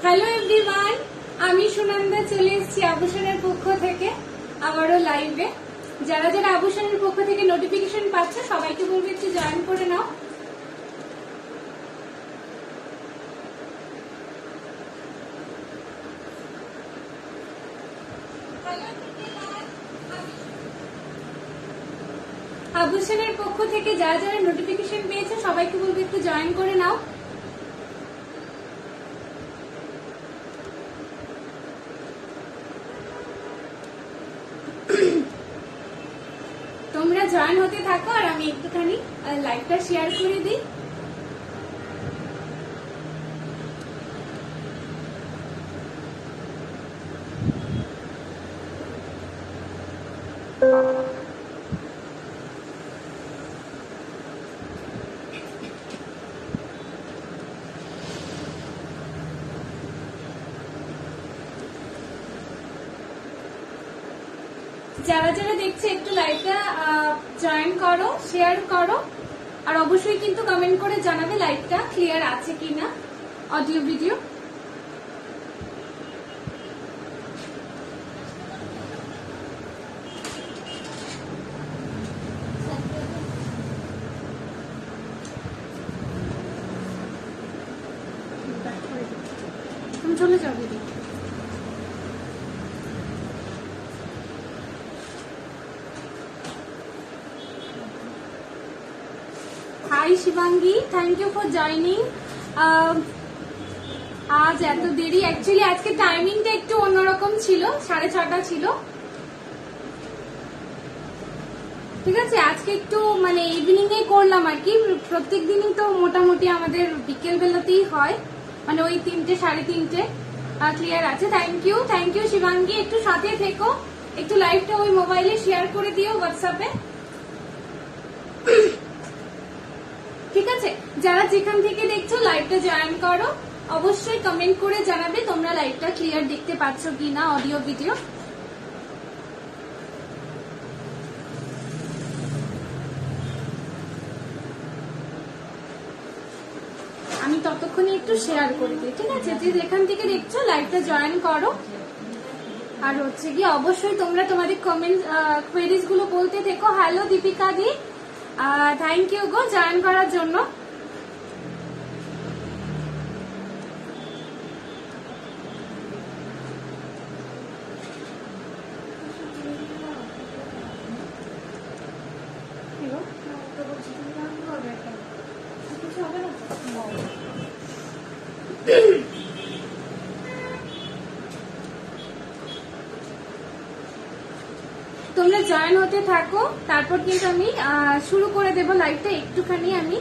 Hello everyone, আমি সুনন্দা চলে এসেছি আভূষণের পক্ষ থেকে আবারও লাইভে। যারা যারা আভূষণের পক্ষ থেকে নোটিফিকেশন পাচ্ছে সবাইকে বলবো একটু জয়েন করে নাও। আভূষণের পক্ষ থেকে যারা যারা নোটিফিকেশন পেয়েছে সবাইকে বলবো একটু জয়েন করে নাও। তোমরা জয়েন হতে থাকো আর আমি একটুখানি লাইভটা শেয়ার করে দিই। যারা যারা দেখছে একটু লাইভটা জয়েন করো, শেয়ার করো, আর অবশ্যই কিন্তু কমেন্ট করে জানাবে লাইভটা ক্লিয়ার আছে কিনা, অডিও ভিডিও। তুমি চলে যাও দিদি। Hi Shivangi, thank you for joining. আজ এত দেরি, অ্যাকচুয়ালি আজকে টাইমিংটা একটু অন্যরকম ছিল, 6:30 ছিল। ঠিক আছে, আজকে একটু মানে ইভিনিং এ করলাম আর কি। প্রত্যেক দিনই তো মোটামুটি আমাদের বিকেল বেলাতেই হয়, মানে ওই 3টে 3:30। ক্লিয়ার আছে, থ্যাংক ইউ শিবাঙ্গী। একটু সাথে থেকো, একটু লাইভটা ওই মোবাইলে শেয়ার করে দিও হোয়াটসঅ্যাপে। ঠিক আছে, যারা যেখান থেকে দেখছো লাইভটা জয়েন করো, অবশ্যই কমেন্ট করে জানাবে তোমরা লাইভটা ক্লিয়ার দেখতে পাচ্ছ কিনা, অডিও ভিডিও। আমি ততক্ষণে একটু শেয়ার করে দিই। ঠিক আছে, যে যেখান থেকে দেখছো লাইভটা জয়েন করো। আর হচ্ছে কি অবশ্যই তোমরা তোমাদের কমেন্ট কোয়েরিজ গুলো বলতে থেকো। হ্যালো দীপিকা দি, থ্যাংক ইউ গো জয়েন করার জন্য। তোমরা জয়েন হতে থাকো, তারপর কিন্তু আমি শুরু করে দেবো লাইভটা। একটুখানি আমি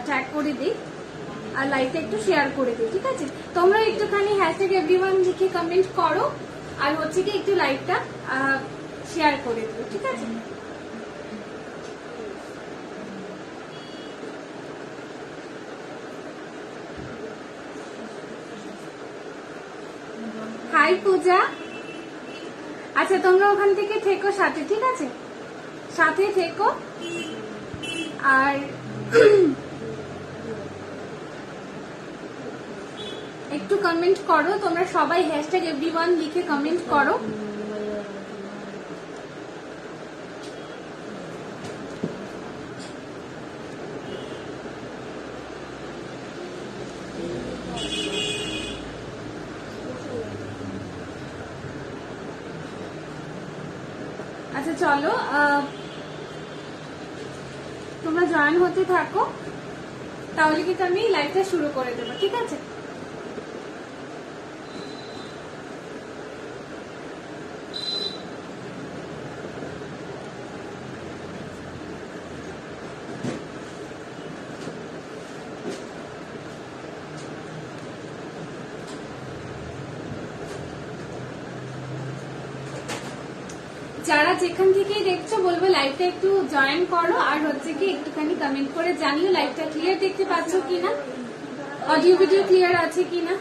ট্যাগ করে দিই আর লাইভটা একটু শেয়ার করে দিই। ঠিক আছে, তোমরা একটুখানি হ্যাশট্যাগ এভরিওয়ান লিখে কমেন্ট করো আর হচ্ছে কি একটু লাইভটা শেয়ার করে দিও। ঠিক আছে, হাই পূজা। আচ্ছা, তোমরা ওখান থেকে থেকো সাথে, ঠিক আছে, সাথে থেকো। আর একটু কমেন্ট করো, তোমরা সবাই হ্যাশট্যাগ এভরিওয়ান লিখে কমেন্ট করো। আচ্ছা চলো, তোমরা জয়েন হতে থাকো, তাহলে কিন্তু আমি লাইভটা শুরু করে দেবো। ঠিক আছে, যারা যেখান থেকে দেখছো বলবো লাইভটা একটু জয়েন করো আর হচ্ছে কি একটুখানি কমেন্ট করে জানিও লাইভটা ক্লিয়ার দেখতে পাচ্ছ কিনা, অডিও ভিডিও ক্লিয়ার আছে কিনা।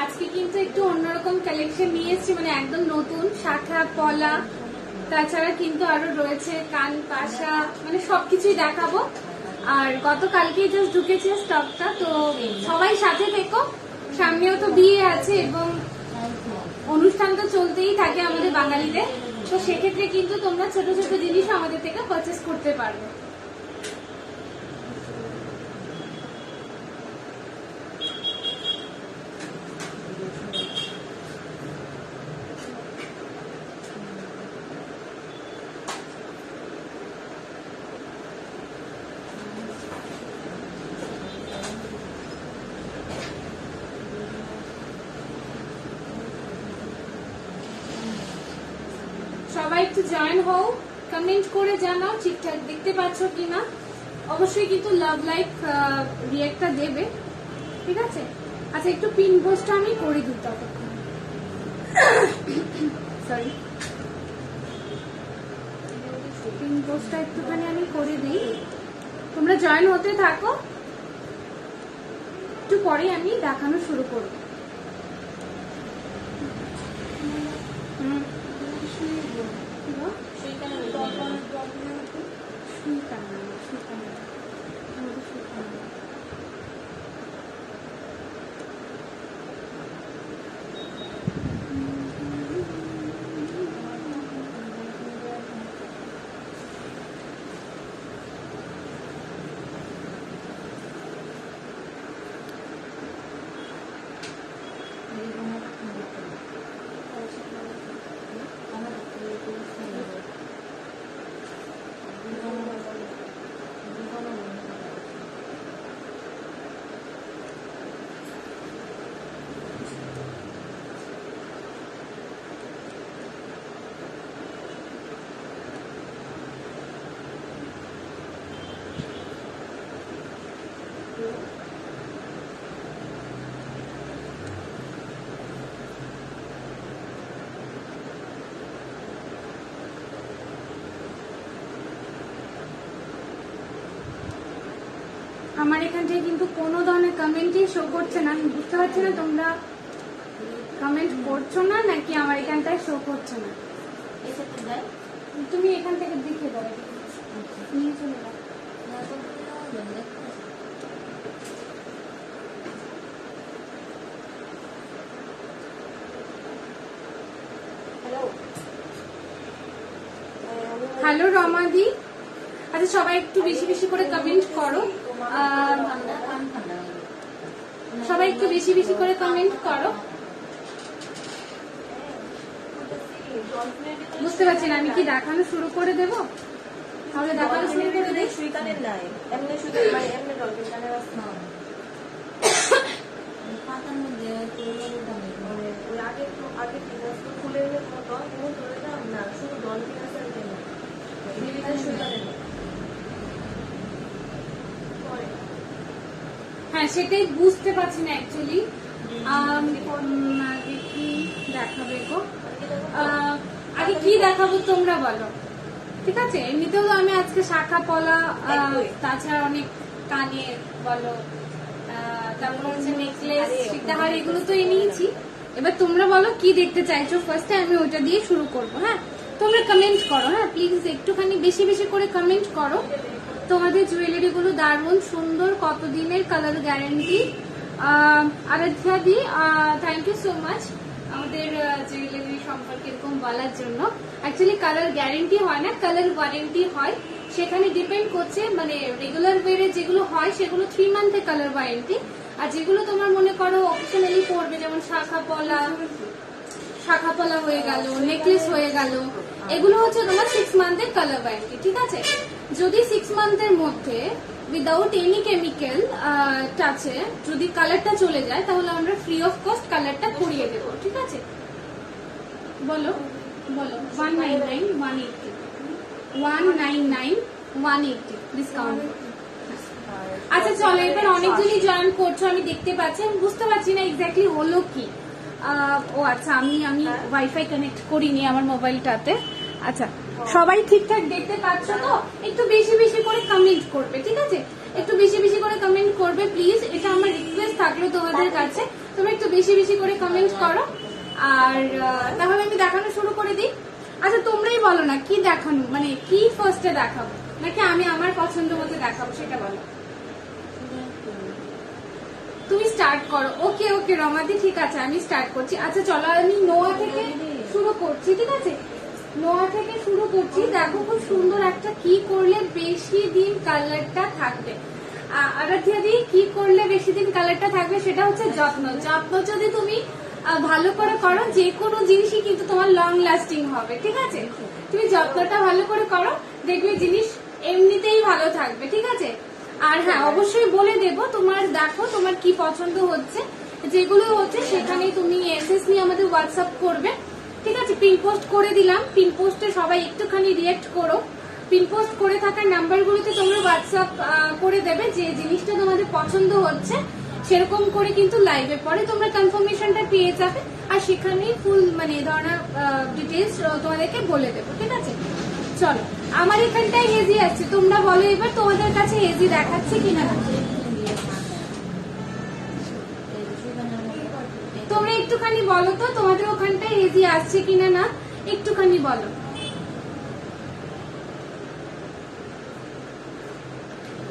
আজকে কিন্তু একটু অন্যরকম কালেকশন নিয়ে এসেছি, মানে একদম নতুন শাখা পলা তাছাড়া কিন্তু আরো রয়েছে কান পাশা, মানে সবকিছুই দেখাবো। আর গতকালকেই জাস্ট ঢুকেছে স্টকটা, তো সবাই সাথে থেকো। সামনেও তো বিয়ে আছে এবং অনুষ্ঠান তো চলতেই থাকে আমাদের বাঙালিদের, তো সেক্ষেত্রে কিন্তু তোমরা ছোট ছোট জিনিস আমাদের থেকে পারচেস করতে পারবে। সবাই একটু জয়েন হও, কমেন্ট করে জানাও ঠিকঠাক দেখতে পাচ্ছ কিনা। অবশ্যই কিন্তু লাভ লাইক রিয়েক্টটা দেবে, ঠিক আছে? আচ্ছা, একটু পিন পোস্টটা আমি করে দিই ততক্ষণ। সরি, পিন পোস্টটা একটুখানি আমি করে দিই, তোমরা জয়েন হতে থাকো। একটু পরে আমি দেখানো শুরু করব। আমার এখানটায় কিন্তু কোনো ধরনের কমেন্টই শো করছে না। আমি বুঝতে পারছি না তোমরা কমেন্ট করছো না নাকি আমার এখানটায় শো করছে না। তুমি এখান থেকে দেখে দাও, নিয়ে চলে যাও। হ্যালো রমাদি, আচ্ছা সবাই একটু বেশি বেশি করে কমেন্ট করো, সবাই একটু বেশি বেশি করে কমেন্ট করো। বুঝতে পারছি না, আমি কি দেখানো শুরু করে দেব? তাহলে দেখানো শুরু করে দেই। সুইকানের নাই, এমনি শুধু মানে এমনি ডলফিন কানের আছে না, পাতার মধ্যে মানে ওই আগে আগে তো ফুলের মতো কোনো ধরে না, শুধু ডলফিন আছে আর কেন বিবিধ সুইকানের। হ্যাঁ, সেটাই বুঝতে পারছি না অ্যাকচুয়ালি। আগে কি দেখাবে গো? আগে কি দেখাবো তোমরা বলো, ঠিক আছে? এমনিতেও তো আমি আজকে শাখা পলা, তাছাড়া অনেক কানে বলো, তারপর হচ্ছে নেকলেস, সীতাহার, এগুলো তো এনেইছি। এবার তোমরা বলো কি দেখতে চাইছো ফার্স্টে, আমি ওইটা দিয়ে শুরু করবো। হ্যাঁ, তোমরা কমেন্ট করো, হ্যাঁ প্লিজ একটুখানি বেশি বেশি করে কমেন্ট করো। তোমাদের জুয়েলারি গুলো দারুণ সুন্দর, কতদিনের কালার গ্যারান্টি। আরাধ্যা দি, থ্যাংক ইউ সো মাচ আমাদের জুয়েলারি সম্পর্কে এরকম বলার জন্য। অ্যাকচুয়ালি কালার গ্যারান্টি হয় না, কালার ওয়ারেন্টি হয়। সেখানে ডিপেন্ড করছে, মানে রেগুলার ওয়ারে যেগুলো হয় সেগুলো 3 মান্থের কালার ওয়ারেন্টি, আর যেগুলো তোমার মনে করো অকেশনালি পড়বে, যেমন শাখা পলা হয়ে গেল, নেকলেস হয়ে গেল, এগুলো হচ্ছে তোমার 6 মান্থের কালার ওয়ারেন্টি, ঠিক আছে? যদি 6 মান্থের মধ্যে উইদাউট এনি কেমিক্যাল টাচে যদি কালারটা চলে যায়, তাহলে আমরা ফ্রি অফ কস্ট কালারটা করিয়ে দেবো, ঠিক আছে? বলো বলো 199 180 199 180 ডিসকাউন্ট। আচ্ছা চলো, এবার অনেকজনই জয়েন করছো আমি দেখতে পাচ্ছি, আমি বুঝতে পারছি না এক্স্যাক্টলি হলো কি। ও আচ্ছা, আমি ওয়াইফাই কানেক্ট করিনি আমার মোবাইলটাতে। আচ্ছা, সবাই ঠিকঠাক দেখতে পাচ্ছ তো? একটু বেশি বেশি করে কমেন্ট করবে, ঠিক আছে? একটু বেশি বেশি করে কমেন্ট করবে প্লিজ, এটা আমার রিকোয়েস্ট থাকলো তোমাদের কাছে। তোমরা একটু বেশি বেশি করে কমেন্ট করো, আর তাহলে আমি দেখানো শুরু করে দিই। আচ্ছা আচ্ছা তোমরাই বলো না কি দেখানো, মানে কি ফার্স্টে দেখাবো নাকি আমি আমার পছন্দ মতো দেখাবো সেটা বলো। তুমি স্টার্ট করো। ওকে ওকে রমাদি, ঠিক আছে আমি স্টার্ট করছি। আচ্ছা চলো আমি নোয়া থেকে শুরু করছি, ঠিক আছে নোয়া থেকে শুরু করছি। দেখো খুব সুন্দর একটা কি করলে বেশি দিন কালারটা থাকবে, আরাধ্যা দি কি করলে বেশি দিন কালারটা থাকবে সেটা হচ্ছে যত্ন। যত্ন যদি তুমি ভালো করে করো যে কোনো জিনিসই কিন্তু তোমার লং লাস্টিং হবে, ঠিক আছে তুমি যত্নটা ভালো করে করো দেখবে জিনিস এমনিতেই ভালো থাকবে, ঠিক আছে। আর হ্যাঁ অবশ্যই বলে দেবো তোমার, দেখো তোমার কি পছন্দ হচ্ছে, যেগুলো হচ্ছে সেখানে তুমি এসএস নিয়ে আমাদের হোয়াটসঅ্যাপ করবে, ঠিক আছে। পিন পোস্ট করে দিলাম, পিন পোস্টে সবাই একটুখানি রিয়েক্ট করো। পিন পোস্ট করে থাকা নাম্বারগুলোতে তোমরা হোয়াটসঅ্যাপ করে দেবে যে জিনিসটা তোমাদের পছন্দ হচ্ছে, সেরকম করে কিন্তু লাইভে পরে তোমরা কনফার্মেশনটা পেয়ে যাবে। আর সেখানেই ফুল মানে এই ধরনের ডিটেলস তোমাদেরকে বলে দেবো, ঠিক আছে। চলো আমার এখানটায় হেজি আসছে, তোমরা বলো এবার তোমাদের কাছে হেজি দেখাচ্ছে কিনা। তোমরা একটুখানি বলো তো তোমাদের ওখানটায় হেজি আসছে কিনা, না একটুখানি বলো।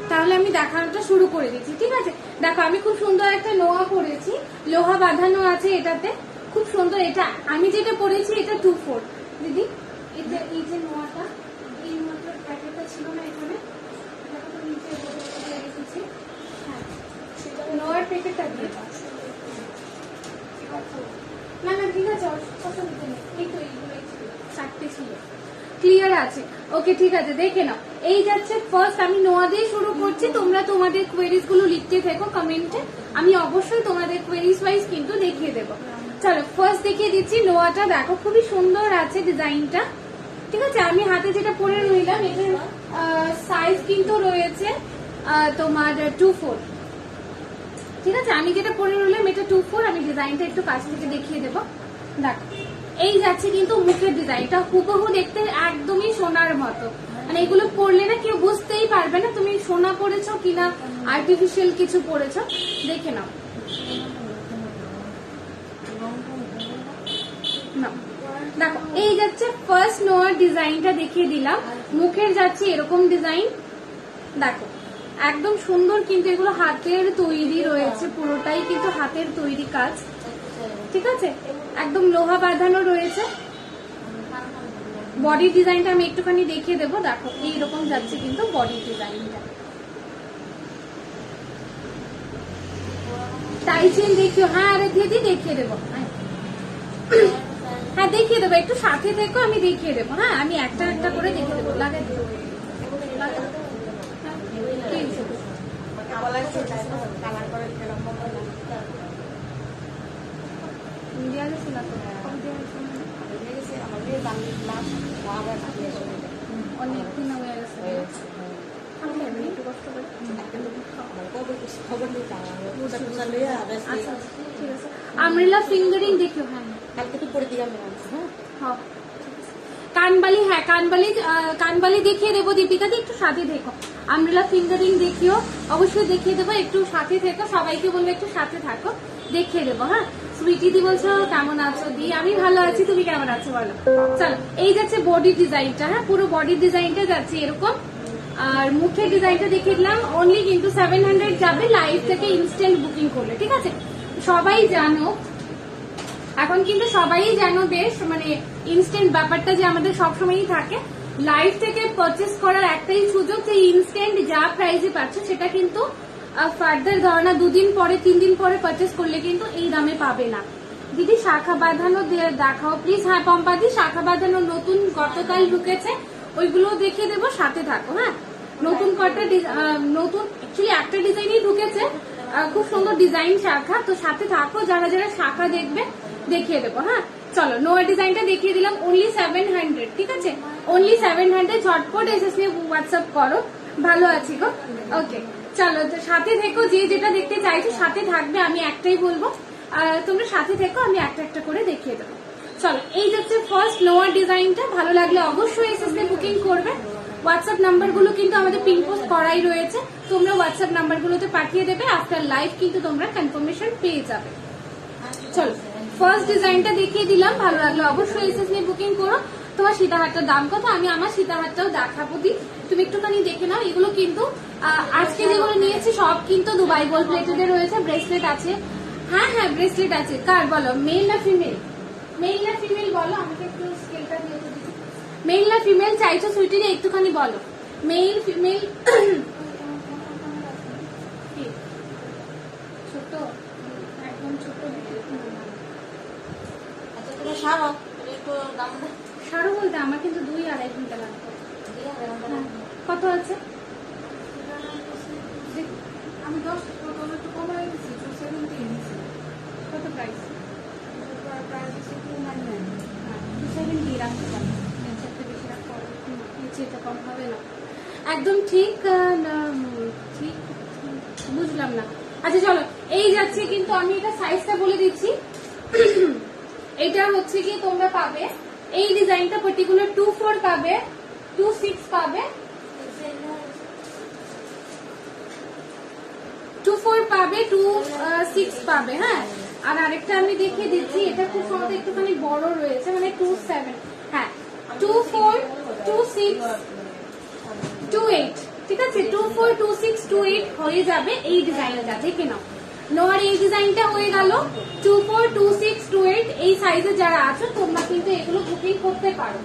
তাহলে আমি দেখানোটা শুরু করে দিচ্ছি, ঠিক আছে। দেখো আমি খুব সুন্দর একটা নোয়া পরেছি, লোহা বাঁধানো আছে এটাতে, খুব সুন্দর। এটা আমি যেটা পরেছি এটা 2/4 দিদি। এটা এই যে নোয়াটা, এই নোয়াটার প্যাকেটটা ছিল না এখানে, নোয়ার প্যাকেটটা দিয়ে না না ঠিক আছে, এই তো এইগুলো চারটে ছিল, ক্লিয়ার আছে। ওকে ঠিক আছে দেখে নাও। এই যাচ্ছে ফার্স্ট, আমি নোয়া দিয়ে শুরু করছি, তোমরা তোমাদের কোয়েরিজ গুলো লিখতে থেকো কমেন্টে, আমি অবশ্যই তোমাদের কোয়েরিজ ওয়াইজ কিন্তু দেখিয়ে দেবো। চলো ফার্স্ট দেখিয়ে দিচ্ছি নোয়াটা, দেখো খুবই সুন্দর আছে ডিজাইনটা, ঠিক আছে। আমি হাতে যেটা পরে রইলাম এটার সাইজ কিন্তু রয়েছে তোমার 2/4, ঠিক আছে। আমি যেটা পরে রইলাম এটা 2/4, আমি ডিজাইনটা একটু কাছ থেকে দেখিয়ে দেবো। দেখো এই যাচ্ছে কিন্তু মুখের ডিজাইনটা হুবহু দেখতে একদমই সোনার মতো, মানে এগুলো পরলে না কেউ বুঝতেই পারবে না তুমি সোনা পরেছো কিনা আর্টিফিশিয়াল কিছু পরেছো, দেখে নাও। দেখো এই যাচ্ছে ফার্স্ট নোয়ার ডিজাইনটা দেখিয়ে দিলাম, মুখের যাচ্ছে এরকম ডিজাইন, দেখো একদম সুন্দর। কিন্তু এগুলো হাতের তৈরি রয়েছে, পুরোটাই কিন্তু হাতের তৈরি কাজ, ঠিক আছে। একদম লোহা বাঁধানো রয়েছে। বডি ডিজাইনটা আমি একটুখানি দেখিয়ে দেবো, দেখো এইরকম যাচ্ছে কিন্তু বডি ডিজাইনটা। টাই চেন দেখিও, হ্যাঁ আরে দিদি দেখিয়ে দেবো, হ্যাঁ দেখিয়ে দেবো, একটু সাথে থেকো আমি দেখিয়ে দেবো। হ্যাঁ আমি একটা একটা করে দেখিয়ে দেবো, লাগাই দেবো। অনেকদিন হয়ে গেছে, একটু কষ্ট করে আমরিলা ফিঙ্গারিং দেখিও, হ্যাঁ কালকে তো পরে দিলাম। হ্যাঁ কানবালি, হ্যাঁ কানবালি, কানবালি দেখিয়ে দেবো দীপিকা দি, একটু সাথে দেখো। আমরিলা ফিঙ্গারিং দেখিও, অবশ্যই দেখিয়ে দেবো, একটু সাথে থেকো, সবাইকে বলবো একটু সাথে থাকো, দেখিয়ে দেবো। হ্যাঁ সুইটি দি বলছো কেমন আছো দি, আমি ভালো আছি, তুমি কেমন আছো বলো। চলো এই যাচ্ছে বডি ডিজাইনটা, হ্যাঁ পুরো বডি ডিজাইনটা যাচ্ছে এরকম। আর মুখের ডিজাইনটা দেখিয়ে দিলাম, অনলি কিন্তু 700 যাবে লাইভ থেকে ইনস্ট্যান্ট বুকিং করলে, ঠিক আছে। সবাই জানো এখন কিন্তু সবাই জানো বেশ, মানে ইনস্ট্যান্ট ব্যাপারটা যে আমাদের সবসময়ই থাকে। লাইভ থেকে পারচেস করার একটাই সুযোগ যে ইনস্ট্যান্ট যা প্রাইসে পাচ্ছ সেটা কিন্তু ফার্দার ধারণা 2 দিন পরে 3 দিন পরে পারচেস করলে কিন্তু এই দামে পাবে না। দিদি শাখা বাঁধানো দেখাও প্লিজ। হ্যাঁ পম্পাদি শাখা বাঁধানো নতুন গতকাল ঢুকেছে, ওইগুলো দেখিয়ে দেবো, সাথে থাকো। হ্যাঁ নতুন কটা নতুন অ্যাকচুয়ালি একটা ডিজাইনই ঢুকেছে, খুব সুন্দর ডিজাইন শাখা, তো সাথে থাকো, যারা যারা শাখা দেখবে দেখিয়ে দেবো। হ্যাঁ চলো নোয়া ডিজাইনটা দেখিয়ে দিলাম, অনলি 700, ঠিক আছে অনলি 700, ঝটপট এসএস নিয়ে হোয়াটসঅ্যাপ করো। ভালো আছি গো, ওকে চলো সাথে থেকো, যে যেটা দেখতে চাইছো সাথে থাকবে, আমি একটাই বলবো তোমরা সাথে থেকো, আমি একটা একটা করে দেখিয়ে দেবো। চলো এই যাচ্ছে ফার্স্ট নোয়া ডিজাইনটা, ভালো লাগলে অবশ্যই এসএস নিয়ে বুকিং করবে। হোয়াটসঅ্যাপ নাম্বারগুলো কিন্তু আমাদের পিন পোস্ট করাই রয়েছে, তোমরা হোয়াটসঅ্যাপ নাম্বারগুলোতে পাঠিয়ে দেবে, আফটার লাইভ কিন্তু তোমরা কনফার্মেশন পেয়ে যাবে। চলো ফার্স্ট ডিজাইনটা দেখিয়ে দিলাম, ভালো লাগলো অবশ্যই এসএস নিয়ে বুকিং করো। তোমার সীতাহারটার দাম কত, আমি আমার সীতাহারটাও দেখাবো দি, তুমি একটুখানি দেখে নাও। এগুলো কিন্তু আজকে যেগুলো নিয়েছি সব কিন্তু দুবাই গোল্ড প্লেটেড রয়েছে। ব্রেসলেট আছে, হ্যাঁ হ্যাঁ ব্রেসলেট আছে। কার বলো, মেল না ফিমেল? মেল না ফিমেল বলো, আমাকে একটু স্কেলটা দিয়ে তো দিচ্ছি। মেল না ফিমেল চাইছো সুইটি, একটুখানি বলো। Male female? ছোট, একদম ছোট। আচ্ছা তুমি সারো, একটু দাম দাও। সারো বলতে আমার কিন্তু 2-2.5 ঘন্টা লাগবে। কত আছে? আমি 10 একটু কমাই দিচ্ছি, 270 নিচ্ছি। কত প্রাইস? প্রাইস হচ্ছে 299। 270 রাখতে পারো, এর চাইতে বেশি রাখতে পারো না, এর চেয়ে কম হবে না। একদম ঠিক ঠিক বুঝলাম না। আচ্ছা চলো, এই যাচ্ছে কিন্তু আমি এটা সাইজটা বলে দিচ্ছি। এটা হচ্ছে কি তোমরা পাবে এই ডিজাইনটা পার্টিকুলার 24 পাবে, 26 পাবে, 24 পাবে, 26 পাবে। হ্যাঁ, আর আরেকটা আমি দেখিয়ে দিচ্ছি, এটা খুব সম্ভবত একটুখানি বড় রয়েছে, মানে 27। হ্যাঁ, 24, 26, 28, ঠিক আছে, 24, 26, 28 হয়ে যাবে এই ডিজাইনটা। দেখে নাও, নোয়ার এই ডিজাইনটা হয়ে গেল। 24, 26, 28 এই সাইজে যারা আছো তোমরা কিন্তু এগুলো বুকিং করতে পারো।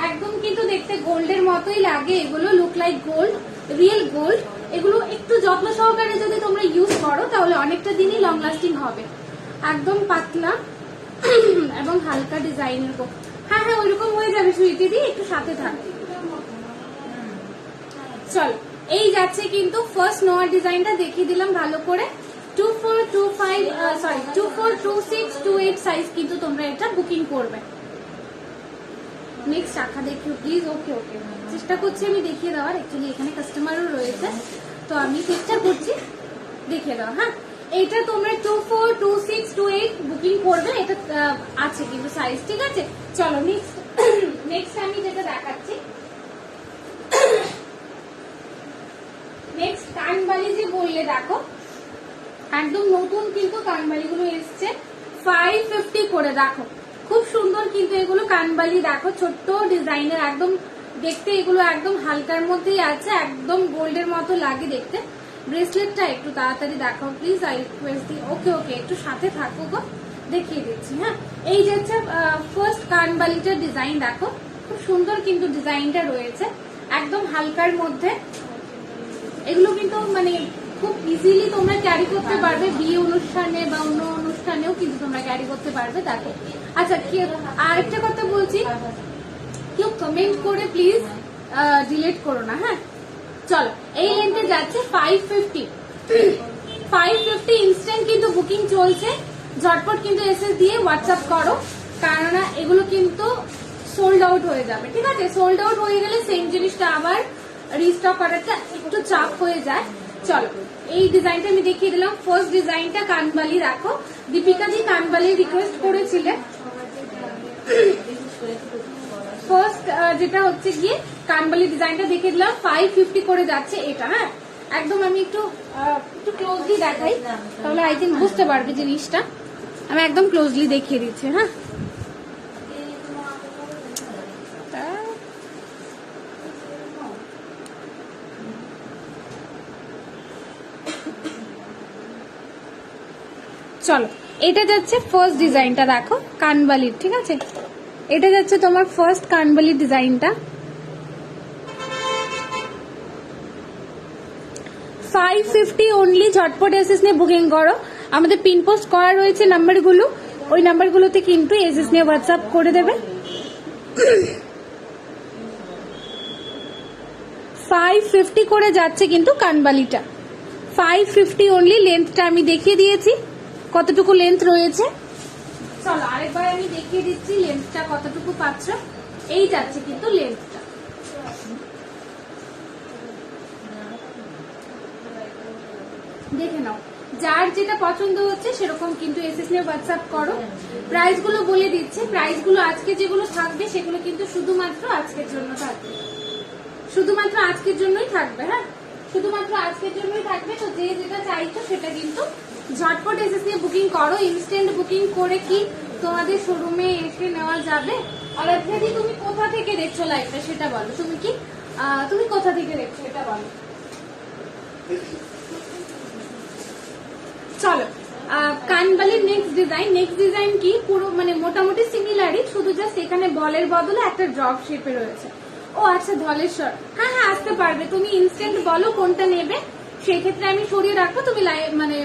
একদম কিন্তু দেখতে গোল্ডের মতোই লাগে, এগুলো look like gold, real gold. এগুলো একটু যত্ন সহকারে যদি তোমরা ইউজ করো তাহলে অনেকটা দিনই লং লাস্টিং হবে। একদম পাতলা এবং হালকা ডিজাইনের। হ্যাঁ হ্যাঁ ওইরকম হয়ে যাবে সুইটি দি, একটু সাথে থাকবে। চল, এই যাচ্ছে কিন্তু ফার্স্ট নোয়ার ডিজাইনটা দেখিয়ে দিলাম ভালো করে। 24, 25 সরি 24, 26, 28 সাইজ কিন্তু তোমরা এটা বুকিং করবে। নেক্সট শাখা দেখিও প্লিজ। ওকে ওকে, চেষ্টা করছি আমি দেখিয়ে দেওয়ার, অ্যাকচুয়ালি এখানে কাস্টমারও রয়েছে তো আমি চেষ্টা করছি দেখিয়ে দেওয়া। হ্যাঁ, এটা তোমরা 24, 26, 28 বুকিং করবে, এটা আছে কিন্তু সাইজ, ঠিক আছে। চলো নেক্সট আমি যেটা দেখাচ্ছি, নেক্সট কানবালি যে বললে দেখো, একদম নতুন কিন্তু কানবালি গুলো এসছে 550 করে। দেখো খুব সুন্দর কিন্তু এগুলো কানবালি, দেখো ছোট্ট ডিজাইনের, একদম দেখতে এগুলো একদম হালকার মধ্যেই আছে, একদম গোল্ডের মতো লাগে দেখতে। ব্রেসলেটটা একটু তাড়াতাড়ি দেখাও প্লিজ, আই রিকোয়েস্ট দিই। ওকে ওকে, একটু সাথে থাকো গো, দেখিয়ে দিচ্ছি। হ্যাঁ, এই যে হচ্ছে ফার্স্ট কানবালিটার ডিজাইন, দেখো খুব সুন্দর কিন্তু ডিজাইনটা রয়েছে, একদম হালকার মধ্যে। এগুলো কিন্তু মানে খুব ইজিলি তোমরা ক্যারি করতে পারবে, বিয়ে অনুষ্ঠানে বা অন্য অনুষ্ঠানেও কিন্তু তোমরা ক্যারি করতে পারবে। দেখো আচ্ছা, আরেকটা কথা বলছি, কেউ কমেন্ট করে প্লিজ ডিলিট করো না। হ্যাঁ, চলো এই লেন্থে যাচ্ছে 550। 550 ইনস্ট্যান্ট কিন্তু বুকিং চলছে, ঝটপট কিন্তু এসএস দিয়ে হোয়াটসঅ্যাপ করো, কেননা এগুলো কিন্তু সোল্ড আউট হয়ে যাবে, ঠিক আছে। সোল্ড আউট হয়ে গেলে সেম জিনিসটা আবার রিস্টক করাটা একটু চাপ হয়ে যায়। চলো, এই ডিজাইনটা আমি দেখিয়ে দিলাম। ফার্স্ট ডিজাইনটা কানবালি, দেখো দীপিকা দি কানবালি রিকোয়েস্ট করেছিলে। ফার্স্ট যেটা হচ্ছে গিয়ে কানবালি ডিজাইনটা দেখিয়ে দিলাম, 550 করে যাচ্ছে এটা। হ্যাঁ, একদম আমি একটু ক্লোজলি দেখাই, তাহলে আই থিঙ্ক বুঝতে পারবে জিনিসটা। আমি একদম ক্লোজলি দেখিয়ে দিচ্ছি। হ্যাঁ, চলো, এটা যাচ্ছে ফার্স্ট ডিজাইনটা, দেখো কানবালির, ঠিক আছে। এটা যাচ্ছে তোমার ফার্স্ট কানবালির ডিজাইনটা, 550 অনলি। ঝটপট এসএস নিয়ে বুকিং করো, আমাদের পিন পোস্ট করা রয়েছে নাম্বারগুলো, ওই নাম্বারগুলোতে কিন্তু এসএস নিয়ে হোয়াটসঅ্যাপ করে দেবে। 550 করে যাচ্ছে কিন্তু কানবালিটা, 550 অনলি। লেন্থটা আমি দেখিয়ে দিয়েছি কতটুকু লেন্থ রয়েছে। চলো আরেকবার আমি দেখিয়ে দিচ্ছি লেন্থটা কতটুকু পাচ্ছ। এই যাচ্ছে কিন্তু লেন্থটা, দেখে নাও। যার যেটা পছন্দ হচ্ছে সেরকম কিন্তু এসএস নিয়ে হোয়াটসঅ্যাপ করো। প্রাইস গুলো বলে দিচ্ছে, প্রাইস গুলো আজকে যেগুলো থাকবে সেগুলো কিন্তু শুধুমাত্র আজকের জন্য থাকবে, শুধুমাত্র আজকের জন্যই থাকবে। হ্যাঁ, শুধুমাত্র আজকের জন্যই থাকবে। তো যে যেটা চাইছো সেটা কিন্তু ঝটপট এসএস নিয়ে বুকিং করো। ইনস্ট্যান্ট বুকিং করে কি তোমাদের শোরুমে এসে নেওয়া যাবে। আর যদি তুমি কোথা থেকে দেখছো লাইভটা সেটা বলো, তুমি কোথা থেকে দেখছো এটা বলো। চলো কানবালির নেক্সট ডিজাইন কি পুরো মানে মোটামুটি সিমিলারই, শুধু জাস্ট এখানে বলের বদলে একটা ড্রপ শেপে রয়েছে। ও আচ্ছা ধলেশ্বর, হ্যাঁ আসতে পারবে, তুমি ইনস্ট্যান্ট বলো কোনটা নেবে, সেই ক্ষেত্রে আমি সরিয়ে রাখবো, তুমি মানে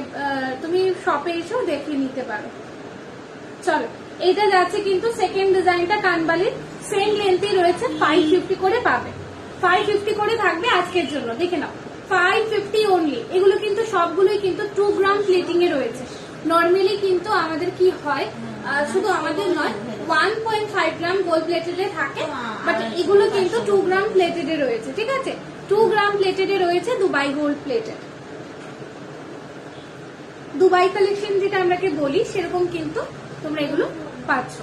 তুমি শপে এসেও দেখে নিতে পারো। চলো এটা যাচ্ছে কিন্তু সেকেন্ড ডিজাইনটা কানবালির, সেম লেন্থই রয়েছে, 550 করে পাবে, 550 করে থাকবে আজকের জন্য, দেখে নাও 550 অনলি। এগুলো কিন্তু সবগুলোই কিন্তু 2 গ্রাম প্লেটিং এ রয়েছে। নর্মালি কিন্তু আমাদের কি হয়, শুধু আমাদের নয় 1.5 গ্রাম গোল্ড প্লেটেড এ থাকে, বাট এগুলো কিন্তু 2 গ্রাম প্লেটেড এ রয়েছে, ঠিক আছে, 2 গ্রাম প্লেটেড এ রয়েছে, Dubai gold plated. Dubai collection যেটা আমরাকে বলি সেরকম কিন্তু তোমরা এগুলো পাচ্ছ।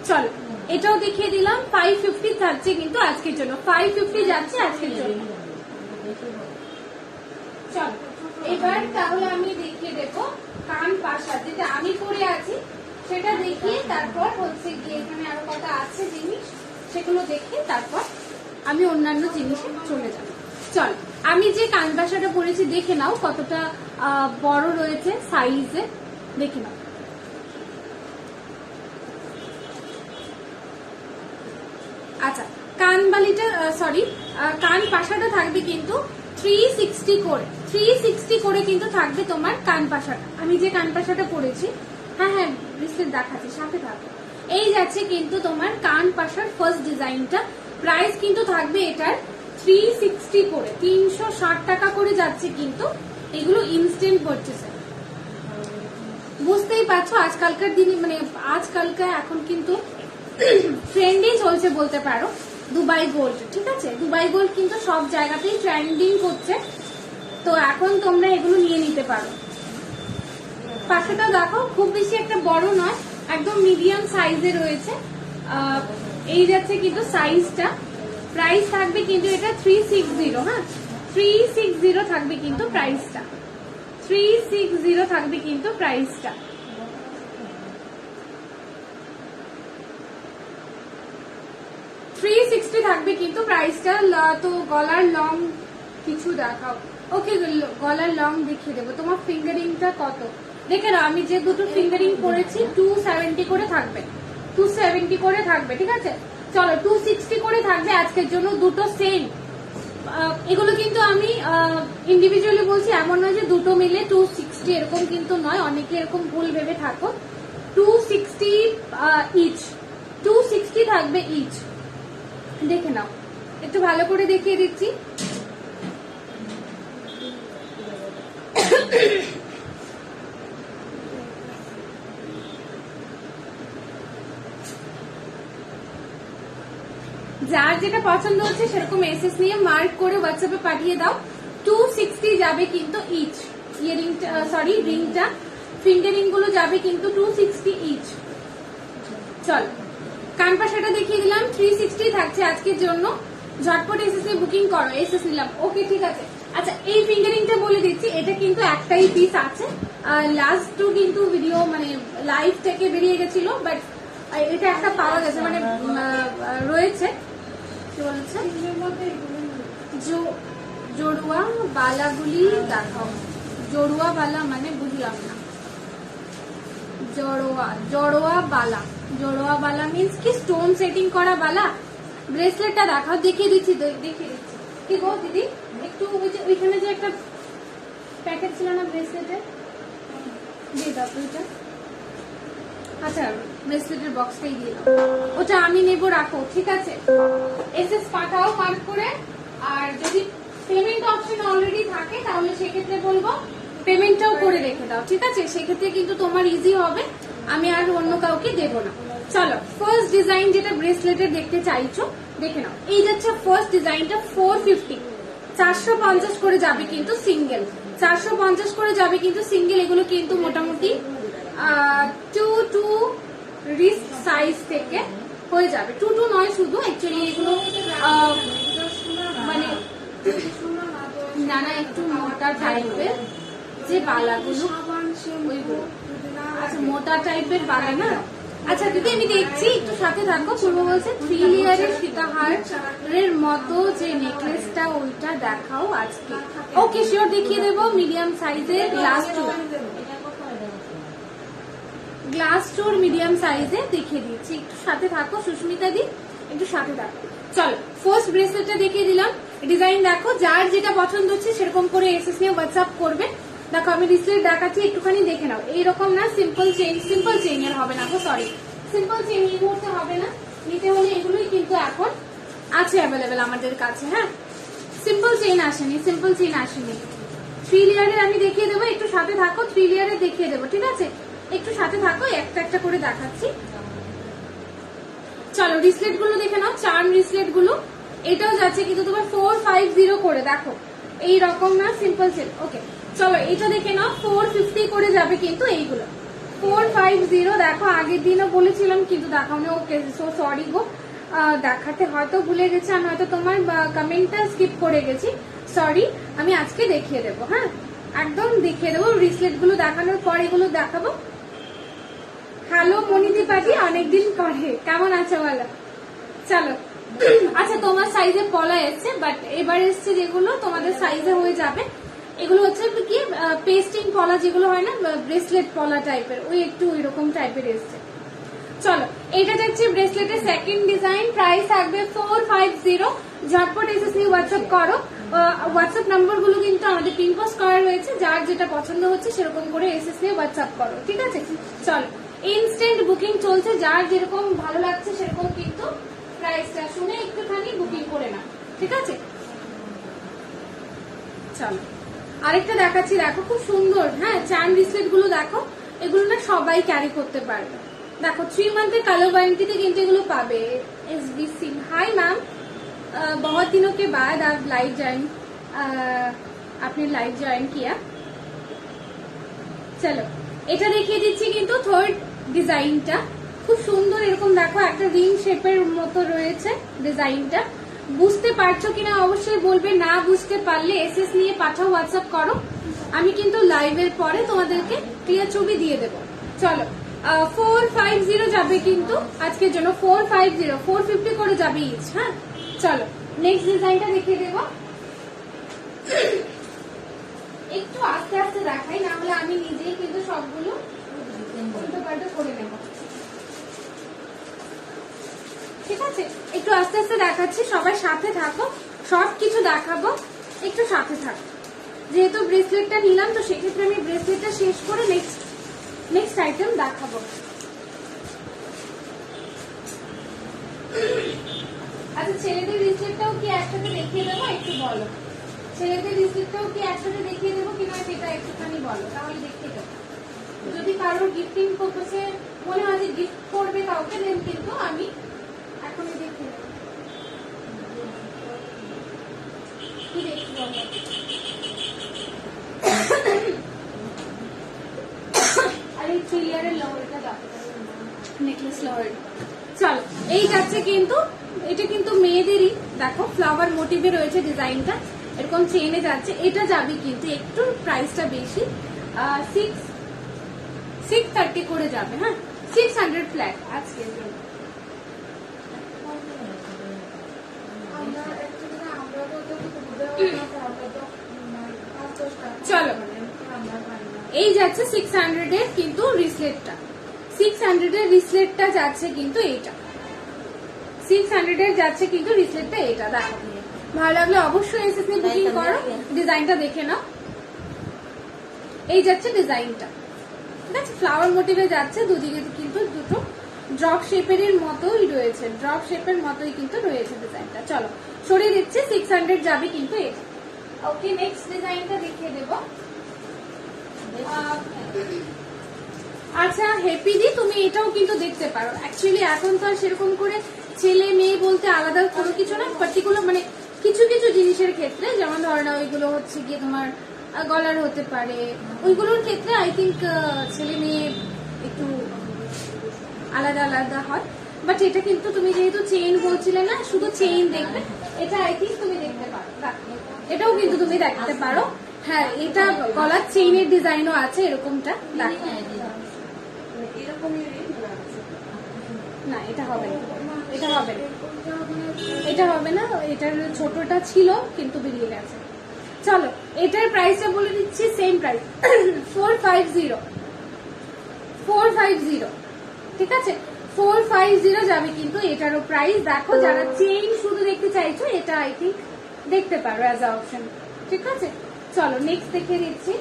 চলো এটাও দেখিয়ে দিলাম, 550 থাকছে কিন্তু আজকের জন্য, 550 যাচ্ছে আজকের জন্য। চলো এবার তাহলে আমি দেখিয়ে দেবো কান পাশা, যেটা আমি পরে আছি সেটা দেখিয়ে তারপর হচ্ছে গিয়ে এখানে আরো কটা আছে জিনিস সেগুলো দেখে তারপর আমি অন্যান্য জিনিসে চলে যাব। চল আমি যে কান পাশাটা পরেছি দেখে নাও কতটা বড় রয়েছে সাইজে, দেখে নাও। আচ্ছা কানবালিটা কান পাশাটা থাকবে কিন্তু 360 করে কিন্তু থাকবে তোমার কান পাশাটা। আমি যে কান পাশাটা পরেছি, হ্যাঁ ব্রেসলেট দেখাচ্ছি সাথে থাকবে। এই যাচ্ছে কিন্তু তোমার কান পাশার ফার্স্ট ডিজাইনটা, প্রাইস কিন্তু থাকবে এটার 360 করে, 360 টাকা করে যাচ্ছে কিন্তু এগুলো ইনস্ট্যান্ট পারচেসে। বুঝতেই পারছো আজকালকার দিনে মানে আজকালকার এখন কিন্তু ট্রেন্ডিং চলছে বলতে পারো দুবাই গোল্ড, ঠিক আছে, দুবাই গোল্ড কিন্তু সব জায়গাতেই ট্রেন্ডিং করছে, তো এখন তোমরা এগুলো নিয়ে নিতে পারো। পাশাটা দেখো খুব বেশি একটা বড় নয়, একদম মিডিয়াম সাইজে রয়েছে। এই যাচ্ছে কিন্তু সাইজটা, প্রাইস থাকবে কিন্তু এটা 360, হ্যাঁ 360 থাকবে কিন্তু প্রাইসটা, 360 থাকবে কিন্তু প্রাইসটা। থাকবে কিন্তু প্রাইসটা। তো গলার লং কিছু দেখাও, ওকে গলার লং দেখিয়ে দেবো। তোমার ফিঙ্গারিংটা কত দেখে নাও, আমি যে দুটো ফিঙ্গারিং করেছি 270 করে থাকবে, 270 করে থাকবে, ঠিক আছে। চলো 260 করে থাকবে আজকের জন্য, দুটো সেম। এগুলো কিন্তু আমি ইন্ডিভিজুয়ালি বলছি, এমন নয় যে দুটো মিলে 260, এরকম কিন্তু নয়, অনেকে এরকম ভুল ভেবে থাকো। 260 ইচ, 260 থাকবে ইচ, দেখে নাও, একটু ভালো করে দেখিয়ে দিচ্ছি। যার যেটা পছন্দ হচ্ছে সেরকম এসএস নিয়ে মার্ক করে হোয়াটসঅ্যাপে পাঠিয়ে দাও। 260 যাবে কিন্তু ইচ, ইয়ারিংটা রিংটা, ফিঙ্গারিং গুলো যাবে কিন্তু 260 ইচ। চল কানপাশাটা দেখিয়ে দিলাম, 360 থাকছে আজকের জন্য। ঝটপট এসএস এ বুকিং করো, এসএস নিলাম, ওকে ঠিক আছে। আচ্ছা এই ফিঙ্গারিংটা বলে দিচ্ছি, এটা কিন্তু একটাই পিস আছে, লাস্ট টু কিন্তু ভিডিও মানে লাইভ থেকে বেরিয়ে গেছিল, বাট এটা একটা পাওয়া গেছে মানে রয়েছে। কি বলছে জড়ুয়া বালাগুলি দেখাও, জড়ুয়া বালা মানে বুঝলাম না। জড়োয়া বালা মিন্স কি স্টোন সেটিং করা বালা। ব্রেসলেটটা দেখাও, দেখিয়ে দিচ্ছি। কি গো দিদি একটু ওইখানে যে একটা প্যাকেট ছিল না ব্রেসলেটের, দিয়ে দাও ওইটা। আচ্ছা ব্রেসলেটের বক্সটাই দিয়ে দাও, ওটা আমি নেবো, রাখো ঠিক আছে। এসএস পাঠাও মার্ক করে। আর যদি পেমেন্ট অপশন অলরেডি থাকে তাহলে সেক্ষেত্রে বলবো পেমেন্টটাও করে রেখে দাও, ঠিক আছে, সেক্ষেত্রে কিন্তু তোমার ইজি হবে, আমি আর অন্য কাউকে দেবো না। চলো ফার্স্ট ডিজাইন যেটা ব্রেসলেটের দেখতে চাইছো দেখে নাও। এই যাচ্ছে ফার্স্ট ডিজাইনটা 450, 450 করে যাবে কিন্তু সিঙ্গেল, 450 করে যাবে কিন্তু সিঙ্গেল। এগুলো কিন্তু মোটামুটি 2 রিস্ট সাইজ থেকে হয়ে যাবে, 2 নয় শুধু, অ্যাকচুয়ালি এগুলো মানে না একটু মোটা টাইপের যে বালাগুলো ওইগুলো। আচ্ছা মোটা টাইপের বালা না। আচ্ছা দিদি আমি দেখছি, একটু সাথে থাকো। পূর্ব বলছে 3 লেয়ারের সীতাহারের মতো যে নেকলেসটা ওইটা দেখাও আজকে। ওকে শিওর দেখিয়ে দেবো। মিডিয়াম সাইজের গ্লাস চোর মিডিয়াম সাইজে দেখিয়ে দিচ্ছি। একটু সাথে থাকো সুস্মিতা দি, একটু সাথে থাকো। চলো ফার্স্ট ব্রেসলেটটা দেখিয়ে দিলাম। ডিজাইন দেখো, যার যেটা পছন্দ হচ্ছে সেরকম করে এসএস নিয়ে হোয়াটসঅ্যাপ করবে। দেখো আমি ব্রেসলেট দেখাচ্ছি, একটুখানি দেখে নাও। এইরকম না সিম্পল চেইনের হবে না, সরি সিম্পল চেইন এই মুহূর্তে হবে না। নিতে হলে এগুলোই কিন্তু এখন আছে অ্যাভেলেবেল আমাদের কাছে। হ্যাঁ সিম্পল চেইন আসেনি 3 লেয়ারের আমি দেখিয়ে দেবো। একটু সাথে থাকো, 3 লেয়ারের দেখিয়ে দেবো, ঠিক আছে? একটু সাথে থাকো, একটা একটা করে দেখাচ্ছি। চলো রিসলেট গুলো দেখে নাও, চার্ম রিসলেট গুলো। এটাও যাচ্ছে কিন্তু তোমার 450 করে। দেখো এই রকম না সিম্পল চেন। ওকে চলো এটা দেখে নাও, 450 করে যাবে কিন্তু এইগুলো 450। দেখো আগের দিনও বলেছিলাম কিন্তু দেখাও না। ওকে সো সরি গো, দেখাতে হয়তো ভুলে গেছি আমি, হয়তো তোমার কমেন্টটা স্কিপ করে গেছি, সরি। আমি আজকে দেখিয়ে দেবো, হ্যাঁ একদম দেখিয়ে দেবো। রিসলেট গুলো দেখানোর পর এগুলো দেখাবো। হ্যালো মনিদি পাজি, অনেকদিন পরে, কেমন আছো বলো? চলো আচ্ছা তোমার সাইজে পলা এসছে, বাট এবার এসছে যেগুলো তোমাদের সাইজে হয়ে যাবে। এগুলো হচ্ছে কি পেস্টিং পলা যেগুলো হয় না, ব্রেসলেট পলা টাইপের, ওই একটু ওই রকম টাইপের এসছে। চলো এটা দেখছি ব্রেসলেটের সেকেন্ড ডিজাইন। প্রাইস থাকবে 450। ঝটপট এসএস নিয়ে হোয়াটসঅ্যাপ করো। হোয়াটসঅ্যাপ নাম্বার গুলো কিন্তু আমাদের পিন পোস্ট করা রয়েছে, যার যেটা পছন্দ হচ্ছে সেরকম করে এসএস নিয়ে হোয়াটসঅ্যাপ করো, ঠিক আছে? চলো ইনস্ট্যান্ট বুকিং চলছে, যার যেরকম ভালো লাগছে সেরকম কিন্তু প্রাইসটা শুনে একটুখানি বুকিং করে না, ঠিক আছে? চলো আরেকটা দেখাচ্ছি, দেখো খুব সুন্দর। হ্যাঁ চার্ম রিসলেট গুলো দেখো, এগুলো না সবাই ক্যারি করতে পারবে। দেখো 3 मंथ কালার ওয়ারেंटीতে কিন্তু এগুলো পাবে। एसबी सिंह हाय मैम, बहुत दिनों के बाद आप लाइव ज्वाइन आपने लाइव ज्वाइन किया। চলো এটা দেখিয়ে দিচ্ছি কিন্তু থার্ড ডিজাইনটা খুব সুন্দর। এরকম দেখো একটা রিং শেপের মতো রয়েছে ডিজাইনটা। বুঝতে পারছো কিনা অবশ্যই বলবে, না বুঝতে পারলে এসএস নিয়ে পাঠাও, হোয়াটসঅ্যাপ করো। আমি কিন্তু লাইভের পরে তোমাদেরকে ক্লিয়ার ছবি দিয়ে দেবো। চলো 450 যাবে কিন্তু আজকের জন্য, 450 450 করে যাবে ইচ। হ্যাঁ চলো নেক্সট ডিজাইনটা দেখিয়ে দেবো। একটু আস্তে আস্তে দেখাই, না হলে আমি নিজেই কিন্তু সবগুলো উল্টো পাল্টো করে নেব, ঠিক আছে? একটু আস্তে আস্তে দেখাচ্ছি, সবাই সাথে থাকো, সব কিছু দেখাবো, একটু সাথে থাকো। যেহেতু ব্রেসলেটটা নিলাম তো সেক্ষেত্রে আমি ব্রেসলেটটা শেষ করে নেক্সট আইটেম দেখাবো। আচ্ছা ছেলেদের ব্রেসলেটটাও কি একসাথে দেখিয়ে দেবো? একটু বলো, ছেলেদের ব্রেসলেটটাও কি একসাথে দেখিয়ে দেবো কিনা সেটা একটুখানি বলো, তাহলে দেখিয়ে দেবো। যদি কারোর গিফটিং পারপাসে মনে হয় যে গিফট করবে কাউকে, দেন কিন্তু আমি এখনই দেখিয়ে দেবো। কি দেখছি বলো? আর এই 3 লেয়ারের লহরটা দাও, নেকলেস লহর। চলো এই যাচ্ছে কিন্তু, এটা কিন্তু মেয়েদেরই। দেখো ফ্লাওয়ার মোটিভে রয়েছে ডিজাইনটা, এরকম চেইনে যাচ্ছে। এটা যাবে কিন্তু একটু প্রাইসটা বেশি, 630 করে যাবে। হ্যাঁ 600 ফ্ল্যাট আজকের জন্য। চলো এই যাচ্ছে 600 এর কিন্তু রিসলেটটা, 600 এর রিসলেটটা যাচ্ছে কিন্তু এইটা, 600 এর যাচ্ছে কিন্তু রিসলেটটা এটা। দেখো ভালো লাগলে অবশ্যই এসএসসি বুকিং করো, ডিজাইনটা দেখে নাও। এই যাচ্ছে ডিজাইনটা, ঠিক আছে? ফ্লাওয়ার মোটিভে যাচ্ছে, দুদিকে কিন্তু দুটো ড্রপ শেপের মতোই রয়েছে, ড্রপ শেপের মতোই কিন্তু রয়েছে ডিজাইনটা। চলো সরিয়ে দিচ্ছি, 600 যাবে কিন্তু এটা। ওকে নেক্সট ডিজাইনটা দেখিয়ে দেবো। আচ্ছা হ্যাপি দি, তুমি এটাও কিন্তু দেখতে পারো। অ্যাকচুয়ালি এখন তো আর সেরকম করে ছেলে মেয়ে বলতে আলাদা কোনো কিছু না, পার্টিকুলার মানে কিছু কিছু জিনিসের ক্ষেত্রে, যেমন ধরো না ওইগুলো হচ্ছে গিয়ে তোমার গলার হতে পারে, ওইগুলোর ক্ষেত্রে আই থিঙ্ক ছেলে মেয়ে একটু আলাদা আলাদা হয়। বাট এটা কিন্তু তুমি যেহেতু চেইন বলছিলে না, শুধু চেইন দেখবে, এটা আই থিঙ্ক তুমি দেখতে পারো। এটাও কিন্তু তুমি দেখতে পারো। হ্যাঁ এটা গলার চেইনের ডিজাইনও আছে এরকমটা, দেখো এরকমই রেট না না এটা হবে না, এটা হবে না, এটা হবে না। এটার ছোটটা ছিল কিন্তু বেরিয়ে গেছে। চলো এটার প্রাইসটা বলে দিচ্ছি, সেম প্রাইস 450, 450, ঠিক আছে 450 যাবে কিন্তু এটারও প্রাইস। দেখো যারা চেইন শুধু দেখতে চাইছো এটা আই থিঙ্ক দেখতে পারো অ্যাজ আ অপশন, ঠিক আছে। চলো নেক্সট দেখে দিচ্ছি।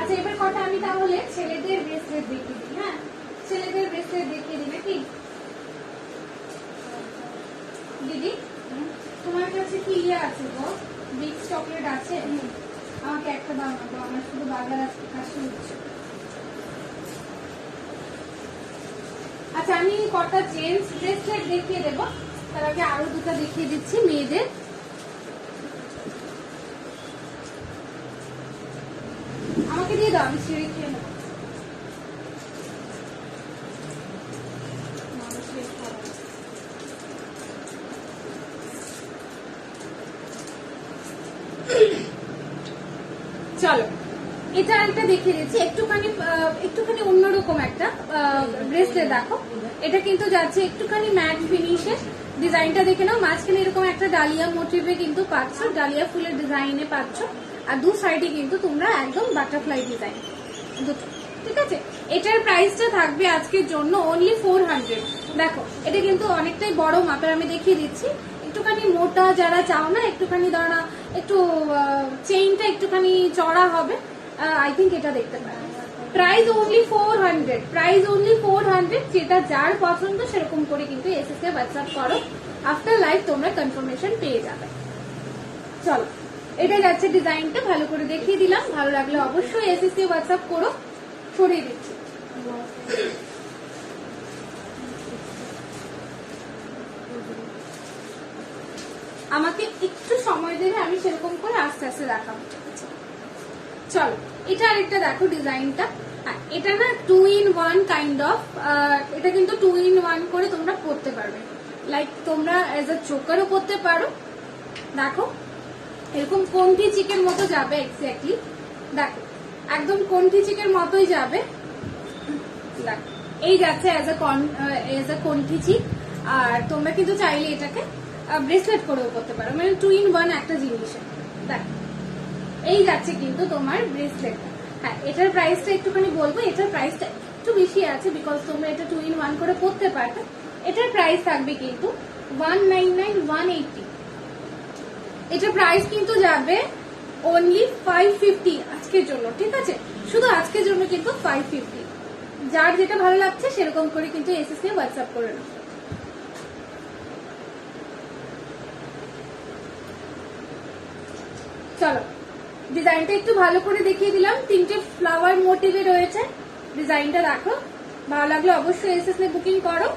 আচ্ছা এবার কথা আমি তাহলে ছেলেদের ব্রেসলেট দেখিয়ে দিই। হ্যাঁ ছেলেদের ব্রেসলেট দেখিয়ে দিই নাকি দিদি? তোমার কাছে কি ইয়ে আছে গো, বিগ চকলেট আছে? আমাকে একটা দাও না গো, আমার শুধু বাজার আজকে কাছে হচ্ছে। আচ্ছা আমি কটা জেন্টস ব্রেসলেট দেখিয়ে দেবো, তার আগে আরো দুটো দেখিয়ে দিচ্ছি মেয়েদের। আমাকে দিয়ে দাও, আমি ছিঁড়ে খেয়ে নেবো। চলো এটা একটা দেখিয়ে দিচ্ছি, একটুখানি অন্যরকম একটা ব্রেসলেট। দেখো এটা কিন্তু যাচ্ছে একটুখানি ম্যাট ফিনিশে। ডিজাইনটা দেখে নাও, মাঝখানে এরকম একটা ডালিয়া মোটিভে কিন্তু পাচ্ছ, ডালিয়া ফুলের ডিজাইনে পাচ্ছ, আর দু সাইডে কিন্তু তোমরা একদম বাটারফ্লাই ডিজাইন দুটো, ঠিক আছে। এটার প্রাইসটা থাকবে আজকের জন্য অনলি 400। দেখো এটা কিন্তু অনেকটাই বড় মাপের, আমি দেখিয়ে দিচ্ছি। একটুখানি মোটা যারা চাও না, একটুখানি ধরা একটু চেইনটা একটুখানি চড়া হবে, আই থিঙ্ক এটা দেখতে পারো। Price only 400, price only 400। যেটা যার পছন্দ সেরকম করে কিন্তু এসএসকে হোয়াটসঅ্যাপ করো, আফটার লাইভ তোমরা কনফার্মেশন পেয়ে যাবে। চলো এটা যাচ্ছে ডিজাইনটা ভালো করে দেখিয়ে দিলাম, ভালো লাগলে অবশ্যই এসএসকে হোয়াটসঅ্যাপ করো। সরিয়ে দিচ্ছি। আমাকে একটু সময় দেবে, আমি সেরকম করে আস্তে আস্তে দেখাবো। চলো এটা আরেকটা দেখো ডিজাইনটা। এটা না 2 in 1 কাইন্ড অফ, এটা কিন্তু 2 in 1 করে তোমরা পরতে পারবে। লাইক তোমরা এজ আ চোকারও পরতে পারো। দেখো এরকম কোনটি চিকের মতো যাবে, এক্স্যাক্টলি দেখো একদম কোনটি চিকের মতোই যাবে। দেখো এই যাচ্ছে এজ আ কোনটি চিক। আর তোমরা কিন্তু চাইলে এটাকে ব্রেসলেট করেও করতে পারো, মানে 2 in 1 একটা জিনিসে। দেখো এই যাচ্ছে কিন্তু তোমার ব্রেসলেট। হ্যাঁ এটার প্রাইসটা একটুখানি বলবো, এটার প্রাইসটা একটু বেশি আছে বিকজ তোমরা এটা 2 in 1 করে পরতে পারবে। এটার প্রাইস থাকবে কিন্তু 199, 180। এটার প্রাইস কিন্তু যাবে অনলি 550 আজকের জন্য, ঠিক আছে। শুধু আজকের জন্য কিন্তু 550। যার যেটা ভালো লাগছে সেরকম করে কিন্তু এসএসকে হোয়াটসঅ্যাপ করে নাও। চলো ডিজাইনটা একটু ভালো করে দেখিয়ে দিলাম, 3টে ফ্লাওয়ার মোটিভে রয়েছে। ডিজাইনটা দেখো, ভালো লাগলে অবশ্যই এসএসকে বুকিং করো।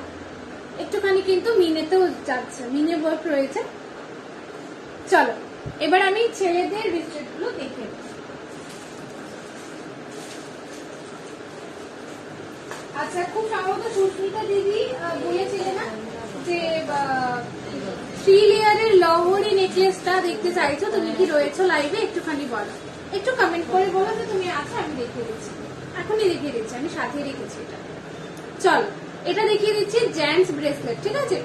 একটুখানি কিন্তু মিনেতেও যাচ্ছে, মিনে ওয়ার্ক রয়েছে। চলো এবার আমি ছেলেদের ব্রেসলেট গুলো দেখে দিই। আচ্ছা খুব সম্ভবত সুস্মিতা দিদি বলেছিলে না যে 3 লেয়ারের লহরি নেকলেসটা দেখতে চাইছো, তুমি কি রয়েছো লাইভে? একটুখানি বলো, একটু কমেন্ট করে বলো যে তুমি আছো, আমি দেখিয়ে দিচ্ছি, এখনই দেখিয়ে দিচ্ছি, আমি সাথে রেখেছি এটা। চলো এটা দেখিয়ে দিচ্ছি জেন্টস ব্রেসলেট, ঠিক আছে।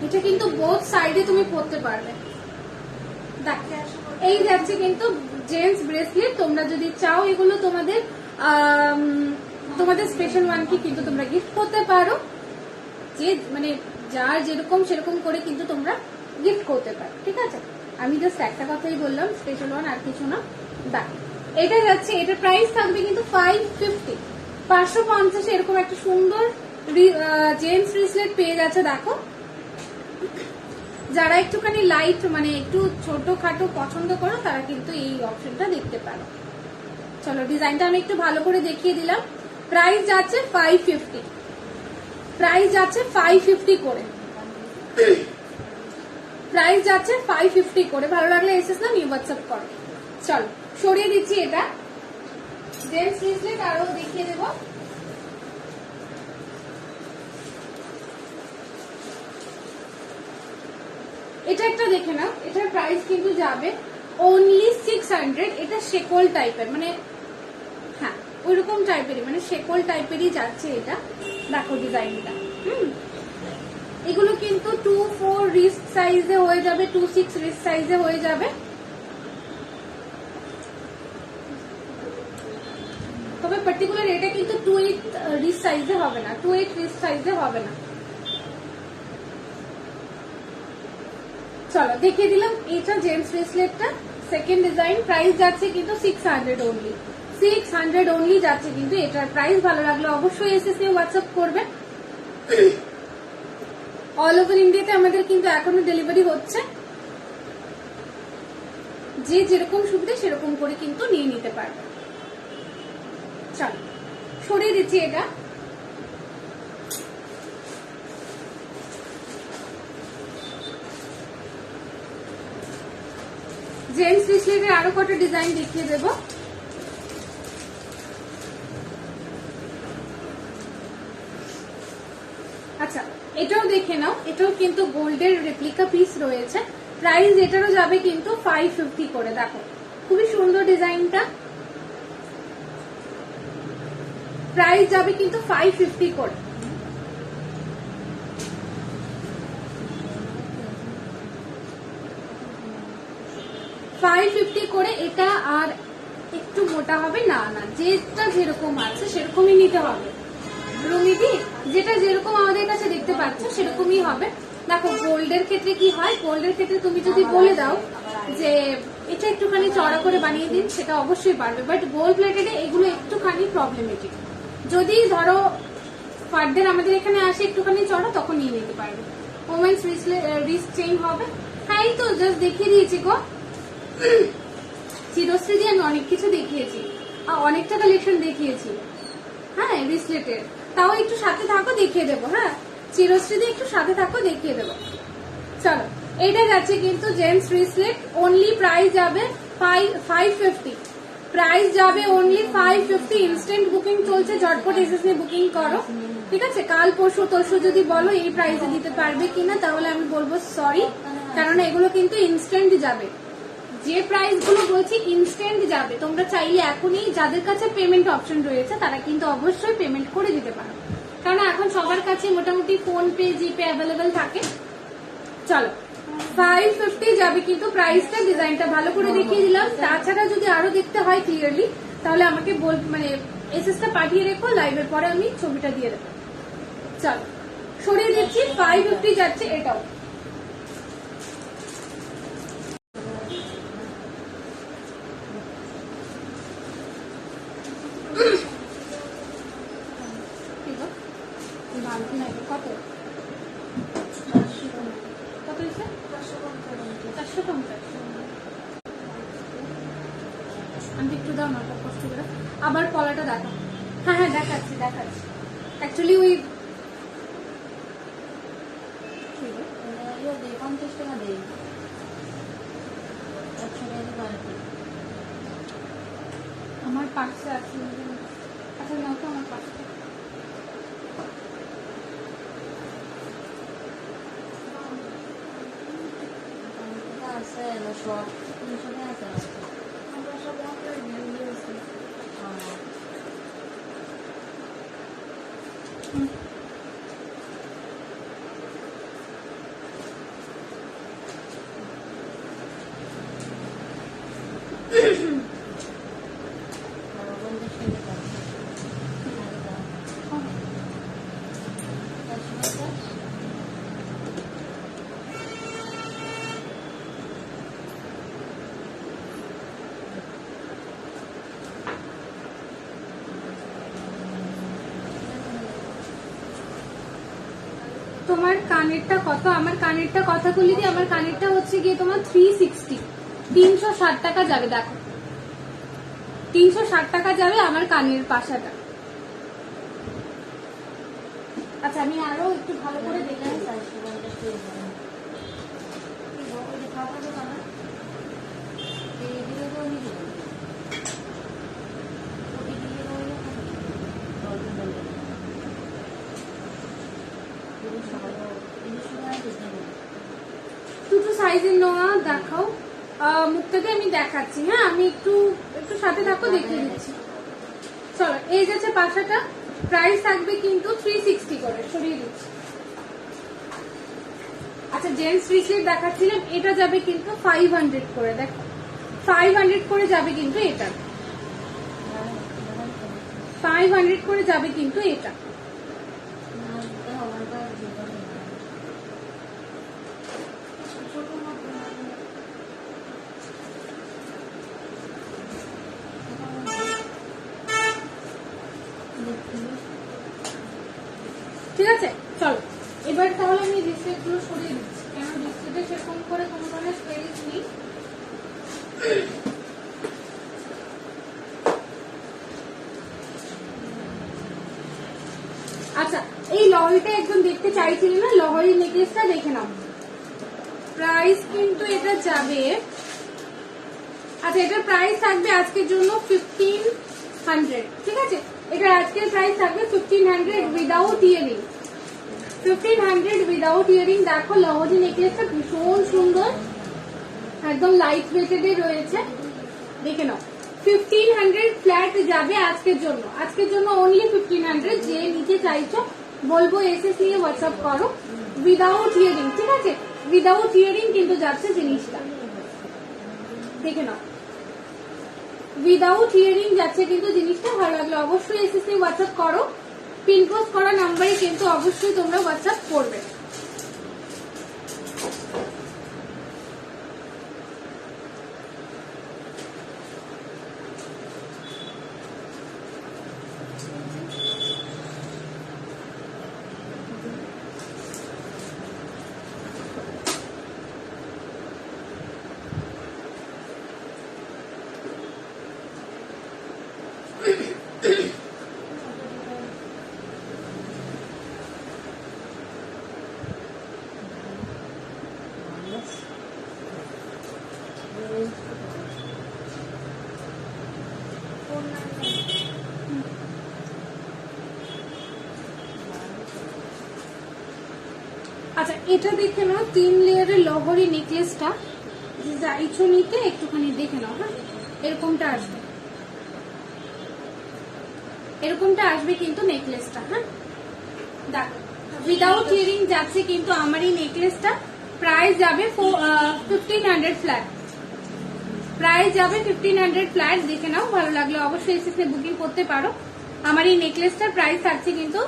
এটা কিন্তু বোথ সাইডে তুমি পরতে পারবে। দেখো এই যাচ্ছে কিন্তু জেন্টস ব্রেসলেট। তোমরা যদি চাও এগুলো তোমাদের স্পেশাল ওয়ানকে কিন্তু তোমরা গিফট করতে পারো, যে মানে যার যেরকম সেরকম করে কিন্তু তোমরা গিফট করতে পারো, ঠিক আছে। আমি জাস্ট একটা কথাই বললাম, স্পেশাল ওয়ান আর কিছু না। দেখো এটা যাচ্ছে, এটার প্রাইস থাকবে কিন্তু 550, 550 এরকম একটা সুন্দর জেন্টস ব্রেসলেট পেয়ে যাচ্ছে। দেখো যারা একটুখানি লাইট মানে একটু ছোটখাটো পছন্দ করো তারা কিন্তু এই অপশনটা দেখতে পারো। চলো ডিজাইনটা আমি একটু ভালো করে দেখিয়ে দিলাম। প্রাইস যাচ্ছে 550, প্রাইস যাচ্ছে 550 করে, প্রাইস যাচ্ছে 550 করে। ভালো লাগলে এসএস না নিউ হোয়াটসঅ্যাপ করো। চলো সরিয়ে দিচ্ছি এটা। জেন্টস ব্রেসলেট আরো দেখিয়ে দেবো। এটা একটা দেখে নাও, এটার প্রাইস কিন্তু যাবে অনলি 600। এটা শেকল টাইপের, মানে হ্যাঁ ওইরকম টাইপেরই, মানে শেকল টাইপেরই যাচ্ছে এটা। দেখো ডিজাইনটা। এগুলো কিন্তু 2-4 রিস্ট সাইজে হয়ে যাবে, 2-6 রিস্ট সাইজে হয়ে যাবে। তবে পার্টিকুলার এটা কিন্তু 2-8 রিস্ট সাইজে হবে না, 2-8 রিস্ট সাইজে হবে না। চলো দেখিয়ে দিলাম এটা জেন্টস ব্রেসলেটটা। সেকেন্ড ডিজাইন, প্রাইস যাচ্ছে কিন্তু 600 অনলি, 600 অনলি যাচ্ছে কিন্তু এটার প্রাইস। ভালো লাগলে অবশ্যই এসএসএ হোয়াটসঅ্যাপ করবে। অল ওভার ইন্ডিয়াতে আমাদের কিন্তু এখনো ডেলিভারি হচ্ছে, যে যেরকম সুবিধা সেরকম করে কিন্তু নিয়ে নিতে পারবে। চলো সরিয়ে দিচ্ছি এটা। জেন্টস ব্রেসলেটের আরো কটা ডিজাইন দেখিয়ে দেবো। আচ্ছা এটাও দেখে নাও, এটাও কিন্তু গোল্ডের রেপ্লিকা পিস রয়েছে। প্রাইস এটারও যাবে কিন্তু 550 করে। দেখো খুবই সুন্দর ডিজাইনটা, প্রাইস যাবে কিন্তু 550 করে। $550 করে এটা। আর একটু মোটা হবে না, না যেটা যেরকম আছে সেরকমই নিতে হবে রুমিদি, যেটা যেরকম আমাদের কাছে দেখতে পাচ্ছ সেরকমই হবে। দেখো গোল্ডের ক্ষেত্রে কি হয়, গোল্ডের ক্ষেত্রে তুমি যদি বলে দাও যে এটা একটুখানি চড়া করে বানিয়ে দিন, সেটা অবশ্যই পারবে। বাট গোল্ড প্লেটেডে এগুলো একটুখানি প্রবলেমেটিক। যদি ধরো ফার্দার আমাদের এখানে আসে একটুখানি চড়া, তখন নিয়ে নিতে পারবে। ওমেন্স রিস্ট চেইন হবে। হ্যাঁ এই তো জাস্ট দেখিয়ে দিয়েছি গো। চিরশ্রী দিয়ে আমি অনেক কিছু দেখিয়েছি, অনেকটা কালেকশন দেখিয়েছি। হ্যাঁ ব্রেসলেটের, তাও একটু সাথে থাকো দেখিয়ে দেবো। হ্যাঁ চিরশ্রী দিয়ে একটু সাথে থাকো দেখিয়ে দেবো। চলো এটা যাচ্ছে কিন্তু জেন্টস ব্রেসলেট, অনলি প্রাইস যাবে 550। প্রাইস যাবে অনলি 550। ইনস্ট্যান্ট বুকিং চলছে, ঝটপট এসএসএ বুকিং করো, ঠিক আছে? কাল পরশু তরশু যদি বলো এই প্রাইসে দিতে পারবে কিনা, তাহলে আমি বলবো সরি, কারণ এগুলো কিন্তু ইনস্ট্যান্ট যাবে। যে প্রাইস গুলো বলছি ইনস্ট্যান্ট যাবে। তোমরা চাইলে এখনই, যাদের কাছে পেমেন্ট অপশন রয়েছে তারা কিন্তু অবশ্যই পেমেন্ট করে দিতে পারো, কারণ এখন সবার কাছে মোটামুটি ফোন পে জিপে অ্যাভেলেবেল থাকে। চলো 550 যাবে কিন্তু প্রাইসটা। ডিজাইনটা ভালো করে দেখিয়ে দিলাম। তাছাড়া যদি আরো দেখতে হয় ক্লিয়ারলি, তাহলে আমাকে মানে এসএসটা পাঠিয়ে রেখো, লাইভের পরে আমি ছবিটা দিয়ে দেবো। চলো সরিয়ে দিচ্ছি। 550 যাচ্ছে এটাও। কত কত হয়েছে? 450। আমি একটু দাও না কষ্ট করে। আবার কলাটা দেখো। হ্যাঁ হ্যাঁ দেখাচ্ছি দেখাচ্ছি। অ্যাকচুয়ালি ওই 50 টাকা দেই। আমার পার্সে আছে। আচ্ছা নাও তো আমার পার্সে। আছে না সব 300 টাকা আছে। আমরা সব অনলাইনে নিয়েছি। তোমার কানেরটা কত? আমার কানেরটা কথা বলি দি, আমার কানেরটা হচ্ছে গিয়ে তোমার 360, 360 টাকা যাবে। দেখো 360 টাকা যাবে আমার কানের পাশাটা। আচ্ছা আমি আরো একটু ভালো করে দেখে দুটো সাইজের নোয়া দেখাও। মুখটাকে আমি দেখাচ্ছি। হ্যাঁ আমি একটু একটু সাথে থাকো, দেখিয়ে দিচ্ছি। চলো এই যাচ্ছে পাশাটা, প্রাইস থাকবে কিন্তু 360 করে, সরিয়ে দিচ্ছি। আচ্ছা জেন্টস রিসিট দেখাচ্ছিলাম, এটা যাবে কিন্তু 500 করে, দেখো 500 করে যাবে কিন্তু এটা, 500 করে যাবে কিন্তু এটা। ঠিক আছে চলো এবার তাহলে আমি রিসেট গুলো সরিয়ে দিচ্ছি, কেন রিসেটে সেরকম করে কোনো ধরনের স্পেস নেই। আচ্ছা এই লহরিটা একদম দেখতে চাইছিলি না, লহরি নেকলেসটা দেখে নাও। প্রাইস কিন্তু এটা যাবে, আচ্ছা এটার প্রাইস থাকবে আজকের জন্য 1500, ঠিক আছে? এটা আজকের প্রাইস থাকবে 1500 উইদাউট ইয়ারিং, 1500 উইদাউট ইয়ারিং। দেখো লহরি নেকলেসটা ভীষণ সুন্দর, একদম লাইট ওয়েটেড রয়েছে, দেখে নাও। 1500 ফ্ল্যাট যাবে আজকের জন্য, আজকের জন্য অনলি 1500। যে নিতে চাইছো বলবো এসএস নিয়ে হোয়াটসঅ্যাপ করো, উইদাউট ইয়ারিং, ঠিক আছে? উইদাউট ইয়ারিং কিন্তু যাচ্ছে জিনিসটা, দেখে নাও উইদাউট ইয়ারিং যাচ্ছে কিন্তু জিনিসটা। ভালো লাগলো অবশ্যই এসএস নিয়ে হোয়াটসঅ্যাপ করো, পিনপোস্ট করা নাম্বারে কিন্তু অবশ্যই তোমরা হোয়াটসঅ্যাপ করবে। আচ্ছা এটা দেখে নাও 3 লেয়ারের লহরি নেকলেসটা, চাইছো নিতে একটুখানি দেখে নাও। হ্যাঁ এরকমটা আসবে, এরকমটা আসবে কিন্তু নেকলেসটা। হ্যাঁ দেখো উইদাউট ইয়ারিং যাচ্ছে কিন্তু আমার এই নেকলেসটা। প্রাইস যাবে 1500 ফ্ল্যাট, প্রাইস যাবে 1500 ফ্ল্যাট। দেখে নাও, ভালো লাগলে অবশ্যই এসে বুকিং করতে পারো। আমার এই নেকলেসটার প্রাইস থাকছে কিন্তু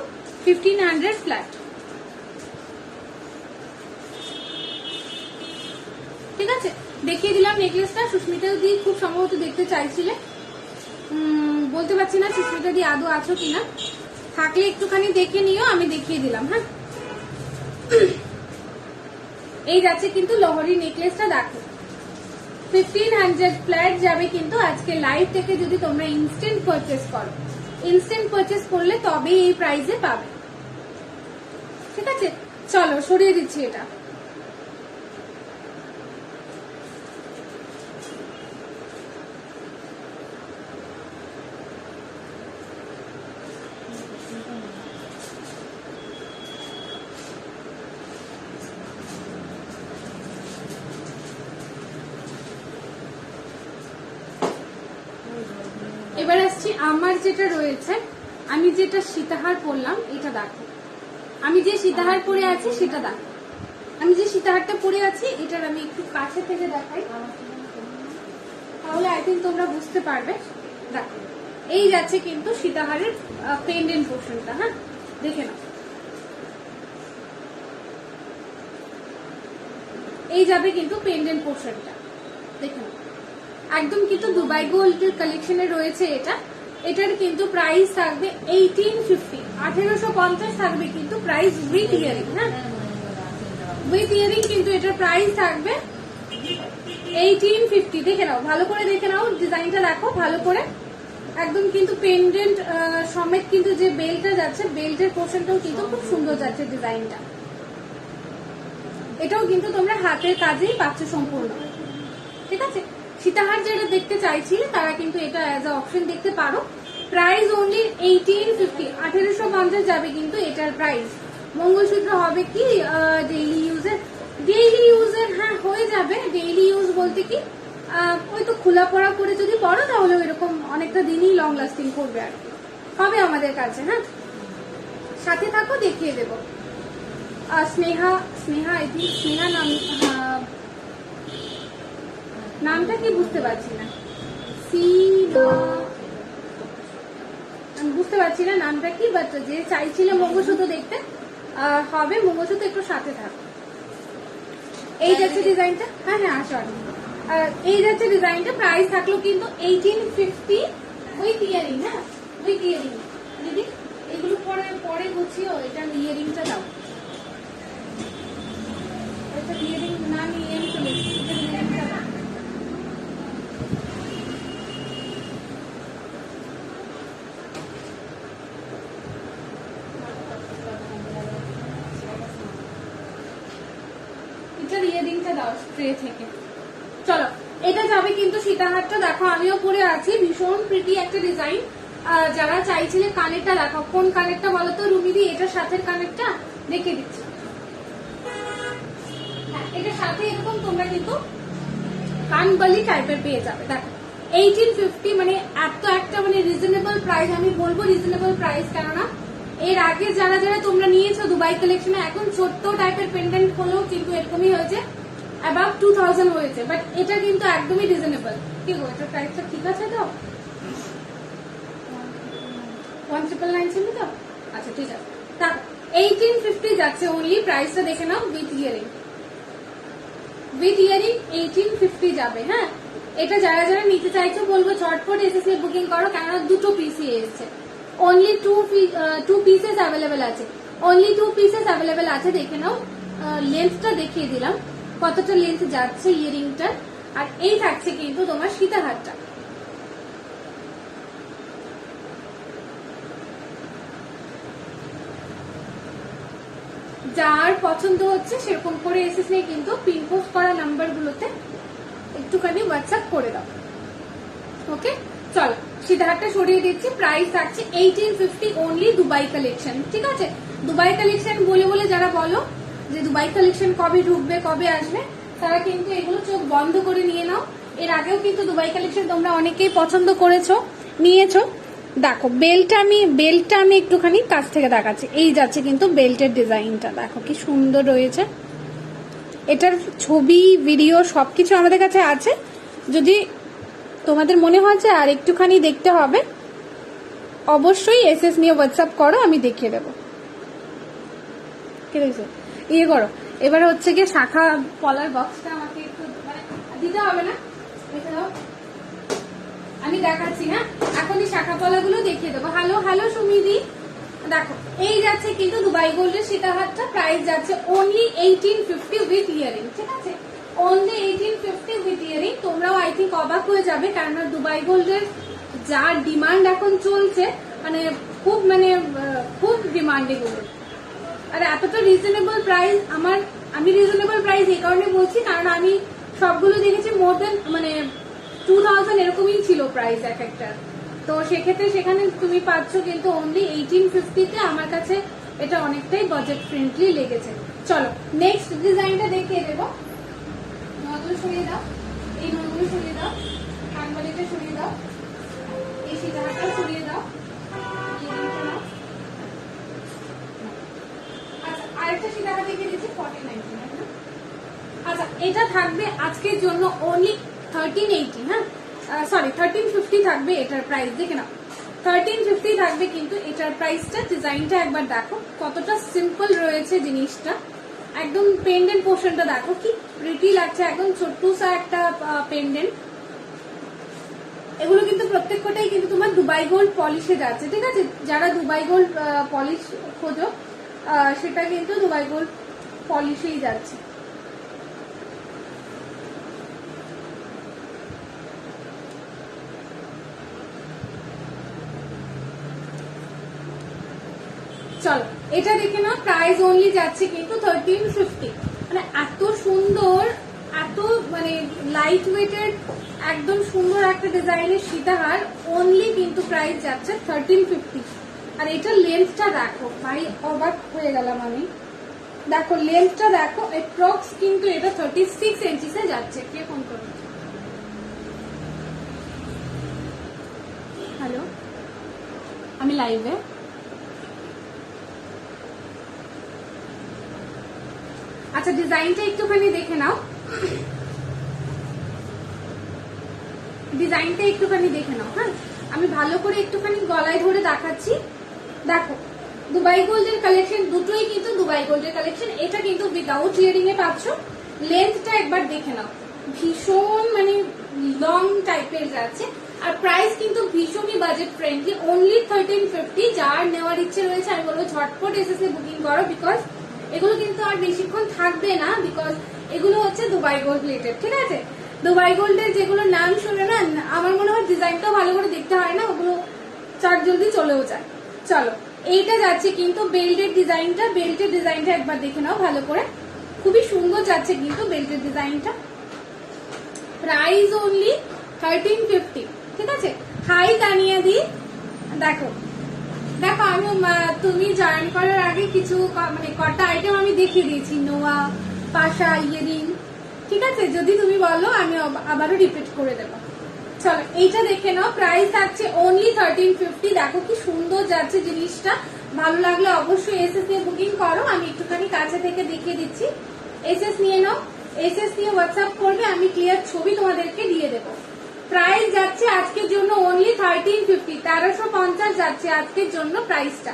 1500 ফ্ল্যাট, ঠিক আছে? দেখিয়ে দিলাম নেকলেসটা। সুস্মিতা দি খুব সম্ভবত দেখতে চাইছিলে, বলতে পারছি না সুস্মিতা দি আদৌ আছো কিনা, থাকলে একটুখানি দেখে নিও, আমি দেখিয়ে দিলাম। হ্যাঁ এই যাচ্ছে কিন্তু লহরি নেকলেসটা, দেখো 1500 ফ্ল্যাট যাবে কিন্তু আজকে লাইভ থেকে। যদি তোমরা ইনস্ট্যান্ট পারচেস করো, ইনস্ট্যান্ট পারচেস করলে তবেই এই প্রাইসে পাবে, ঠিক আছে? চলো সরিয়ে দিচ্ছি এটা। এবার আসছি আমার যেটা রয়েছে, আমি যেটা সীতাহার পরলাম, এটা দেখো। আমি যে সীতাহার পরে আছি সেটা দেখো, আমি যে সীতাহারটা পরে আছি এটার আমি একটু কাছে থেকে দেখাই, তাহলে আই থিঙ্ক তোমরা বুঝতে পারবে। দেখো এই যাচ্ছে কিন্তু সীতাহারের পেন্ডেন্ট পোর্শনটা। হ্যাঁ দেখে নাও, এই যাবে কিন্তু পেন্ডেন্ট পোর্শনটা, দেখে নাও। একদম কিন্তু দুবাই গোল্ড কালেকশনে রয়েছে এটা। এটার কিন্তু প্রাইস থাকবে 1850, 1850 থাকবে কিন্তু প্রাইস উইথ ইয়ারিং। হ্যাঁ উইথ ইয়ারিং কিন্তু এটার প্রাইস থাকবে 1850। দেখে নাও, ভালো করে দেখে নাও, ডিজাইনটা দেখো ভালো করে। একদম কিন্তু পেন্ডেন্ট সমেত কিন্তু যে বেল্টটা যাচ্ছে, বেল্টের পোর্শনটাও কিন্তু খুব সুন্দর যাচ্ছে ডিজাইনটা। এটাও কিন্তু তোমরা হাতের কাজেই পাচ্ছ সম্পূর্ণ, ঠিক আছে? সীতাহার যারা দেখতে চাইছিলে তারা কিন্তু এটা অ্যাজ আ অপশন দেখতে পারো। প্রাইস অনলি 1850, 1850 যাবে কিন্তু এটার প্রাইস। মঙ্গলসূত্র হবে কি ডেইলি ইউজের, ডেইলি ইউজের হ্যাঁ হয়ে যাবে। ডেইলি ইউজ বলতে কি ওই তো খোলা পড়া করে যদি পড়ো তাহলে ওইরকম অনেকটা দিনই লং লাস্টিং করবে আর কি। হবে আমাদের কাছে। হ্যাঁ, সাথে থাকো, দেখিয়ে দেবো। স্নেহা, স্নেহা আই থিঙ্ক, স্নেহা নাম, নামটা কি বুঝতে পারছি না। আমি বুঝতে পারছি না নামটা কি, বাট যে চাইছিলে মঙ্গলসূত্র দেখতে হবে, মঙ্গলসূত্র একটু সাথে থাকো। এই যাচ্ছে ডিজাইনটা, হ্যাঁ হ্যাঁ আসো। এই যাচ্ছে ডিজাইনটা, প্রাইস থাকলো কিন্তু 1850 উইথ ইয়ারিং। হ্যাঁ, উইথ ইয়ারিং। দিদি এগুলো পরে পরে গুছিও, এটা ইয়ারিংটা দাও। এটা ইয়ারিং না, আমি ইয়ারিং চলে এসেছি, এটা ইয়ারিংটা দাও। এটা ইয়ারিংটা দাও স্ট্রে থেকে। চলো, এটা যাবে কিন্তু সীতাহারটা। দেখো আমিও পরে আছি, ভীষণ প্রিটি একটা ডিজাইন। যারা চাইছিলে কানেরটা দেখো, কোন কানেরটা বলো তো রুমিদি? এটা সাথের কানেরটা দেখে দিচ্ছি। হ্যাঁ, এটা সাথে এরকম তোমরা কিন্তু কানবালি টাইপের পেয়ে যাবে। দেখো 1850, মানে এত একটা মানে রিজনেবল প্রাইস। আমি বলবো রিজনেবল প্রাইস, কেননা এর আগে যারা যারা তোমরা নিয়েছো দুবাই কালেকশনে, এখন ছোট্ট টাইপের পেন্ডেন্ট হলেও কিন্তু এরকমই হয়েছে, অ্যাবাভ 2000 হয়েছে, বাট এটা কিন্তু একদমই রিজনেবল। কি গো, এটা প্রাইসটা ঠিক আছে তো? 1999 ছিল তো? আচ্ছা ঠিক আছে। তা 1850 যাচ্ছে অনলি, প্রাইসটা দেখে নাও। উইথ ইয়ারিং, উইথ ইয়ারিং 1850 যাবে। হ্যাঁ, এটা যারা যারা নিতে চাইছো বলবো ঝটপট এসএসসি বুকিং করো, কেননা দুটো পিসি এসছে। অনলি টু পিসেস অ্যাভেলেবেল আছে, অনলি 2 পিসেস অ্যাভেলেবেল আছে। দেখে নাও, লেন্থটা দেখিয়ে দিলাম কতটা লেন্থ যাচ্ছে ইয়ারিংটার। আর এই থাকছে কিন্তু তোমার সীতাহারটা। যার পছন্দ হচ্ছে সেরকম করে এসেছে, কিন্তু পিনপোস্ট করা নাম্বার গুলোতে একটুখানি হোয়াটসঅ্যাপ করে দাও। ওকে, চলো সীতাহারটা সরিয়ে দিচ্ছি। প্রাইস থাকছে 1850 অনলি, দুবাই কালেকশন। ঠিক আছে, দুবাই কালেকশন বলে বলে যারা বলো যে দুবাই কালেকশন কবে ঢুকবে, কবে আসবে, তারা কিন্তু এগুলো চোখ বন্ধ করে নিয়ে নাও। এর আগেও কিন্তু দুবাই কালেকশন তোমরা অনেকেই পছন্দ করেছো, নিয়েছো। দেখো বেল্টটা আমি একটুখানি কাছ থেকে দেখাচ্ছি। এই যাচ্ছে কিন্তু বেল্টের ডিজাইনটা, দেখো কি সুন্দর রয়েছে। এটার ছবি, ভিডিও সবকিছু আমাদের কাছে আছে। যদি তোমাদের মনে হয় যে আর একটুখানি দেখতে হবে, অবশ্যই এসএস নিয়ে হোয়াটসঅ্যাপ করো, আমি দেখিয়ে দেবো। কি হয়েছে, ইয়ে করো। এবার হচ্ছে গিয়ে শাখা পলার বক্সটা আমাকে একটু মানে দিতে হবে না, দেখে দাও, আমি দেখাচ্ছি। হ্যাঁ, এখনই শাখা পলাগুলো দেখিয়ে দেবো। হ্যালো হ্যালো সুমিদি, দেখো এই যাচ্ছে কিন্তু দুবাই গোল্ডের সীতাহারটা, প্রাইস যাচ্ছে অনলি 1850 উইথ ইয়ারিং। ঠিক আছে, অনলি 1850 উইথ ইয়ারিং। তোমরাও আই থিঙ্ক অবাক হয়ে যাবে, কেননা দুবাই গোল্ডের যা ডিমান্ড এখন চলছে, মানে খুব ডিমান্ড এগুলো। আর এতটা রিজনেবল প্রাইস, আমি রিজনেবল প্রাইস এই কারণে বলছি, কারণ আমি সবগুলো দেখেছি মোর দেন মানে 2000 এরকমই ছিল প্রাইস এক একটা। তো সেক্ষেত্রে সেখানে তুমি পাচ্ছ কিন্তু অনলি 1850-তে। আমার কাছে এটা অনেকটাই বাজেট ফ্রেন্ডলি লেগেছে। চলো নেক্সট ডিজাইনটা দেখিয়ে দেবো। নগুলো সরিয়ে দাও, এই নগুলো সরিয়ে দাও, কানবালিটা সরিয়ে দাও, এই সীতাহারটা সরিয়ে দাও। আচ্ছা, আরেকটা সীতাহার দেখিয়ে দিচ্ছি 1499। আচ্ছা, এটা থাকবে আজকের জন্য অনলি 1380। হ্যাঁ, সরি 1350 থাকবে এটার প্রাইস। দেখে নাও 1350 থাকবে কিন্তু এটার প্রাইসটা। ডিজাইনটা একবার দেখো কতটা সিম্পল রয়েছে জিনিসটা। একদম পেন্ডেন্ট পোর্শনটা দেখো কি প্রিটি লাগছে, একদম ছোট্টসা একটা পেন্ডেন্ট। এগুলো কিন্তু প্রত্যেকটাই কিন্তু তোমার দুবাই গোল্ড পলিশে যাচ্ছে। ঠিক আছে, যারা দুবাই গোল্ড পলিশ খোঁজো সেটা কিন্তু দুবাই গোল্ড পলিশেই যাচ্ছে। চলো এটা দেখে নাও, প্রাইস অনলি যাচ্ছে কিন্তু 1350। মানে এত সুন্দর, এত মানে লাইট ওয়েটের, একদম সুন্দর একটা ডিজাইনের সীতাহার, অনলি কিন্তু প্রাইস যাচ্ছে 1350। আর এটা লেন্থটা দেখো ভাই, অবাক হয়ে গেলাম আমি। দেখো লেন্থটা দেখো, অ্যাপ্রক্স কিন্তু এটা 36 ইঞ্চিসে যাচ্ছে। কে ফোন করবে? হ্যালো, আমি লাইভে। আচ্ছা ডিজাইনটা একটুখানি দেখে নাও, ডিজাইনটা একটুখানি দেখে নাও। হ্যাঁ আমি ভালো করে একটুখানি গলায় ধরে দেখাচ্ছি। দেখো দুবাই গোল্ডের কালেকশন, দুটোই কিন্তু দুবাই গোল্ডের কালেকশন। এটা কিন্তু উইদাউট ইয়ারিং এ পাচ্ছ। লেন্থটা একবার দেখে নাও, ভীষণ মানে লং টাইপের যাচ্ছে। আর প্রাইস কিন্তু ভীষণই বাজেট ফ্রেন্ডলি, অনলি 1350। যার নেওয়ার ইচ্ছে রয়েছে আমি বলবো ঝটপট এসএসএ বুকিং করো, বিকজ এগুলো কিন্তু আর বেশিক্ষণ থাকবে না, বিকজ এগুলো হচ্ছে দুবাই গোল্ড প্লেটেড। ঠিক আছে, দুবাই গোল্ডের যেগুলো নাম শুনে না আমার মনে হয় ডিজাইনটাও ভালো করে দেখতে হয় না, ওগুলো চার জলদি চলেও যায়। চলো এইটা যাচ্ছে কিন্তু বেল্টের ডিজাইনটা, বেল্টের ডিজাইনটা একবার দেখে নাও ভালো করে, খুবই সুন্দর যাচ্ছে কিন্তু বেল্টের ডিজাইনটা। Price only 1350। ঠিক আছে, হাই তানিয়া দি। দেখো দেখো আমি তুমি জয়েন করার আগে কিছু মানে কটা আইটেম আমি দেখিয়ে দিয়েছি, নোয়া, পাশা, ইয়ারিং। ঠিক আছে, যদি তুমি বলো আমি আবারও রিপিট করে দেবো। চলো এইটা দেখে নাও, প্রাইস থাকছে অনলি 1350। দেখো কি সুন্দর যাচ্ছে জিনিসটা, ভালো লাগলে অবশ্যই এসএস নিয়ে বুকিং করো। আমি একটুখানি কাছে থেকে দেখিয়ে দিচ্ছি, এসএস নিয়ে নাও, এসএস নিয়ে হোয়াটসঅ্যাপ করবে, আমি ক্লিয়ার ছবি তোমাদেরকে দিয়ে দেবো। প্রাইস যাচ্ছে আজকের জন্য অনলি 1350, 1350 যাচ্ছে আজকের জন্য প্রাইসটা,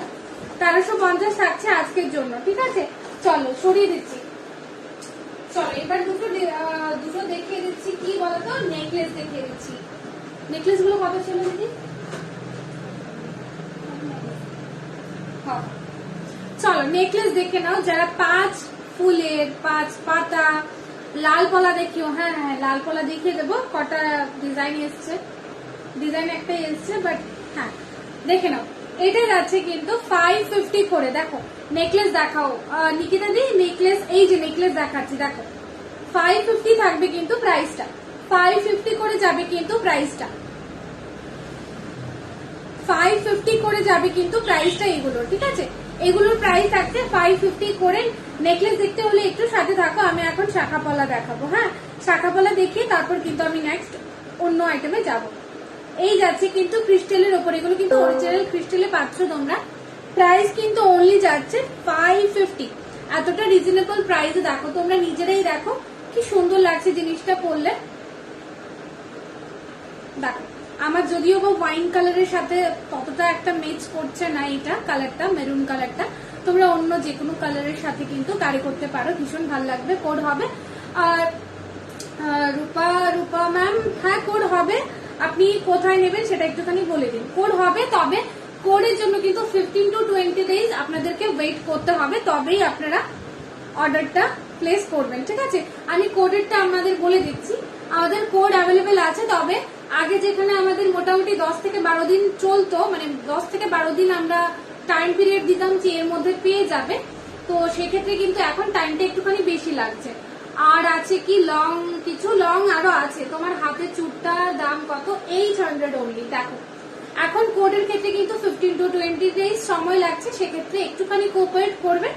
1350 থাকছে আজকের জন্য। ঠিক আছে, চলো সরিয়ে দিচ্ছি। চলো এবার দুটো দেখিয়ে দিচ্ছি, কি বলতো নেকলেস দেখিয়ে দিচ্ছি। নেকলেস গুলো কত ছিল দিদি? চলো নেকলেস দেখে নাও, যারা 5 ফুলের 5 পাতা লাল পলা দেখিও। হ্যাঁ হ্যাঁ লাল পলা দেখিয়ে দেবো, কটা ডিজাইন এসছে, ডিজাইন একটা এসছে বাট হ্যাঁ দেখে নাও। এটা যাচ্ছে কিন্তু 550 করে। দেখো নেকলেস দেখাও নিকিতা দি, নেকলেস এই যে নেকলেস দেখাচ্ছি, দেখো 550 থাকবে কিন্তু প্রাইসটা, 550 করে যাবে কিন্তু প্রাইসটা, 550 করে যাবে কিন্তু প্রাইসটা এগুলোর। ঠিক আছে, এগুলোর প্রাইস থাকছে 550 করে। নেকলেস দেখতে হলে একটু সাথে থাকো, আমি এখন শাখা পলা দেখাবো। হ্যাঁ শাখা পলা দেখিয়ে তারপর কিন্তু আমি নেক্সট অন্য আইটেমে যাব। এই যাচ্ছে কিন্তু ক্রিস্টালের ওপর, এগুলো কিন্তু অরিজিনাল ক্রিস্টালে পাচ্ছ তোমরা। প্রাইস কিন্তু অনলি যাচ্ছে 550, এতটা রিজনেবল প্রাইসে। দেখো তোমরা নিজেরাই দেখো কি সুন্দর লাগছে জিনিসটা পরলে। দেখো আমার যদিও বা ওয়াইন কালারের সাথে ততটা একটা ম্যাচ করছে না, এটা কালারটা মেরুন কালারটা, তোমরা অন্য যে কোনো কালারের সাথে কিন্তু ক্যারি করতে পারো, ভীষণ ভালো লাগবে। কোড হবে আর রূপা রূপা ম্যাম, হ্যাঁ কোড হবে, আপনি কোথায় নেবেন সেটা একটুখানি বলে দিন। কোড হবে, তবে কোডের জন্য কিন্তু 15 to 20 ডেজ আপনাদেরকে ওয়েট করতে হবে, তবেই আপনারা অর্ডারটা প্লেস করবেন। ঠিক আছে, আমি কোডেরটা আমাদের বলে দিচ্ছি। আমাদের কোড অ্যাভেলেবেল আছে, তবে আগে যেখানে আমাদের মোটামুটি 10 থেকে 12 দিন চলতো, মানে 10 থেকে 12 দিন আমরা টাইম পিরিয়ড দিতাম যে এর মধ্যে পেয়ে যাবে, তো সেক্ষেত্রে কিন্তু এখন টাইমটা একটুখানি বেশি লাগছে। আর আছে কি লং, কিছু লং আরো আছে। তোমার হাতে চুটটার দাম কত? 800 অনলি। দেখো এখন কোডের ক্ষেত্রে কিন্তু 15 to 20 ডেজ সময় লাগছে, সেক্ষেত্রে একটুখানি কোঅপারেট করবে।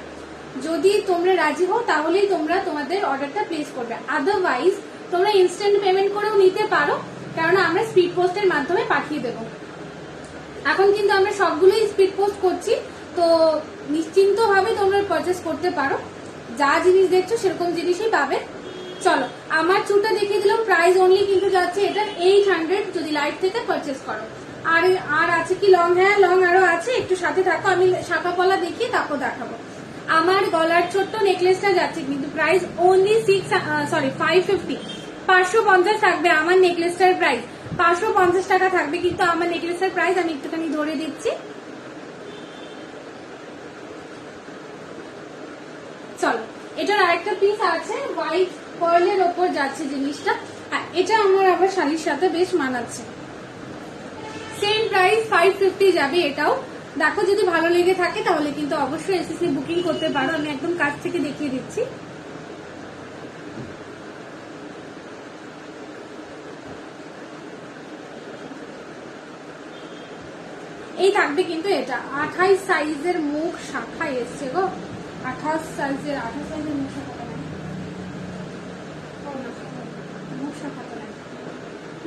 যদি তোমরা রাজি হও তাহলেই তোমরা তোমাদের অর্ডারটা প্লেস করবে, আদারওয়াইজ তোমরা ইনস্ট্যান্ট পেমেন্ট করেও নিতে পারো, কারণ আমরা স্পিড পোস্টের মাধ্যমে পাঠিয়ে দেবো। এখন কিন্তু আমরা সবগুলোই স্পিড পোস্ট করছি, তো নিশ্চিন্ত ভাবে তোমরা পারচেস করতে পারো। যা জিনিস দেখছো সেরকম জিনিসই পাবে। চলো আমার চুটা দেখিয়ে দিলাম, প্রাইস অনলি কিন্তু যাচ্ছে এটা 800 যদি লাইট থেকে পারচেস করো। আর আছে কি লং? হ্যাঁ লং আরো আছে, একটু সাথে থাকো, আমি শাখা পলা দেখিয়ে তারপর দেখাবো। আমার গলার ছোট্ট নেকলেসটা যাচ্ছে কিন্তু প্রাইস অনলি 550, 550 থাকবে আমার নেকলেসটার প্রাইস, 550 টাকা থাকবে কিন্তু আমার নেকলেসের প্রাইস। আমি একটুখানি ধরে দিচ্ছি। চলো এটার আরেকটা পিস আছে, হোয়াইট পার্লের ওপর যাচ্ছে জিনিসটা। এটা আমার আবার শাড়ির সাথে বেশ মানাচ্ছে। সেম প্রাইস 550 যাবে এটাও। দেখো যদি ভালো লেগে থাকে তাহলে কিন্তু অবশ্যই এসএসসি বুকিং করতে পারো। আমি একদম কাছ থেকে দেখিয়ে দিচ্ছি। এই থাকবে কিন্তু এটা 28 সাইজের মুখ শাখা এসছে গো, 28 সাইজের মুখ শাখাটা নাই,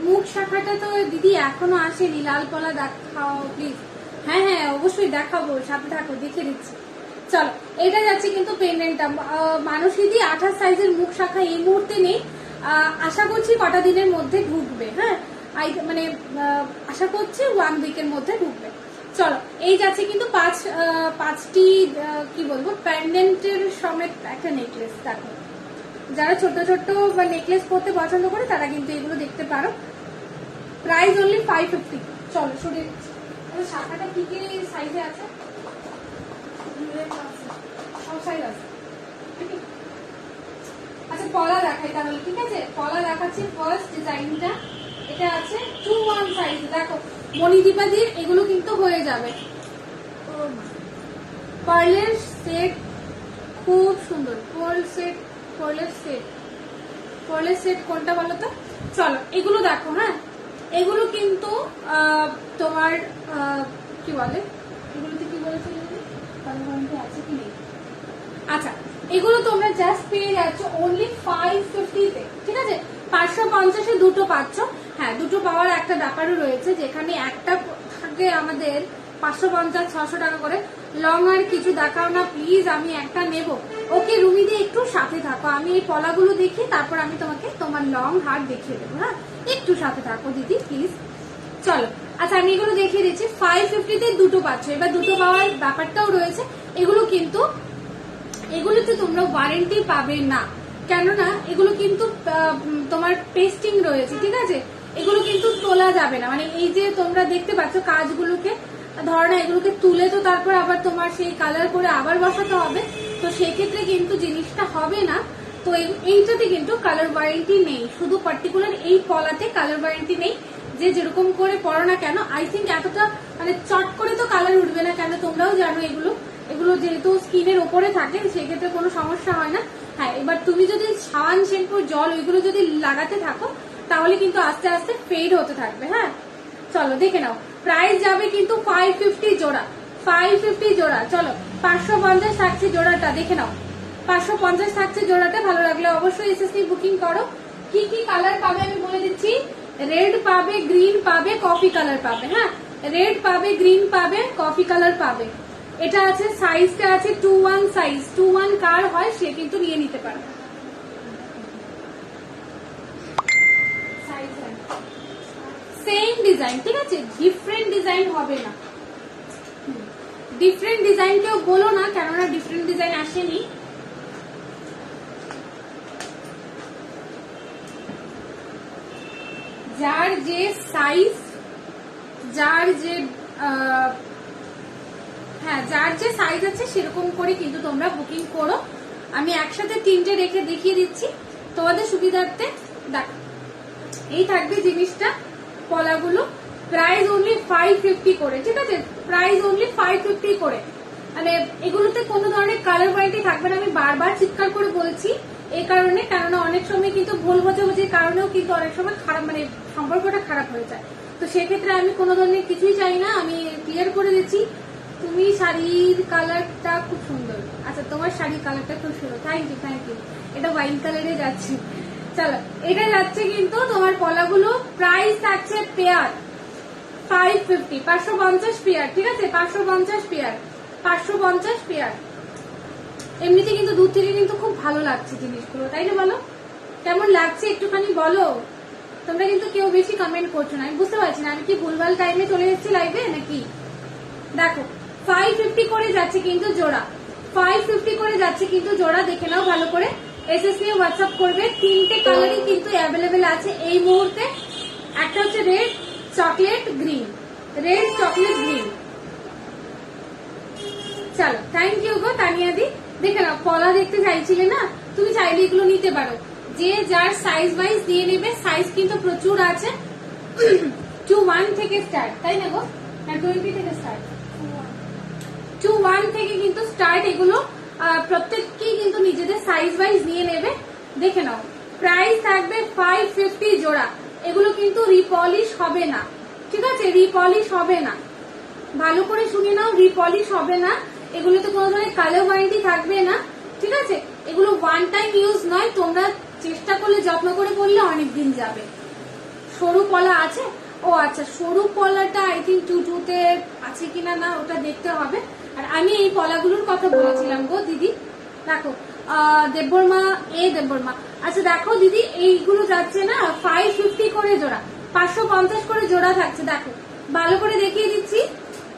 মুখ শাখাটা তো দিদি এখনো আসেনি। লাল পলা দেখাও প্লিজ, হ্যাঁ হ্যাঁ অবশ্যই দেখাবো, সাথে থাকো, দেখে দিচ্ছি। চলো, এটা যাচ্ছে কিন্তু পেন্ডেন্টটা মানসীদি 28 সাইজের মুখ শাখা এই মুহূর্তে নেই, আশা করছি কটা দিনের মধ্যে ঢুকবে। হ্যাঁ মানে আশা করছি 1 উইকের মধ্যে ঢুকবে। চলো, এই যাচ্ছে কিন্তু পাঁচটি কি বলবো পেন্ডেন্টের সমেত একটা নেকলেস। দেখো, যারা ছোট ছোট বা নেকলেস পরতে পছন্দ করে তারা কিন্তু এগুলো দেখতে পারো। Price only 550। চলো সরিয়ে দিচ্ছি। শাখাটা কি কি সাইজে আছে? সব সাইজ আছে। আচ্ছা পলা দেখাই তাহলে, ঠিক আছে? পলা দেখাচ্ছি। ফার্স্ট ডিজাইনটা এটা আছে 2-1 সাইজ। দেখো মণিদীপাদির এগুলো কিন্তু হয়ে যাবে। পার্লের সেট খুব সুন্দর। পার্লের সেট কোনটা বলো তো? চলো এগুলো দেখো। হ্যাঁ এগুলো কিন্তু তোমার কি বলে, এগুলোতে কি বলেছিল আছে কি নেই? আচ্ছা এগুলো তোমরা জাস্ট পেয়ে যাচ্ছ অনলি 550-তে, ঠিক আছে? 550-এ দুটো পাচ্ছ। হ্যাঁ দুটো পাওয়ার একটা ব্যাপারও রয়েছে, যেখানে একটা থাকে আমাদের 550-600 টাকা করে। লং আর কিছু দেখাও না প্লিজ, আমি একটা নেব। ওকে রুমিদি একটু সাথে থাকো, আমি এই পলাগুলো দেখি, তারপর আমি তোমাকে তোমার লং হার দেখিয়ে দেবো। হ্যাঁ একটু সাথে থাকো দিদি প্লিজ। চলো আচ্ছা আমি এগুলো দেখিয়ে দিচ্ছি। 550-তে দুটো পাচ্ছ। এবার দুটো পাওয়ার ব্যাপারটাও রয়েছে। এগুলো কিন্তু এগুলোতে তোমরা ওয়ারেন্টি পাবে না, কেননা এগুলো কিন্তু তোমার পেস্টিং রয়েছে, ঠিক আছে? এগুলো কিন্তু তোলা যাবে না। মানে এই যে তোমরা দেখতে পাচ্ছ কাজগুলোকে, ধরো না এগুলোকে তুলে তো তারপর আবার তোমার সেই কালার করে আবার বসাতে হবে, তো সেক্ষেত্রে কিন্তু জিনিসটা হবে না। তো এইটাতে কিন্তু কালার ওয়ারেন্টি নেই, শুধু পার্টিকুলার এই পলাতে কালার ওয়ারেন্টি নেই। যে যেরকম করে পড়ো না কেন, আই থিঙ্ক এতটা মানে চট করে তো কালার উঠবে না, কেন তোমরাও জানো এগুলো যেহেতু স্কিনের ওপরে থাকে সেক্ষেত্রে কোনো সমস্যা হয় না। হ্যাঁ এবার তুমি যদি সাবান শ্যাম্পু জল ওইগুলো যদি লাগাতে থাকো তাহলে কিন্তু আস্তে আস্তে ফেড হতে থাকবে। হ্যাঁ চলো দেখে নাও, প্রাইস যাবে কিন্তু 550 জোড়া, 550 জোড়া। চলো 550 থাকছে জোড়াটা, দেখে নাও 550 থাকছে জোড়াটা। ভালো লাগলে অবশ্যই এসএসসি বুকিং করো। কি কি কালার পাবে আমি বলে দিচ্ছি। রেড পাবে, গ্রিন পাবে, কফি কালার পাবে। হ্যাঁ রেড পাবে, গ্রিন পাবে, কফি কালার পাবে। এটা আছে, সাইজটা আছে 2-1 সাইজ। 2-1 কার হয় সে কিন্তু নিয়ে নিতে পারে। সেম ডিজাইন, ঠিক আছে? ডিফারেন্ট ডিজাইন হবে না। ডিফারেন্ট ডিজাইন কেউ বলো না, কেননা ডিফারেন্ট ডিজাইন আসেনি। যার যে সাইজ, যার যে হ্যাঁ যার যে সাইজ আছে সেরকম করে কিন্তু তোমরা বুকিং করো। আমি একসাথে 3টে রেখে দেখিয়ে দিচ্ছি তোমাদের সুবিধার্থে। দেখ এই থাকবে জিনিসটা, পলাগুলো। প্রাইস অনলি 550 করে, ঠিক আছে? প্রাইস অনলি 550 করে। মানে এগুলোতে কোনো ধরনের কালার ওয়ারেন্টি থাকবে না। আমি বারবার চিৎকার করে বলছি এই কারণে, কেননা অনেক সময় কিন্তু ভুল বোঝাবুঝির কারণেও কিন্তু অনেক সময় খারাপ মানে সম্পর্কটা খারাপ হয়ে যায়। তো সেক্ষেত্রে আমি কোনো ধরনের কিছুই চাই না, আমি ক্লিয়ার করে দিচ্ছি। তুমি শাড়ির কালারটা খুব সুন্দর। আচ্ছা তোমার শাড়ির কালারটা খুব সুন্দর, থ্যাংক ইউ। এটা ওয়াইন কালারে যাচ্ছে। চলো এটা যাচ্ছে কিন্তু তোমার পলাগুলো। প্রাইস থাকছে পেয়ার 550, 550 পেয়ার, ঠিক আছে? 550 পেয়ার, 550 পেয়ার। এমনিতে কিন্তু দূর থেকে কিন্তু খুব ভালো লাগছে জিনিসগুলো, তাই না? বলো কেমন লাগছে একটুখানি বলো। তোমরা কিন্তু কেউ বেশি কমেন্ট করছো না, আমি বুঝতে পারছি না আমি কি ভুলভাল টাইমে চলে এসেছি লাইভে নাকি। দেখো 550 করে যাচ্ছে কিন্তু জোড়া, 550 করে যাচ্ছে কিন্তু জোড়া। দেখে নাও ভালো করে, এসএস নিয়ে হোয়াটসঅ্যাপ করবে। 3টে কালারই কিন্তু অ্যাভেলেবেল আছে এই মুহূর্তে। একটা হচ্ছে red, chocolate, green. Red, chocolate, green. চলো থ্যাংক ইউ গো তানিয়াদি। দেখে নাও পলা দেখতে চাইছিলে না, তুমি চাইলে এগুলো নিতে পারো। যে যার সাইজ ওয়াইজ দিয়ে নেবে, সাইজ কিন্তু প্রচুর আছে। 2-1 থেকে স্টার্ট, তাই না গো? না 20 থেকে স্টার্ট, 2-1 থেকে কিন্তু স্টার্ট। এগুলো প্রত্যেককেই কিন্তু নিজেদের সাইজ ওয়াইজ নিয়ে নেবে। দেখে নাও প্রাইস থাকবে 550 জোড়া। এগুলো কিন্তু রিপলিশ হবে না, ঠিক আছে? রিপলিশ হবে না, ভালো করে শুনে নাও, রিপলিশ হবে না। এগুলোতে কোনো ধরনের কালার ওয়ারেন্টি থাকবে না, ঠিক আছে? এগুলো ওয়ান টাইম ইউজ নয়, তোমরা চেষ্টা করলে যত্ন করে পড়লে অনেকদিন যাবে। সরু পলা আছে, ও আচ্ছা, সরু পলাটা আই থিঙ্ক টুটুতে আছে কিনা না ওটা দেখতে হবে। আর আমি এই পলাগুলোর কথা বলেছিলাম গো দিদি। দেখো দেববর্মা, দেববর্মা। আচ্ছা দেখো দিদি, এইগুলো যাচ্ছে না 550 করে জোড়া, 550 করে জোড়া থাকছে। দেখো ভালো করে দেখিয়ে দিচ্ছি।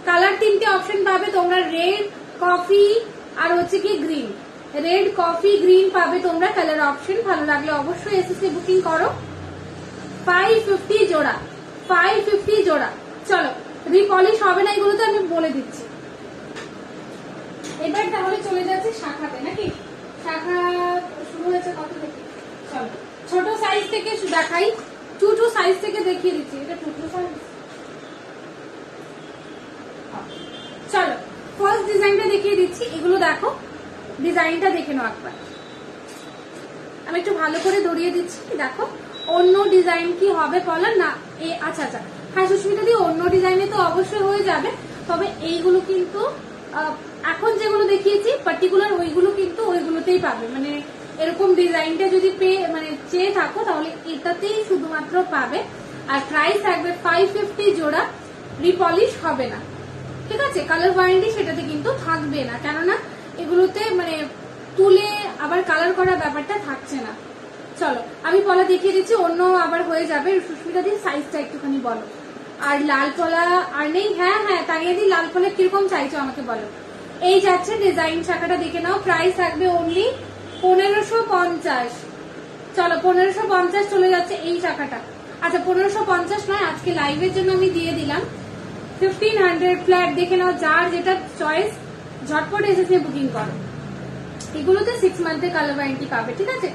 কালার 3টে অপশন পাবে তোমরা, রেড, কফি আর হচ্ছে কি গ্রিন। রেড, কফি, গ্রিন পাবে তোমরা কালার অপশন। ভালো লাগলে অবশ্যই এসএসসি বুকিং করো। 550 জোড়া, 550 জোড়া। চলো, রিপলিশ হবে না এগুলো তো আমি বলে দিচ্ছি। এবার তাহলে চলে যাচ্ছে শাখাতে নাকি? শাখা শুরু হয়েছে কত থেকে? চলো ছোট সাইজ থেকে দেখাই, 2 সাইজ থেকে দেখিয়ে দিচ্ছি। এটা 2 সাইজ। চলো ফার্স্ট ডিজাইনটা দেখিয়ে দিচ্ছি। এগুলো দেখো, ডিজাইনটা দেখে নাও একবার। আমি একটু ভালো করে ধরিয়ে দিচ্ছি। দেখো অন্য ডিজাইন কি হবে বলার না? আচ্ছা আচ্ছা, হ্যাঁ সুস্মিতা দি, অন্য ডিজাইনে তো অবশ্যই হয়ে যাবে, তবে এইগুলো কিন্তু এখন যেগুলো দেখিয়েছি পার্টিকুলার ওইগুলো কিন্তু ওইগুলোতেই পাবে। মানে এরকম ডিজাইনটা যদি চেয়ে থাকো তাহলে এটাতেই শুধুমাত্র পাবে। আর প্রাইস থাকবে 550 জোড়া, রিপলিশ হবে না, ঠিক আছে? কালার ওয়ারেন্টি সেটাতে কিন্তু থাকবে না, কেননা এগুলোতে তুলে আবার কালার করার ব্যাপারটা থাকছে না। চলো আমি পলা দেখিয়ে দিচ্ছি, অন্য আবার হয়ে যাবে। সুস্মিতা দি সাইজটা একটুখানি বলো। আর লাল পলা আর নেই? হ্যাঁ হ্যাঁ, তানিয়া দি লাল পলা কিরকম চাইছো আমাকে বলো। এই যাচ্ছে ডিজাইন শাখাটা, দেখে নাও। প্রাইস থাকবে অনলি 1550। চলো 1550 চলে যাচ্ছে এই শাখাটা। আচ্ছা 1550 নয়, আজকে লাইভের জন্য আমি দিয়ে দিলাম 1500 ফ্ল্যাট। দেখে নাও, যার যেটা চয়েস ঝটপট এসেছে বুকিং করো। এগুলোতে 6 মান্থের কালার ওয়ারেন্টি পাবে, ঠিক আছে?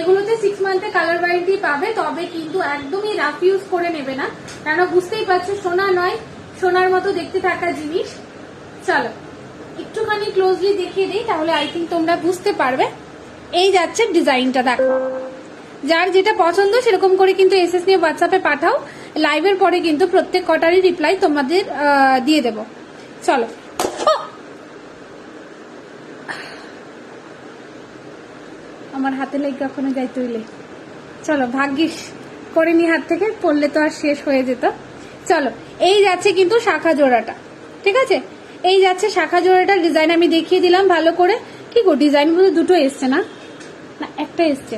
এগুলোতে 6 মান্থের কালার ওয়ারেন্টি পাবে, তবে কিন্তু একদমই রাফ ইউজ করে নেবে না, কেন বুঝতেই পারছো সোনা নয়, সোনার মতো দেখতে থাকা জিনিস। চলো একটুখানি ক্লোজলি দেখিয়ে দিই, তাহলে আই থিঙ্ক তোমরা বুঝতে পারবে। এই যাচ্ছে ডিজাইনটা, দেখো যার যেটা পছন্দ সেরকম করে কিন্তু এসএস নিয়ে হোয়াটসঅ্যাপে পাঠাও। লাইভের পরে কিন্তু প্রত্যেক কটারই রিপ্লাই তোমাদের দিয়ে দেব। চলো আমার হাতে লেগে কখনো যাইতে হইলে, চলো ভাগ্যিস করে নি হাত থেকে, পড়লে তো আর শেষ হয়ে যেত। চলো এই যাচ্ছে কিন্তু শাখা জোড়াটা, ঠিক আছে? এই যাচ্ছে শাখা জোড়াটার ডিজাইন আমি দেখিয়ে দিলাম ভালো করে। কি গো, ডিজাইন গুলো দুটো এসছে না? না একটা এসছে।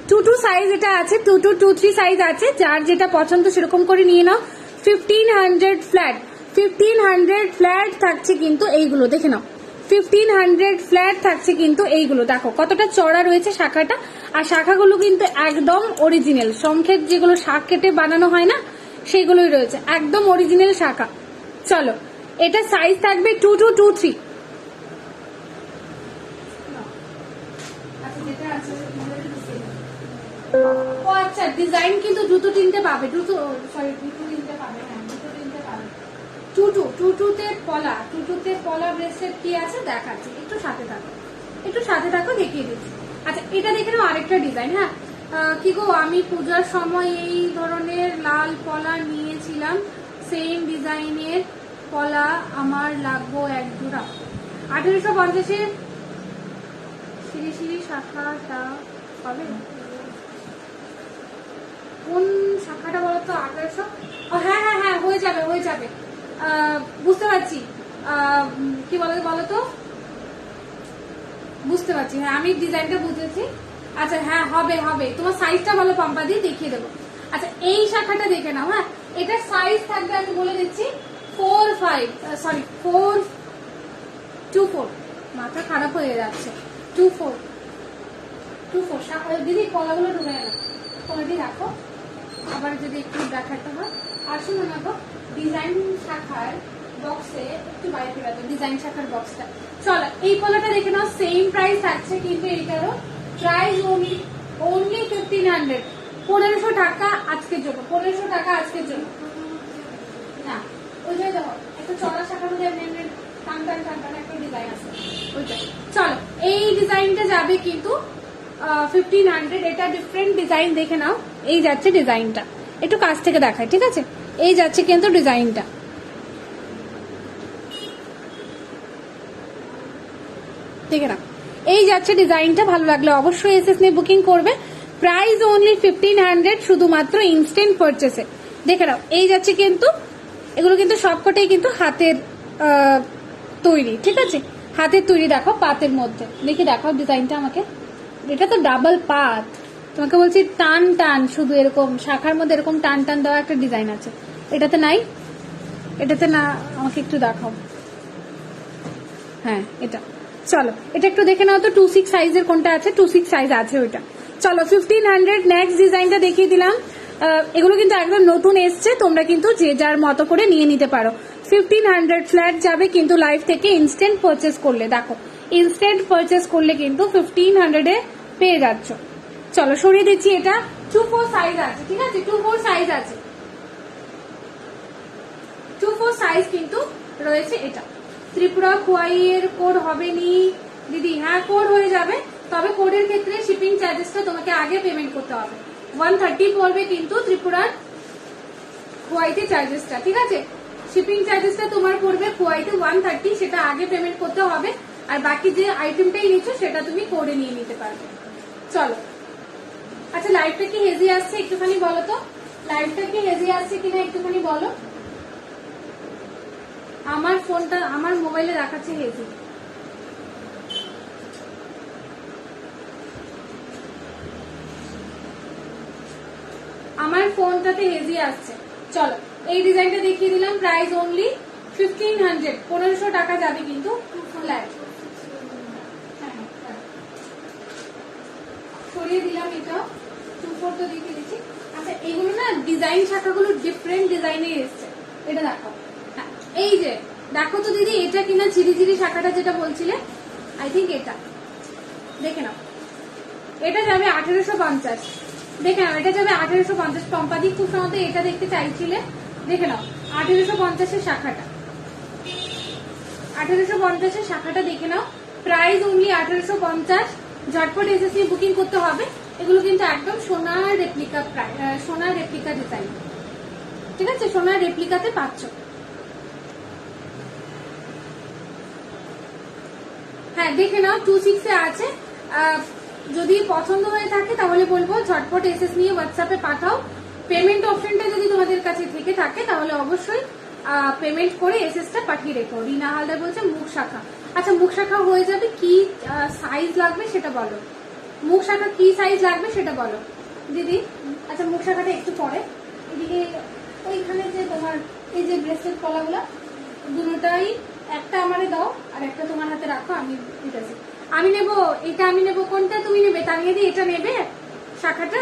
2 সাইজ এটা আছে, 2 সাইজ আছে, যার যেটা পছন্দ সেরকম করে নিয়ে নাও। 1500 ফ্ল্যাট, 1500 ফ্ল্যাট থাকছে কিন্তু এইগুলো, দেখে নাও। 1500 ফ্ল্যাট থাকছে কিন্তু এইগুলো। দেখো কতটা চড়া রয়েছে শাখাটা, আর শাখাগুলো কিন্তু একদম অরিজিনাল, শঙ্খের যেগুলো শাক কেটে বানানো হয় না সেগুলোই রয়েছে, একদম অরিজিনাল শাখা। চলো এটা সাইজ থাকবে 2 to 2, 3। ও আচ্ছা, ডিজাইন কিন্তু 2-3টে পাবে, 2-3টে পাবে, হ্যাঁ 2-3টে পাবে। 2-2 পলা, 2-2 পলা ব্রেসলেট কি আছে দেখাচ্ছি, একটু সাথে থাকো দেখিয়ে দিচ্ছি। আচ্ছা এটা দেখে নাও আরেকটা ডিজাইন। হ্যাঁ কি গো, আমি পূজার সময় এই ধরনের লাল পলা নিয়েছিলাম, সেম ডিজাইনের পলা আমার লাগবো 1 জোড়া। 1850-এর শ্রী শাখাটা হবে, কোন শাখাটা বলতো? 1800। হ্যাঁ হ্যাঁ হ্যাঁ, হয়ে যাবে। বুঝতে পারছি, কি বলতো, বুঝতে পারছি। হ্যাঁ আমি ডিজাইনটা বুঝেছি। আচ্ছা হ্যাঁ হবে। তোমার সাইজটা বলো পাম্পা দিয়ে দেখিয়ে দেবো। আচ্ছা এই শাখাটা দেখে নাও। হ্যাঁ এটার সাইজ থাকবে, আমি বলে দিচ্ছি 4-5, মাথা খারাপ হয়ে যাচ্ছে। 2-4 দিদি কলাগুলো ঢুকে না, কলাটি রাখো, আবার যদি একটু দেখাতে হয়। আর শুনো না গো, ডিজাইন শাখার বক্সে একটু বাইরে ফেরাতো, ডিজাইন শাখার বক্সটা। চলো এই পলাটা দেখে নাও, সেম প্রাইস থাকছে কিন্তু এইটারও প্রাইস অনলি 1500। 1500 টাকা আজকের জন্য, 1500 টাকা আজকের জন্য। না ওই যে দেখো একটা চড়া শাখার মধ্যে টান একটা ডিজাইন আছে ওইটা। চলো এই ডিজাইনটা যাবে কিন্তু 1500। এটা ডিফারেন্ট ডিজাইন, দেখে নাও। এই যাচ্ছে ডিজাইনটা, একটু কাছ থেকে দেখায়, ঠিক আছে? এই যাচ্ছে কিন্তু ডিজাইনটা, দেখে নাও। এই যাচ্ছে ডিজাইনটা, ভালো লাগলে অবশ্যই এসএস নিয়ে বুকিং করবে। প্রাইস অনলি 1500, শুধুমাত্র ইনস্ট্যান্ট পারচেসে। দেখে নাও, এই যাচ্ছে কিন্তু, এগুলো কিন্তু সবকটাই কিন্তু হাতের তৈরি, ঠিক আছে, হাতের তৈরি। দেখো পাতের মধ্যে, দেখি দেখাও ডিজাইনটা আমাকে। এটা তো ডাবল পাত, তোমাকে বলছি টান টান, শুধু এরকম শাখার মধ্যে এরকম টান টান দেওয়া একটা ডিজাইন আছে, এটাতে নাই, এটাতে না, আমাকে একটু দেখাও। হ্যাঁ এটা, চলো এটা একটু দেখে নাও তো 26 সাইজের কোনটা আছে, 26 সাইজ আছে ওইটা। চলো 1500 নেক্সট ডিজাইনটা দেখিয়ে দিলাম। এগুলো কিন্তু একদম নতুন এসছে, তোমরা কিন্তু যে যার মতো করে নিয়ে নিতে পারো। 1500 ফ্ল্যাট যাবে কিন্তু লাইভ থেকে ইনস্ট্যান্ট পারচেস করলে, দেখো ইনস্ট্যান্ট পারচেস করলে কিন্তু 1500 এ পেয়ে যাচ্ছ। চলো সরিয়ে দিচ্ছি, এটা 24 সাইজ আছে, ঠিক আছে, 24 সাইজ আছে, 24 সাইজ কিন্তু রয়েছে এটা। ত্রিপুরা খোয়াই এর কোড হবে নি দিদি? হ্যাঁ কোড হয়ে যাবে, তবে কোডের ক্ষেত্রে শিপিং চার্জেসটা তোমাকে আগে পেমেন্ট করতে হবে। 130 পড়বে কিন্তু ত্রিপুরার খোয়াইতে চার্জেসটা, ঠিক আছে, শিপিং চার্জেসটা তোমার পড়বে খোয়াইতে 130, সেটা আগে পেমেন্ট করতে হবে। আর বাকি যে আইটেমটাই নিচ্ছ সেটা তুমি কোডে নিয়ে নিতে পারবে। চলো, আচ্ছা লাইভটা কি হেজি আসছে একটুখানি বলো তো, লাইভটা কি হেজি আসছে কিনা একটুখানি বলো। আমার ফোনটা, আমার মোবাইলে দেখাচ্ছে হেজি। আমার ফোনটাতে হেজি আসছে। চলো এই ডিজাইনটা দেখিয়ে দিলাম, প্রাইস অনলি 1500, 1500 টাকা যাবে কিন্তু ফ্ল্যাট। সরিয়ে দিলাম এটা, 24 তো দেখিয়ে দিচ্ছি। আচ্ছা এগুলো না ডিজাইন শাখাগুলো ডিফারেন্ট ডিজাইনের এসছে, এটা দেখো। হ্যাঁ এই যে দেখো তো দিদি, এটা কিনা চিরি শাখাটা যেটা বলছিলে, আই থিঙ্ক এটা, দেখে নাও এটা যাবে 1850, দেখে নাও এটা যাবে 1850। পম্পাদি খুব সম্ভবত এটা দেখতে চাইছিলে, দেখে নাও 1850 এর শাখাটা, 1850 এর শাখাটা দেখে নাও, প্রাইস অনলি 1850। ঝটপট এসএসসি বুকিং করতে হবে। এগুলো কিন্তু একদম সোনার রেপ্লিকা, সোনার রেপ্লিকা ডিজাইন, ঠিক আছে, সোনার রেপ্লিকাতে পাচ্ছ। হ্যাঁ দেখে নাও 26 এ আছে, যদি পছন্দ হয়ে থাকে তাহলে বলবো ঝটপট এসএস নিয়ে হোয়াটসঅ্যাপে পাঠাও। পেমেন্ট অপশনটা যদি তোমাদের কাছে থেকে থাকে তাহলে অবশ্যই পেমেন্ট করে এসএসটা পাঠিয়ে রেখো। রিনা হালদার বলছে মুখ শাখা, আচ্ছা মুখ শাখা হয়ে যাবে, কি সাইজ লাগবে সেটা বলো, মুখ শাখা কি সাইজ লাগবে সেটা বলো দিদি। আচ্ছা মুখ শাখাটা একটু পরে, এদিকে ওইখানে যে তোমার এই যে ব্রেসলেট কলাগুলো দুটোটাই, একটা আমারে দাও আর একটা তোমার হাতে রাখো, আমি দিতেছি। আমি নেবো এটা, আমি নেবো কোনটা, তুমি নেবে তানিয়ে দি, এটা নেবে শাখাটা,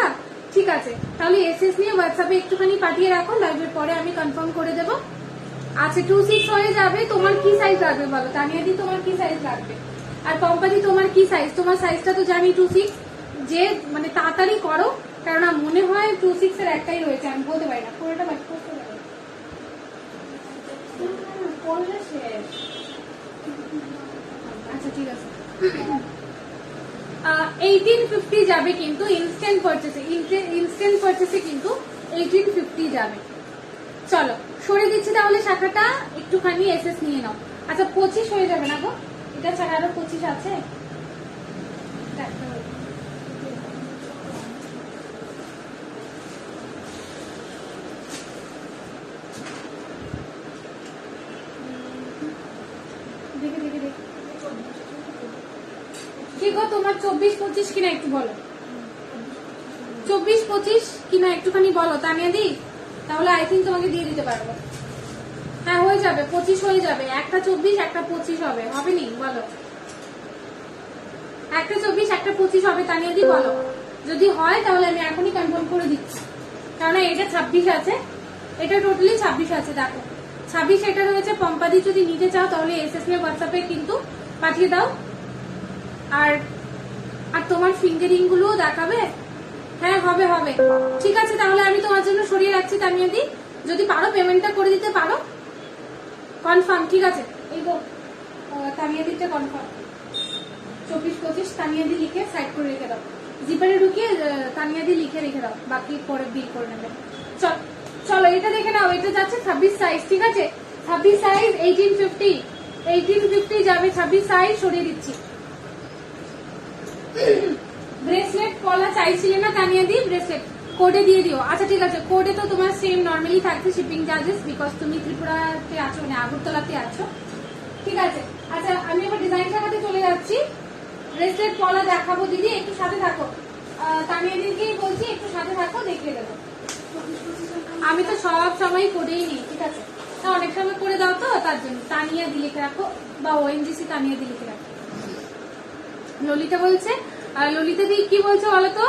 ঠিক আছে, তাহলে এসএস নিয়ে হোয়াটসঅ্যাপে একটুখানি পাঠিয়ে রাখো, লাইভের পরে আমি কনফার্ম করে দেবো। আচ্ছা 26 হয়ে যাবে, তোমার কি সাইজ লাগবে বলো তানিয়া দি, তোমার কি সাইজ লাগবে, আর পম্পাদি তোমার কি সাইজ, তোমার সাইজটা তো জানি 26, যে মানে তাড়াতাড়ি করো, কারণ মনে হয় 26 এর একটাই রয়েছে, আমি বলতে পারি না, পুরোটা বাকি করতে পারি করলে শেষ। আচ্ছা ঠিক আছে, 1850 যাবে কিন্তু ইনস্ট্যান্ট পারচেসে, ইনস্ট্যান্ট পারচেসে কিন্তু 1850 যাবে। চলো সরে দিচ্ছি তাহলে শাখাটা, একটুখানি এসএস নিয়ে নাও। আচ্ছা 25 হয়ে যাবে না গো, এটা ছাড়া আরো 25 আছে। দেখে দেখে দেখে কি গো, তোমার 24-25 কিনা একটু বলো, 24-25 কিনা একটুখানি বলো তানিয়া দি, তাহলে আই থিঙ্ক তোমাকে দিয়ে দিতে পারবো। হ্যাঁ হয়ে যাবে, 25 হয়ে যাবে, একটা 24 একটা 25 হবে, হবে নি বলো, একটা 24 একটা 25 হবে তানিয়া দি বলো, যদি হয় তাহলে আমি এখনই কনফার্ম করে দিচ্ছি, কারণ এটা 26 আছে, এটা টোটালি 26 আছে, দেখো 26 এটা রয়েছে। পম্পাদি যদি নিতে চাও তাহলে এসএস এ হোয়াটসঅ্যাপে কিন্তু পাঠিয়ে দাও। আর আর তোমার ফিঙ্গারিং গুলো দেখাবে, হ্যাঁ হবে হবে, ঠিক আছে, তাহলে আমি তোমার জন্য সরিয়ে রাখছি তানিয়া দি, যদি পারো পেমেন্টটা করে দিতে পারো, কনফার্ম, ঠিক আছে, এই গো তানিয়া দিটা কনফার্ম, 24-25 তানিয়া দি লিখে সাইড করে রেখে দাও, জিপারে ঢুকিয়ে তানিয়া দি লিখে রেখে দাও, বাকি পরে বিল করে নেবে। চলো এটা দেখে নাও, এটা যাচ্ছে 26 সাইজ, ঠিক আছে, 26 সাইজ 1850 যাবে, 26 সাইজ সরিয়ে দিচ্ছি। ব্রেসলেট কলা চাইছিলে না তানিয়া দি, ব্রেসলেট কোডে দিয়ে দিও। আচ্ছা ঠিক আছে, কোডে তো তোমার সেম নর্মালি থাকছে শিপিং চার্জেস, বিকজ তুমি ত্রিপুরাতে আছো, মানে আগরতলাতে আছো। ঠিক আছে, আচ্ছা আমি এবার ডিজাইন দেখাতে চলে যাচ্ছি। ব্রেসলেট পলা দেখাবো দিদি, একটু সাথে থাকো। তামিয়া দিদিকেই বলছি একটু সাথে থাকো, দেখিয়ে দেবো। আমি তো সব সময় করেই নিই, ঠিক আছে, তা অনেক সময় করে দাও তো, তার জন্য তানিয়া দি লিখে রাখো, বা ওএনজিসি তানিয়া দি লিখে রাখো। ললিতা বলছে, ললিতা দি কি বলছো বলো তো?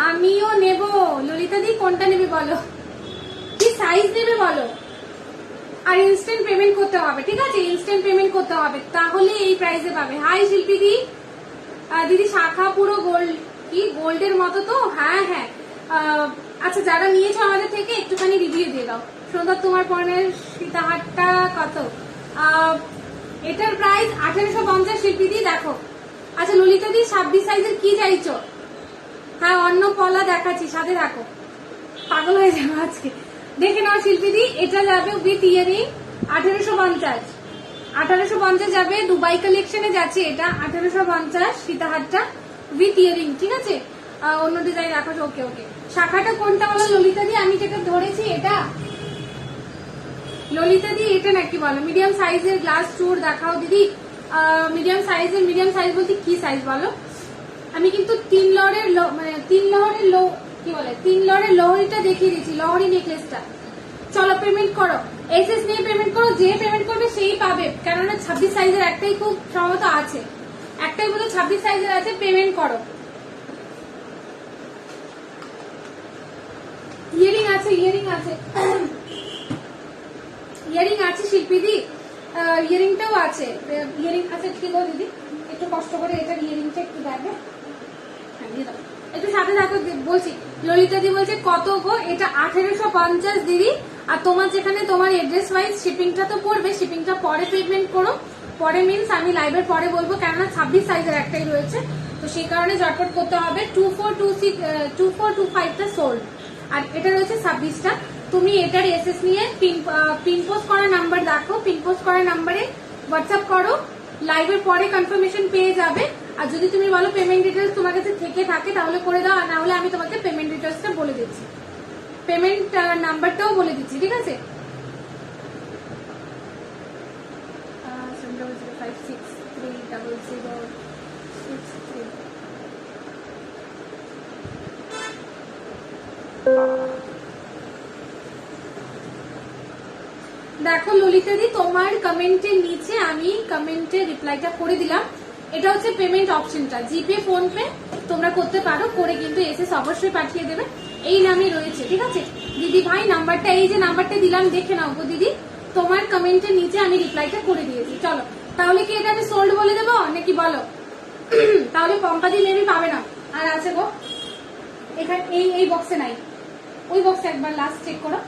আমিও নেব। ললিতা দি কোনটা নেবে বলো, কি সাইজ নেবে বলো। আর ইনস্ট্যান্ট পেমেন্ট করতে হবে, ঠিক আছে, ইনস্ট্যান্ট পেমেন্ট করতে হবে, তাহলে এই প্রাইসে পাবে। হাই শিল্পী দি, দিদি শাখা পুরো গোল্ড, কি গোল্ডের মতো তো? হ্যাঁ হ্যাঁ। আচ্ছা যারা নিয়েছো আমাদের থেকে একটুখানি রিভিউ দিয়ে দাও। সুন্দর তোমার পণ্যের সীতাহারটা কত? এটার প্রাইস 1850 শিল্পী দি দেখো। আচ্ছা ললিতা দি 26 সাইজের কি চাইছো? হ্যাঁ অন্য পলা দেখাচ্ছি, সাথে থাকো, পাগল হয়ে যাবো আজকে। দেখে নাও শিল্পী দি, এটা যাবে উইথ ইয়ারিং 1850 যাবে। দুবাই কালেকশনে যাচ্ছে এটা 1850 সীতাহারটা উইথ ইয়ারিং, ঠিক আছে। অন্য ডিজাইন রাখো, ওকে ওকে। শাখাটা কোনটা বলো ললিতা দি? আমি যেটা ধরেছি এটা ললিতা দি, এটা নাকি বলো? মিডিয়াম সাইজের গ্লাস চুর দেখাও দিদি। মিডিয়াম সাইজ বলতে কি সাইজ বলো? আমি কিন্তু 3 লহরের মানে 3 লহরের কি বলে 3 লহরের লহরিটা দেখিয়ে দিচ্ছি, লহরি নেকলেসটা। চলো পেমেন্ট করো, এসএস নিয়ে পেমেন্ট করো, যে পেমেন্ট করবে সেই পাবে, কেননা 26 সাইজের একটাই খুব সম্ভবত আছে, একটাই বলে 26 সাইজের আছে, পেমেন্ট করো। ইয়ারিং আছে ইয়ারিং আছে শিল্পী দি, ইয়ারিংটাও আছে। ইয়ারিং আছে, ঠিক আছে দিদি, একটু কষ্ট করে এটার ইয়ারিংটা একটু দেখবে, একটু সাথে থাকো বলছি। ললিতা দি বলছে কত গো? এটা 1850 দিদি। আর তোমার যেখানে তোমার এড্রেস ওয়াইজ শিপিংটা তো পড়বে, শিপিংটা পরে পেমেন্ট করো। পরে মিনস আমি লাইভের পরে বলবো, কেননা 26 সাইজের একটাই রয়েছে, তো সেই কারণে ঝটপট করতে হবে। 2425টা সোল্ড, আর এটা রয়েছে 26টা। তুমি এটার এসএস নিয়ে পিন পোস্ট করা নাম্বার দেখো, পিন পোস্ট করা নাম্বারে হোয়াটসঅ্যাপ করো, লাইভের পরে কনফার্মেশন পেয়ে যাবে। আর যদি তুমি বলো পেমেন্ট ডিটেলস তোমার কাছে থেকে থাকে তাহলে করে দাও, আর না হলে আমি তোমাকে পেমেন্ট ডিটেলসটা বলে দিচ্ছি, পেমেন্ট নাম্বারটাও বলে দিচ্ছি, ঠিক আছে। 700563006 দেখো ললিতা দি, তোমার কমেন্টের নিচে আমি কমেন্টে রিপ্লাইটা করে দিলাম। এটা হচ্ছে পেমেন্ট অপশনটা, জিপে ফোন পে তোমরা করতে পারো, করে কিন্তু এসএস অবশ্যই পাঠিয়ে দেবে, এই নামই রয়েছে, ঠিক আছে। দিদি ভাই নাম্বারটা, এই যে নাম্বারটা দিলাম দেখে নাও গো দিদি, তোমার কমেন্টের নিচে আমি রিপ্লাইটা করে দিয়েছি। চলো তাহলে কি এটা আমি সোল্ড বলে দেবো নাকি বলো? তাহলে পম্পাদি মেবি পাবে না, আর আছে গো এখানে, এই বক্সে নাই, ওই বক্সে একবার লাস্ট চেক করো,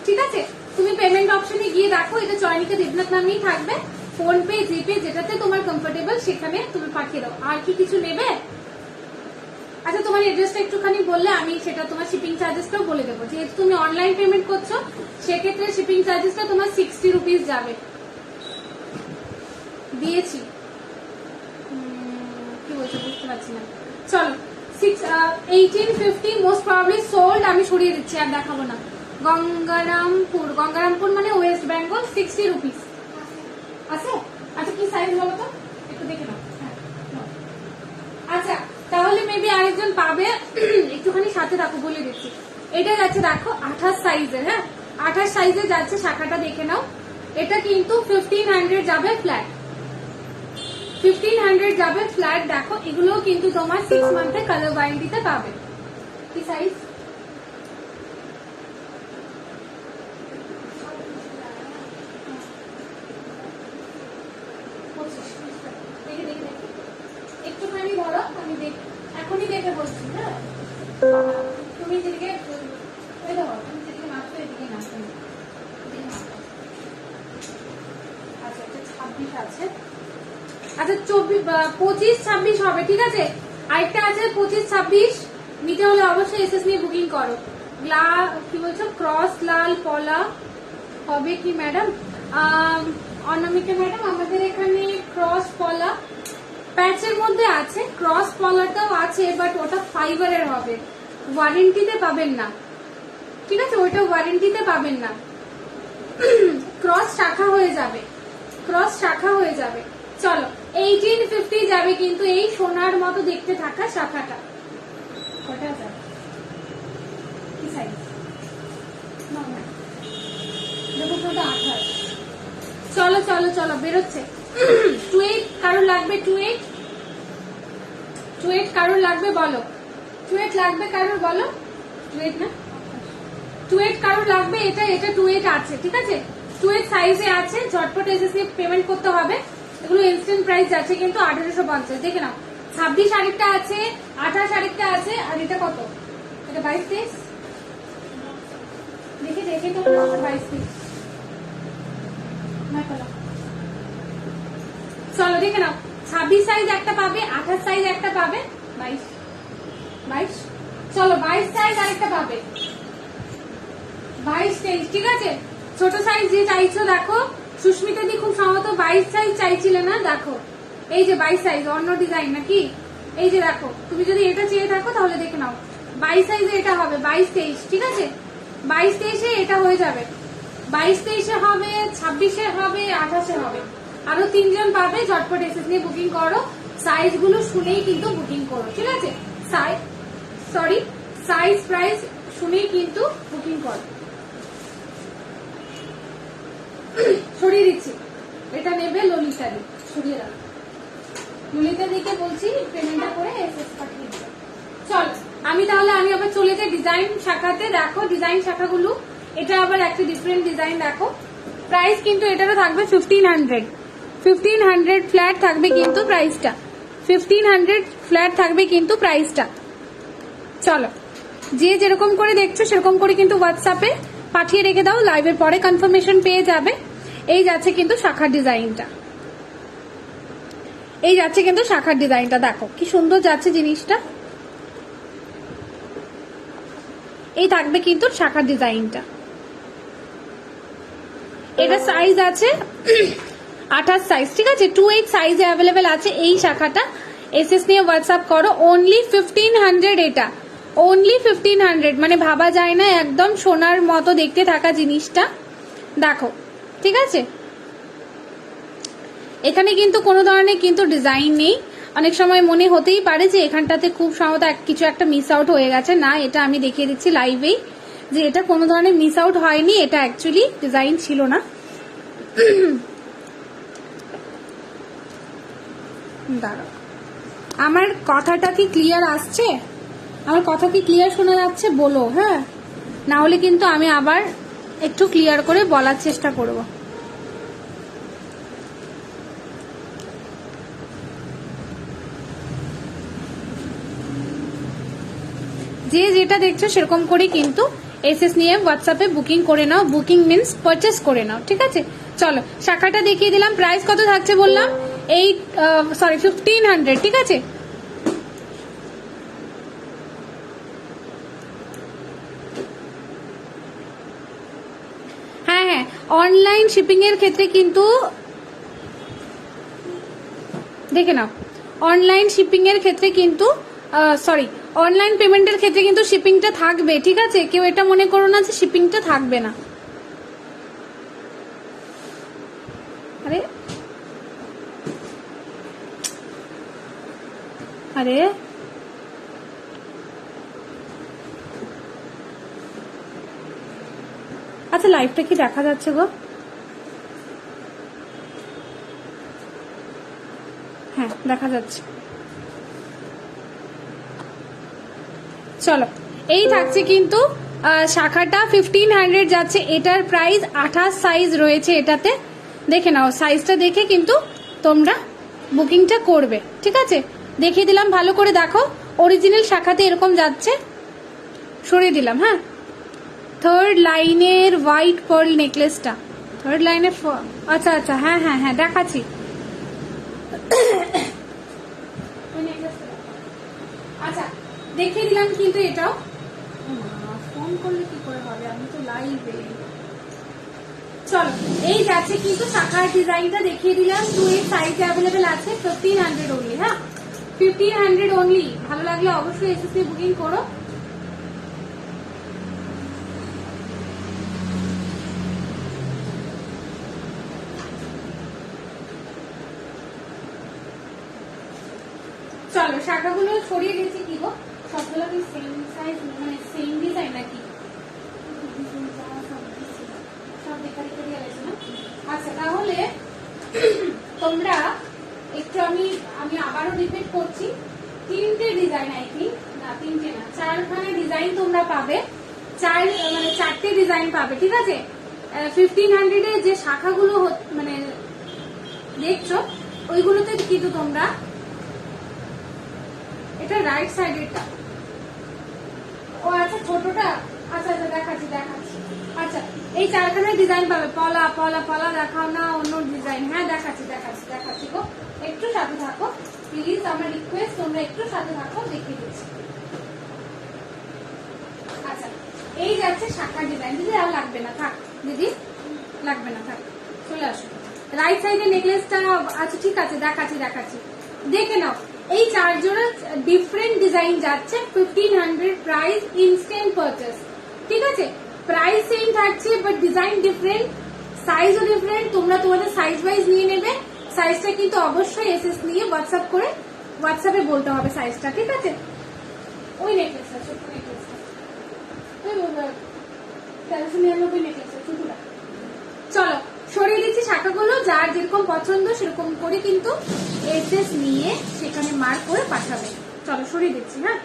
ঠিক আছে। তুমি পেমেন্ট অপশনে গিয়ে দেখো, এটা চয়নিকা দেবনাথ নামেই থাকবে, ফোন পে জিপে যেটাতে তোমার কমফোর্টেবল সেখানে তুমি পাঠিয়ে দাও। আর কি কিছু নেবে? আচ্ছা তোমার এড্রেসটা একটুখানি বললে আমি সেটা তোমার শিপিং চার্জেসটাও বলে দেবো। যেহেতু তুমি অনলাইন পেমেন্ট করছো সেক্ষেত্রে শিপিং চার্জেসটা তোমার 60 রুপিস যাবে। দিয়েছি কি বলছো বুঝতে পারছি না। চলো 1850 মোস্ট প্রবাবলি সোল্ড, আমি সরিয়ে দিচ্ছি আর দেখাবো না। গঙ্গারামপুর মানে ওয়েস্ট বেঙ্গল, 60 রুপিস আছে। আচ্ছা কি সাইজ বলো তো, একটু দেখে নাও। আচ্ছা তাহলে মেবি আরেকজন পাবে, একটুখানি সাথে রাখো, বলে দিচ্ছি। এটা যাচ্ছে দেখো 28 সাইজের, হ্যাঁ 28 সাইজে যাচ্ছে, শাখাটা দেখে নাও। এটা কিন্তু 1500 যাবে ফ্ল্যাট, 1500 যাবে ফ্ল্যাট। দেখো এগুলোও কিন্তু তোমার 6 মান্থে কালার ওয়ারেন্টিতে পাবে। কি সাইজ? একটুখানি ধরো, আমি এখনই দেখে বলছি, হ্যাঁ তুমি যেদিকে তুমি যেদিকে মাপছো এদিকে মাপছো। আচ্ছা এটা 26 আছে, আচ্ছা 25-26 হবে, ঠিক আছে। আরেকটা আছে 25-26, নিতে হলে অবশ্যই এসএস নিয়ে বুকিং করো। কি বলছো ক্রস লাল পলা হবে কি ম্যাডাম? অনামিকা ম্যাডাম আমাদের এখানে ক্রস পলা প্যাচের মধ্যে আছে, ক্রস কলারটাও আছে, বাট ওটা ফাইবারের হবে, ওয়ারেন্টিতে পাবেন না, ঠিক আছে, ওইটা ওয়ারেন্টিতে পাবেন না, ক্রস শাখা হয়ে যাবে, ক্রস শাখা হয়ে যাবে। চলো 1850 যাবে কিন্তু এই সোনার মতো দেখতে থাকা শাখাটা। কটা যাবে? কি সাইজ? দেখো কটা 28। চলো চলো চলো বেরোচ্ছে। 28 কারোর লাগবে? 28 কারোর লাগবে বলো? 28 লাগবে কারোর বলো? 28 না, 28 কারোর লাগবে? এটা 28 আছে, ঠিক আছে, 28 সাইজে আছে, ঝটপট এসে পেমেন্ট করতে হবে। এগুলো ইনস্ট্যান্ট প্রাইস আছে কিন্তু 1850। দেখে নাও 26 আরেকটা আছে, 28 আরেকটা আছে, আর এটা কত? এটা 22-23 দেখে দেখে তো 22-23 চলো দেখে নাও। 26 সাইজ একটা পাবে, 28 সাইজ একটা পাবে, 22 চলো 22 সাইজ আরেকটা পাবে, 22-23, ঠিক আছে। ছোট সাইজ যে চাইছো দেখো, সুস্মিতা দি খুব সম্ভবত 22 সাইজ চাইছিলে না, দেখো এই যে 22 সাইজ, অন্য ডিজাইন নাকি, এই যে দেখো, তুমি যদি এটা চেয়ে থাকো তাহলে দেখে নাও 22 সাইজে এটা হবে 22-23, ঠিক আছে, 22-23-এ এটা হয়ে যাবে, 22-23-এ হবে, 26-এ হবে, 28-এ হবে, আরো 3 জন পাবে, ঝটপট এসএস নিয়ে বুকিং করো, সাইজ গুলো শুনেই কিন্তু বুকিং করো, ঠিক আছে, সাইজ প্রাইস শুনেই কিন্তু বুকিং করো। সরিয়ে দিচ্ছি, এটা নেবে ললিতা দি, সরিয়ে দাও, ললিতা দিকে বলছি পেমেন্টটা করে এসএস পাঠিয়ে দিও। চল আমি আবার চলে যাই ডিজাইন শাখাতে। দেখো ডিজাইন শাখাগুলো, এটা আবার একটা ডিফারেন্ট ডিজাইন, দেখো প্রাইস কিন্তু এটারও থাকবে 1500 ফ্ল্যাট থাকবে কিন্তু প্রাইসটা, 1500 ফ্ল্যাট থাকবে কিন্তু প্রাইসটা। চলো যে যেরকম করে দেখছো সেরকম করে কিন্তু হোয়াটসঅ্যাপে পাঠিয়ে রেখে দাও, লাইভের পরে কনফার্মেশন পেয়ে যাবে। এই যাচ্ছে কিন্তু শাখার ডিজাইনটা, এই যাচ্ছে কিন্তু শাখার ডিজাইনটা, দেখো কি সুন্দর যাচ্ছে জিনিসটা, এই থাকবে কিন্তু শাখার ডিজাইনটা। এটা সাইজ আছে 28 সাইজ, ঠিক আছে, 28 সাইজে অ্যাভেলেবেল আছে এই শাখাটা। এসএস নিয়ে হোয়াটসঅ্যাপ করো, অনলি 1500, এটা অনলি 1500, মানে ভাবা যায় না, একদম সোনার মতো দেখতে থাকা জিনিসটা, দেখো, ঠিক আছে। এখানে কিন্তু কোনো ধরনের কিন্তু ডিজাইন নেই, অনেক সময় মনে হতেই পারে যে এখানটাতে খুব সম্ভবত কিছু একটা মিস আউট হয়ে গেছে, না, এটা আমি দেখিয়ে দিচ্ছি লাইভেই যে এটা কোনো ধরনের মিস আউট হয়নি, এটা অ্যাকচুয়ালি ডিজাইন ছিল না। দাঁড়াও, আমার কথাটা কি ক্লিয়ার আসছে? আমার কথা কি ক্লিয়ার শোনা যাচ্ছে বলো, হ্যাঁ, না হলে কিন্তু আমি আবার একটু ক্লিয়ার করে বলার চেষ্টা করব। যে যেটা দেখছো সেরকম করে কিন্তু এসএস নিয়ে হোয়াটসঅ্যাপে বুকিং করে নাও, বুকিং মিন্স পারচেস করে নাও, ঠিক আছে। চলো শাখাটা দেখিয়ে দিলাম, প্রাইস কত থাকছে বললাম 1500, ঠিক আছে। হ্যাঁ হ্যাঁ, অনলাইন শিপিং এর ক্ষেত্রে কিন্তু দেখে নাও, অনলাইন শিপিং এর ক্ষেত্রে কিন্তু অনলাইন পেমেন্টের ক্ষেত্রে কিন্তু শিপিংটা থাকবে, ঠিক আছে, কেউ এটা মনে করো না যে শিপিংটা থাকবে না। আরে আরে আচ্ছা, লাইভটা কি দেখা যাচ্ছে গো? হ্যাঁ দেখা যাচ্ছে। চলো এই থাকছে কিন্তু শাখাটা 1500 যাচ্ছে, এটার প্রাইস 28 সাইজ রয়েছে এটাতে, দেখে নাও, সাইজটা দেখে কিন্তু তোমরা বুকিংটা করবে, ঠিক আছে। দেখিয়ে দিলাম, ভালো করে দেখো, অরিজিনাল শাখাতে এরকম যাচ্ছে, সরিয়ে দিলাম। হ্যাঁ, থার্ড লাইনের হোয়াইট পার্ল নেকলেসটা, থার্ড লাইনের, আচ্ছা আচ্ছা, হ্যাঁ হ্যাঁ হ্যাঁ দেখাচ্ছি, আচ্ছা দেখিয়ে দিলাম কিন্তু এটাও। ফোন করলে কি করে হবে, আমি তো লাইভে। চলো, এই যাচ্ছে কিন্তু শাখার ডিজাইনটা দেখিয়ে দিলাম। 2X সাইজ অ্যাভেলেবেল আছে, 1500 অনলি। হ্যাঁ, 1500 অনলি। ভালো লাগলে অবশ্যই এসএসসি বুকিং করো। চলো, শাখাগুলো সরিয়ে দিয়েছি। কি গো, সবগুলো কি সেম সাইজ, মানে সেম ডিজাইন নাকি? সব দেখা দেখা দিয়ে গেছে না? আচ্ছা, তাহলে তোমরা একটু, আমি আবারও রিপিট করছি, 3টে ডিজাইন, আই থিঙ্ক না 3টে না, 4খানা ডিজাইন তোমরা পাবে। 4টে ডিজাইন পাবে, ঠিক আছে? 1500 এ যে শাখাগুলো মানে দেখছো, ওইগুলোতে কিন্তু তোমরা, এটা রাইট সাইডেরটা। ও আচ্ছা, ছোটটা। আচ্ছা আচ্ছা, দেখাচ্ছি। আচ্ছা, এই 4খানা ডিজাইন পাবে। পলা পলা পলা দেখাও না, অন্য ডিজাইন। হ্যাঁ, দেখাচ্ছি গো, একটু সাথে থাকো প্লিজ, আমার রিকোয়েস্ট, তোমরা একটু সাথে থাকো, দেখিয়ে দিচ্ছি। আচ্ছা, এই যাচ্ছে শাখার ডিজাইন। দিদি আর লাগবে না, থাক দিদি, লাগবে না, থাক, চলে আসো। রাইট সাইডে নেকলেসটা। আচ্ছা ঠিক আছে, দেখাচ্ছি, দেখে নাও। এই 4 জোড়া ডিফারেন্ট ডিজাইন যাচ্ছে, 1500 প্রাইস, ইনস্ট্যান্ট পারচেস। ঠিক আছে, প্রাইস সেম থাকছে বাট ডিজাইন ডিফারেন্ট, সাইজও ডিফারেন্ট। তোমরা তোমাদের সাইজ ওয়াইজ নিয়ে নেবে। সাইজটা কিন্তু অবশ্যই এসএস নিয়ে হোয়াটসঅ্যাপে বলতে হবে সাইজটা, ঠিক আছে? ওই নেকলেসটা, ছোট্ট নেকলেসটা, 1399 নেকলেসটা, ছোটটা। চলো, সরিয়ে দিচ্ছি শাখাগুলো। যার যেরকম পছন্দ সেরকম করে কিন্তু এসএস নিয়ে সেখানে মার্ক করে পাঠাবে। চলো, সরিয়ে দিচ্ছি। হ্যাঁ,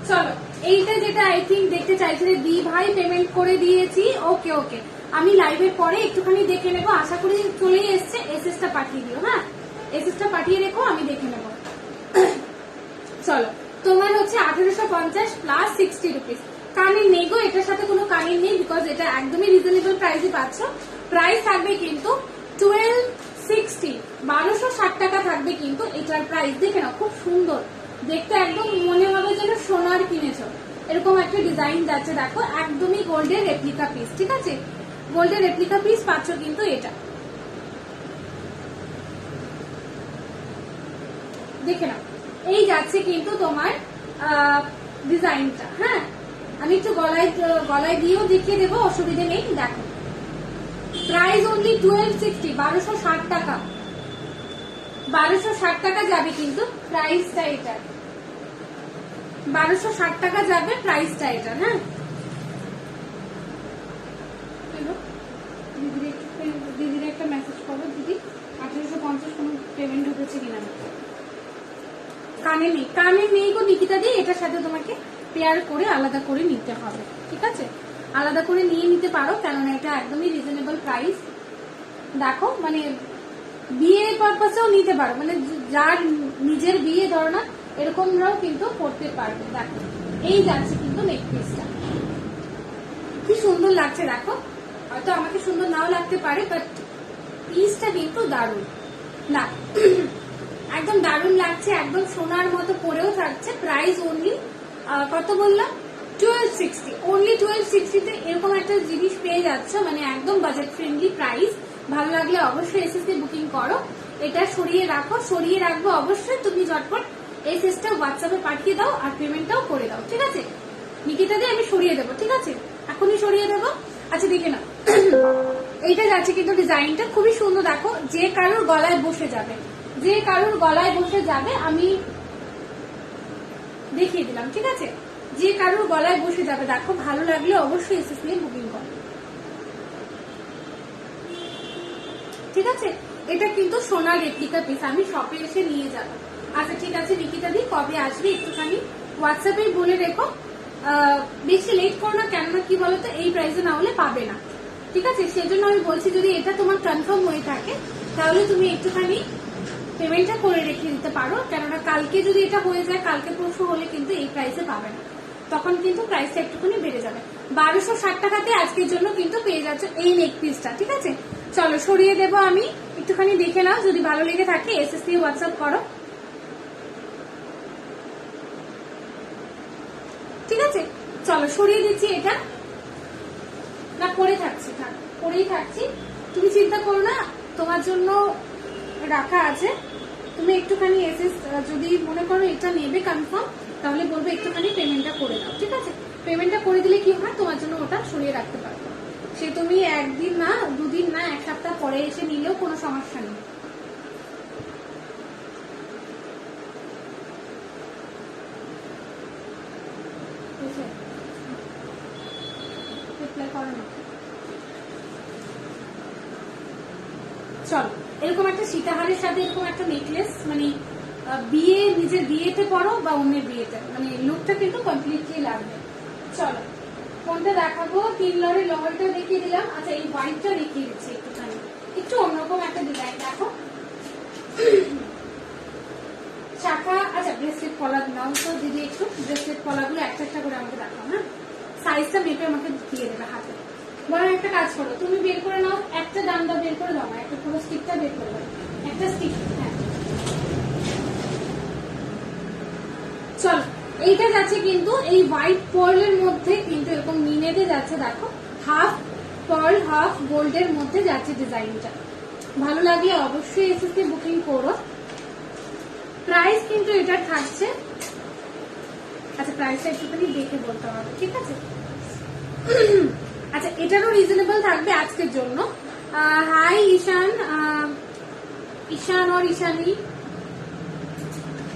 চলো, এইটা যেটা আই থিঙ্ক দেখতে চাইছিলে, দি ভাই পেমেন্ট করে দিয়েছি। ওকে, আমি লাইভের পরে একটুখানি দেখে নেবো, আশা করি চলেই এসছে। এসএসটা পাঠিয়ে দিও। হ্যাঁ, এসএসটা পাঠিয়ে রেখো, আমি দেখে নেবো। চলো, তোমার হচ্ছে 1850 প্লাস 60 রুপিস। কানের নেই গো, এটার সাথে কোনো কানের নেই, বিকজ এটা একদমই রিজনেবল প্রাইসে পাচ্ছ। প্রাইস থাকবে কিন্তু 1260, 1260 টাকা থাকবে কিন্তু এটার প্রাইস। দেখে নাও, খুব সুন্দর দেখতে, একদম মনে হবে যেন সোনার কিনেছো, এরকম একটা ডিজাইন যাচ্ছে। দেখো, একদমই গোল্ডের রেপ্লিকা পিস, ঠিক আছে? গোল্ডের রেপ্লিকা পিস পাচ্ছ কিন্তু এটা। দেখে নাও, এই যাচ্ছে কিন্তু তোমার ডিজাইনটা। হ্যাঁ, আমি একটু গলায় দিয়েও দেখিয়ে দেবো, অসুবিধে নেই। দেখো, প্রাইস অনলি 1260, 1260 টাকা। 1260 টাকা যাবে কিন্তু প্রাইসটা এটা, 1260 টাকা যাবে প্রাইসটা এটা। হ্যাঁ, দিদির একটা মেসেজ করো, দিদি 1850 কোনো পেমেন্ট ঢুকেছে কিনা। কানে নেই গো নিকিতা দি, এটার সাথে তোমাকে পেয়ার করে আলাদা করে নিতে হবে, ঠিক আছে? আলাদা করে নিয়ে নিতে পারো, কেননা এটা একদমই রিজনেবল প্রাইস। দেখো, মানে বিয়ে পারপাসেও নিতে পারো, মানে যার নিজের বিয়ে ধরো না, এরকমরাও কিন্তু করতে পারবে। দেখো, এই যাচ্ছে কিন্তু নেক পিসটা, কি সুন্দর লাগছে। দেখো, হয়তো আমাকে সুন্দর নাও লাগতে পারে, বাট পিসটা কিন্তু দারুণ না, একদম দারুণ লাগছে, একদম সোনার মতো পরেও থাকছে। প্রাইস অনলি কত বললাম, 1260, অনলি 1260 তে এরকম একটা জিনিস পেয়ে যাচ্ছ, মানে একদম বাজেট ফ্রেন্ডলি প্রাইস। ভালো লাগলে অবশ্যই এসএসসি বুকিং করো। এটা সরিয়ে রাখবো অবশ্যই। তুমি ঝটপট এসএসটা হোয়াটসঅ্যাপে পাঠিয়ে দাও আর পেমেন্টটাও করে দাও, ঠিক আছে? নিকিতা দিয়ে আমি সরিয়ে দেবো, ঠিক আছে? এখনই সরিয়ে দেবো। আচ্ছা, দেখে নাও, এইটা যাচ্ছে কিন্তু ডিজাইনটা খুবই সুন্দর। দেখো, যে কারোর গলায় বসে যাবে, আমি দেখিয়ে দিলাম, ঠিক আছে? যে কারোর গলায় বসে যাবে। দেখো, ভালো লাগলে অবশ্যই এসএস নিয়ে বুকিং করো, ঠিক আছে? এটা কিন্তু সোনার রেপ্লিকা পিস, আমি শপে এসে নিয়ে যাব। আচ্ছা ঠিক আছে নিকিতা দি, কবে আসবে একটুখানি হোয়াটসঅ্যাপে বলে রেখো। বেশি লেট করো না, কেননা কি বলতো, এই প্রাইসে না হলে পাবে না, ঠিক আছে? সেজন্য আমি বলছি, যদি এটা তোমার কনফার্ম হয়ে থাকে তাহলে তুমি একটুখানি পেমেন্টটা করে রেখে দিতে পারো, কেননা কালকে যদি এটা হয়ে যায়, কালকে পরশু হলে কিন্তু এই প্রাইসে পাবে না, তখন কিন্তু প্রাইসটা একটুখানি বেড়ে যাবে। 1260 টাকাতে আজকের জন্য কিন্তু পেয়ে যাচ্ছ এই নেক পিসটা, ঠিক আছে। চলো সরিয়ে দেবো আমি, একটুখানি দেখে নাও, যদি ভালো লেগে থাকে এসএস দিয়ে হোয়াটসঅ্যাপ করো, ঠিক আছে। চলো সরিয়ে দিচ্ছি এটা, না পরে থাকছি, থাক পরেই থাকছি, তুমি চিন্তা করো না, তোমার জন্য রাখা আছে। তুমি একটুখানি এসএস যদি মনে করো এটা নেবে কনফার্ম, তাহলে বলবো একটুখানি পেমেন্টটা করে দাও, ঠিক আছে। পেমেন্টটা করে দিলে কি হয়, তোমার জন্য ওটা সরিয়ে রাখতে পারবো। সে তুমি একদিন না, দুদিন না, এক সপ্তাহ পরে এসে নিলেও কোনো সমস্যা নেই। রিপ্লাই করো না। চলো এরকম একটা সীতাহারের সাথে এরকম একটা নেকলেস, মানে বিয়ে, নিজের বিয়েতে পরো বা অন্যের বিয়েতে, মানে লুকটা কিন্তু কমপ্লিটলি লাগবে। চলো কোনটা দেখাবো, 3 লরের লহরটা দেখিয়ে দিলাম। আচ্ছা এই হোয়াইটটা দেখিয়ে দিচ্ছি একটুখানি, একটু অন্যরকম একটা ডিজাইন দেখো, শাখা। আচ্ছা ব্রেসলেট পলা নাও তো দিদি, একটু ব্রেসলেট পলাগুলো একটা একটা করে আমাকে দেখাও, হ্যাঁ সাইজটা মেপে আমাকে দিয়ে দেবে হাতে। বরং একটা কাজ করো, তুমি বের করে নাও, একটা দামটা বের করে দাও না, একটা পুরো স্টিকটা বের করে দাও, একটা স্টিক। হ্যাঁ চলো এইটা যাচ্ছে কিন্তু এই হোয়াইট পার্লের মধ্যে, কিন্তু এরকম মিনেতে যাচ্ছে, দেখো হাফ পার্ল হাফ গোল্ডের মধ্যে যাচ্ছে ডিজাইনটা। ভালো লাগলে অবশ্যই এসএসকে বুকিং করো। প্রাইস কিন্তু এটা থাকছে, আচ্ছা প্রাইসটা একটুখানি দেখে বলতে হবে, ঠিক আছে। আচ্ছা এটারও রিজনেবল থাকবে আজকের জন্য। হাই ঈশান, ঈশান আর ঈশানী।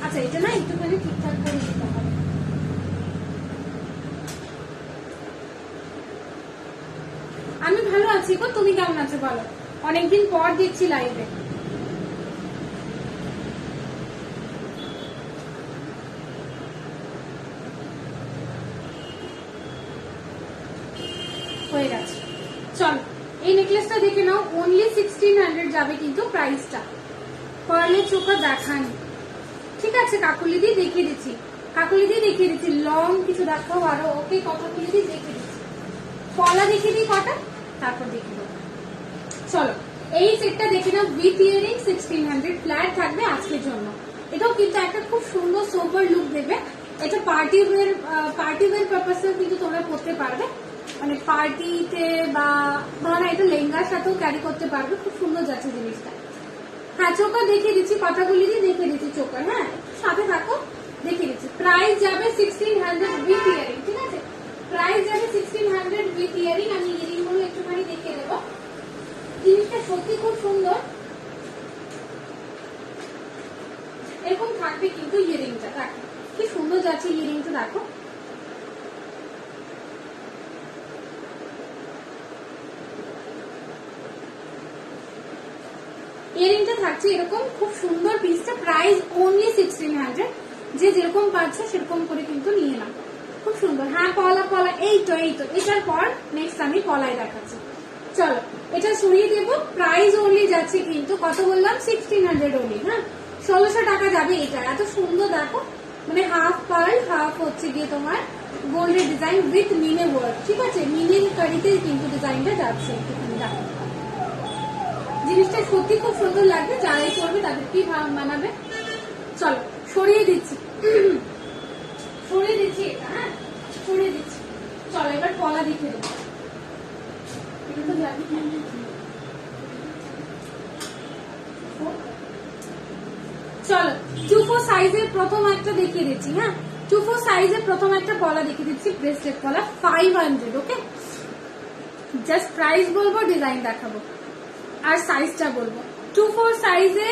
আচ্ছা এটা না একটুখানি ঠিকঠাক করে দিতে হবে। আমি ভালো আছি গো, তুমি কেমন আছো বলো? অনেকদিন পর দেখছি লাইভে। হয়ে গেছে। চলো এই নেকলেসটা দেখে নাও, অনলি 1600 যাবে কিন্তু প্রাইসটা। পার্লের চোখা দেখানি, ঠিক আছে। কাকুলিদি দেখিয়ে দিচ্ছি, কাকুলিদি দেখিয়ে দিচ্ছি, লং কিছু দেখাও আরো। ওকে কথাগুলিদি দেখিয়ে দিচ্ছি, পলা দেখিয়ে দিই কটা, তারপর দেখিয়ে দেবো। চলো এই সেটটা দেখে নাও, উইথ ইয়ারিং 1600 ফ্ল্যাট থাকবে আজকের জন্য। এটাও কিন্তু একটা খুব সুন্দর সোবার লুক দেবে। এটা পার্টি ওয়্যার পারপাসেও কিন্তু তোমরা পরতে পারবে, মানে পার্টিতে বা ধরো এটা লেহেঙ্গার সাথেও ক্যারি করতে পারবে, খুব সুন্দর যাচ্ছে জিনিসটা। হ্যাঁ চোখা দেখিয়ে দিচ্ছি, কথাগুলি দিয়ে দেখিয়ে দিচ্ছি চোখা, হ্যাঁ সাথে থাকো দেখিয়ে দিচ্ছি। প্রাইস যাবে 1600 উইথ ইয়ারিং, ঠিক আছে। প্রাইস যাবে 1600 উইথ ইয়ারিং। আমি ইয়ারিং গুলো একটুখানি দেখিয়ে দেবো, জিনিসটা সত্যি খুব সুন্দর। এরকম থাকবে কিন্তু ইয়ারিংটা, দেখো কি সুন্দর যাচ্ছে ইয়ারিংটা, দেখো ইয়ারিংটা থাকছে এরকম খুব সুন্দর পিসটা। প্রাইস অনলি 1600, যে যেরকম পাচ্ছে সেরকম করে কিন্তু নিয়ে নাও, খুব সুন্দর। হ্যাঁ পলা পলা, এই তো এটার পর নেক্সট আমি পলাই দেখাচ্ছি। চলো এটা সরিয়ে দেবো। প্রাইস অনলি যাচ্ছে কিন্তু কত বললাম, 1600 অনলি। হ্যাঁ 1600 টাকা যাবে এটা। এত সুন্দর দেখো, মানে হাফ পার্ল হাফ হচ্ছে গিয়ে তোমার গোল্ডের ডিজাইন উইথ মিনে ওয়ার্ক, ঠিক আছে। মিনের কারিতে কিন্তু ডিজাইনটা যাচ্ছে, একটুখানি দেখো জিনিসটা সত্যি খুব সুন্দর লাগবে। যারাই করবে তাদের কি মানাবে। চলো সরিয়ে দিচ্ছি, সরিয়ে দিচ্ছি এটা, হ্যাঁ সরিয়ে দিচ্ছি। চলো এবার পলা দেখিয়ে দেবো, এটা তো যাবে। চলো 24 সাইজের প্রথম একটা দেখিয়ে দিচ্ছি, হ্যাঁ 24 সাইজের প্রথম একটা পলা দেখিয়ে দিচ্ছি, ব্রেসলেট পলা 500। ওকে জাস্ট প্রাইস বলবো, ডিজাইন দেখাবো আর সাইজটা বলবো। 24 সাইজে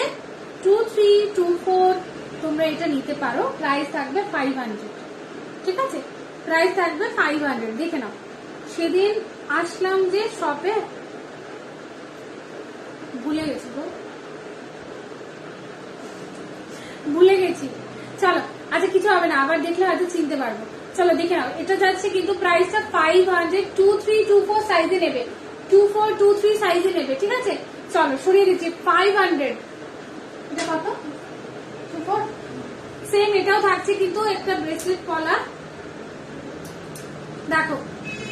23, 24 তোমরা এটা নিতে পারো। প্রাইস থাকবে 500, ঠিক আছে। প্রাইস থাকবে 500, দেখে নাও। সেদিন আসলাম যে শপে, ভুলে গেছি গো, ভুলে গেছি। চলো আচ্ছা কিছু হবে না, আবার দেখলে হয়তো চিনতে পারবো। চলো দেখে নাও, এটা যাচ্ছে কিন্তু প্রাইসটা 500। 23, 24 সাইজে নেবে, 24, 23 সাইজে নেবে, ঠিক আছে। চলো সরিয়ে দিচ্ছি 500। এটা কত? 24। সেম এটাও থাকছে কিন্তু একটা ব্রেসলেট পলা, দেখো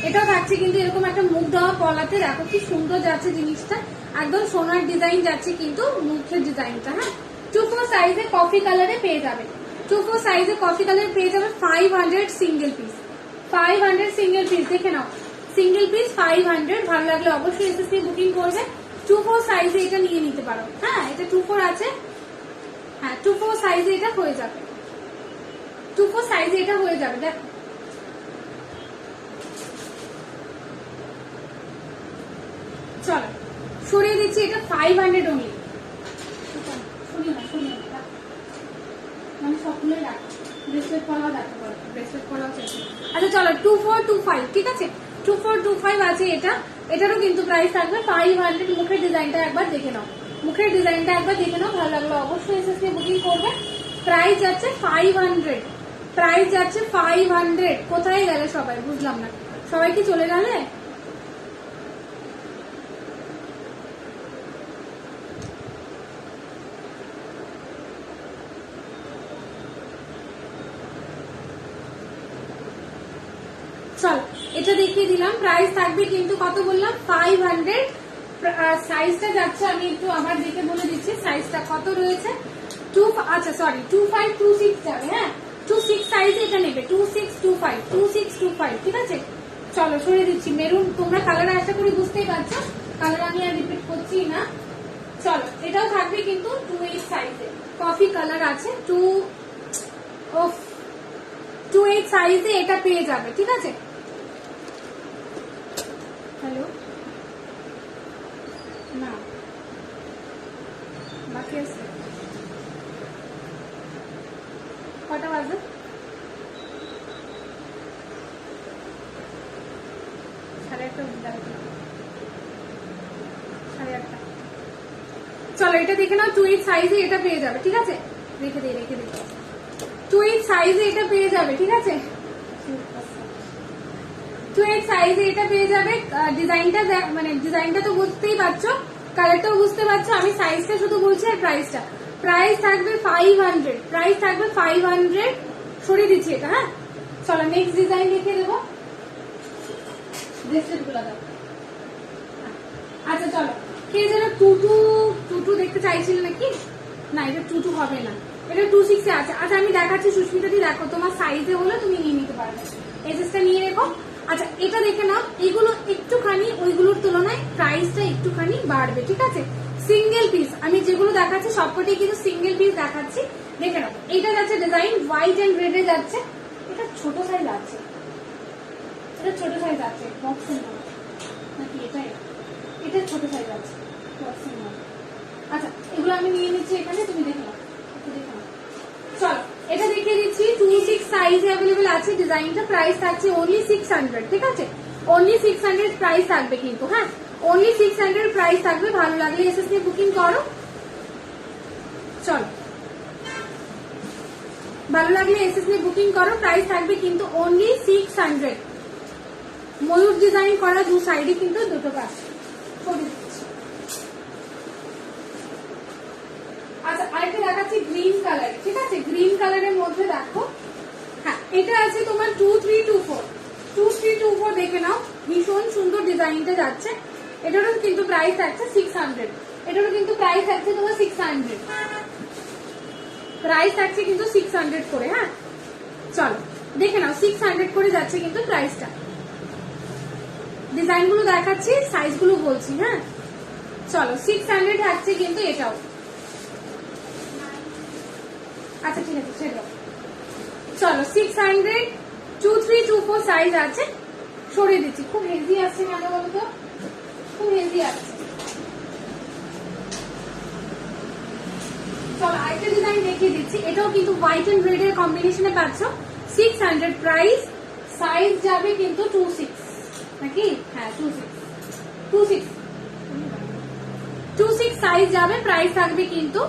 এটাও থাকছে কিন্তু এরকম একটা মুখ দেওয়া পলাতে, দেখো কি সুন্দর যাচ্ছে জিনিসটা, একদম সোনার ডিজাইন যাচ্ছে কিন্তু মুখের ডিজাইনটা। হ্যাঁ 24 সাইজে কফি কালারে পেয়ে যাবে, 24 সাইজে কফি কালারে পেয়ে যাবে 500 সিঙ্গেল পিস, 500 সিঙ্গেল পিস। দেখে নাও সিঙ্গেল পিস 500। ভালো লাগলে অবশ্যই এসএসসি বুকিং করবে। 24 সাইজে এটা নিয়ে নিতে পারো। হ্যাঁ এটা 24 আছে, হ্যাঁ 24 সাইজে এটা হয়ে যাবে, 24 সাইজে এটা হয়ে যাবে। দেখো চলো সরিয়ে দিচ্ছি, এটা 500 অনলি। মানে সবগুলোই রাখো, ব্রেসলেট পলাও রাখতে পারো, ব্রেসলেট পলাও চাইছি। আচ্ছা চলো 2425, ঠিক আছে 2425 আছে এটা, এটারও কিন্তু প্রাইস থাকবে 500। মুখের ডিজাইনটা একবার দেখে নাও, মুখের ডিজাইনটা একবার দেখে নাও, ভালো লাগলো অবশ্যই এসএসসি বুকিং করবে। প্রাইস যাচ্ছে 500, প্রাইস যাচ্ছে 500। কোথায় গেলে সবাই বুঝলাম না, সবাই কি চলে গেলে? চল এটা দেখিয়ে দিলাম, প্রাইস থাকবে কিন্তু কত বললাম 500। সাইজটা যাচ্ছে আমি একটু আবার দেখে বলে দিচ্ছি সাইজটা কত রয়েছে। আচ্ছা সরি 2526 যাবে। হ্যাঁ 26 সাইজ এটা নেবে, 2625, ঠিক আছে। চলো সরিয়ে দিচ্ছি মেরুন, তোমরা কালার আশা করি বুঝতেই পারছো, কালার আমি আর রিপিট করছি না। চলো এটাও থাকবে কিন্তু 28 সাইজে, কফি কালার আছে 28 সাইজে এটা পেয়ে যাবে, ঠিক আছে। হ্যালো না বাকি আছে, কটা বাজে? 8:30। চলো এটা দেখে নাও, 28 সাইজে এটা পেয়ে যাবে, ঠিক আছে। রেখে দিই 28 সাইজে এটা পেয়ে যাবে, ঠিক আছে। 28 সাইজে এটা পেয়ে যাবে। ডিজাইনটা মানে ডিজাইনটা তো বুঝতেই পারছো, কালারটাও বুঝতে পারছো, আমি সাইজটা শুধু বলছি আর প্রাইসটা। প্রাইস থাকবে 500, প্রাইস থাকবে 500। সরিয়ে দিচ্ছি এটা। হ্যাঁ চলো নেক্সট ডিজাইন দেখিয়ে দেবো, ব্রেসলেট গুলো দাও। আচ্ছা চলো, কে যেন টুটু দেখতে চাইছিল নাকি? না এটা টুটু হবে না, এটা 26 এ আছে। আচ্ছা আমি দেখাচ্ছি সুস্মিতা দি, দেখো তোমার সাইজে হলে তুমি নিয়ে নিতে পারবে, এসএসটা নিয়ে রেখো। আচ্ছা এটা দেখে নাও, এগুলো একটুখানি ওইগুলোর তুলনায় প্রাইসটা একটুখানি বাড়বে, ঠিক আছে। সিঙ্গেল পিস আমি যেগুলো দেখাচ্ছি সবকটাই কিন্তু সিঙ্গেল পিস দেখাচ্ছি, দেখে নাও। এটা যাচ্ছে ডিজাইন হোয়াইট এন্ড রেড এ যাচ্ছে, এটা ছোট সাইজ আছে, এটা ছোট সাইজ আছে বক্সিং নাকি? এটাই, এটা ছোট সাইজ আছে বক্সিং। আচ্ছা এগুলো আমি নিয়ে নিচ্ছি এখানে, তুমি দেখে নাও, চলো এটা দেখিয়ে দিচ্ছি। 26 সাইজে অ্যাভেলেবেল আছে ডিজাইনটা, প্রাইস থাকছে অনলি 600, ঠিক আছে। অনলি 600 প্রাইস থাকবে কিন্তু। হ্যাঁ অনলি 600 প্রাইস থাকবে, ভালো লাগলে এসএসসি বুকিং করো। চলো ভালো লাগলে এসএসসি বুকিং করো, প্রাইস থাকবে কিন্তু অনলি 600। ময়ূর ডিজাইন করা দু সাইডে কিন্তু দুটো কাজ করে দিচ্ছি। আচ্ছা আরেকটা দেখাচ্ছি গ্রিন কালার, ঠিক আছে। গ্রিন কালারের মধ্যে দেখো, হ্যাঁ এটা আছে তোমার 2324 দেখে নাও, ভীষণ সুন্দর ডিজাইনটা যাচ্ছে। এটারও কিন্তু প্রাইস থাকছে 600, এটারও কিন্তু প্রাইস থাকছে তোমার 600, প্রাইস থাকছে কিন্তু 600 করে। হ্যাঁ চলো দেখে নাও 600 করে যাচ্ছে কিন্তু প্রাইসটা। ডিজাইন গুলো দেখাচ্ছি, সাইজ গুলো বলছি। হ্যাঁ চলো 600 থাকছে কিন্তু এটাও। আচ্ছা ঠিক আছে সেটা চলো 600, 2324 সাইজ আছে। সরিয়ে দিচ্ছি, খুব হেভি আসছে কেন বলতো, খুব হেভি আসছে। চলো আরেকটা ডিজাইন দেখিয়ে দিচ্ছি, এটাও কিন্তু হোয়াইট এন্ড রেড এর কম্বিনেশনে পাচ্ছ। 600 প্রাইস, সাইজ যাবে কিন্তু 26 নাকি? হ্যাঁ 26 সাইজ যাবে, প্রাইস থাকবে কিন্তু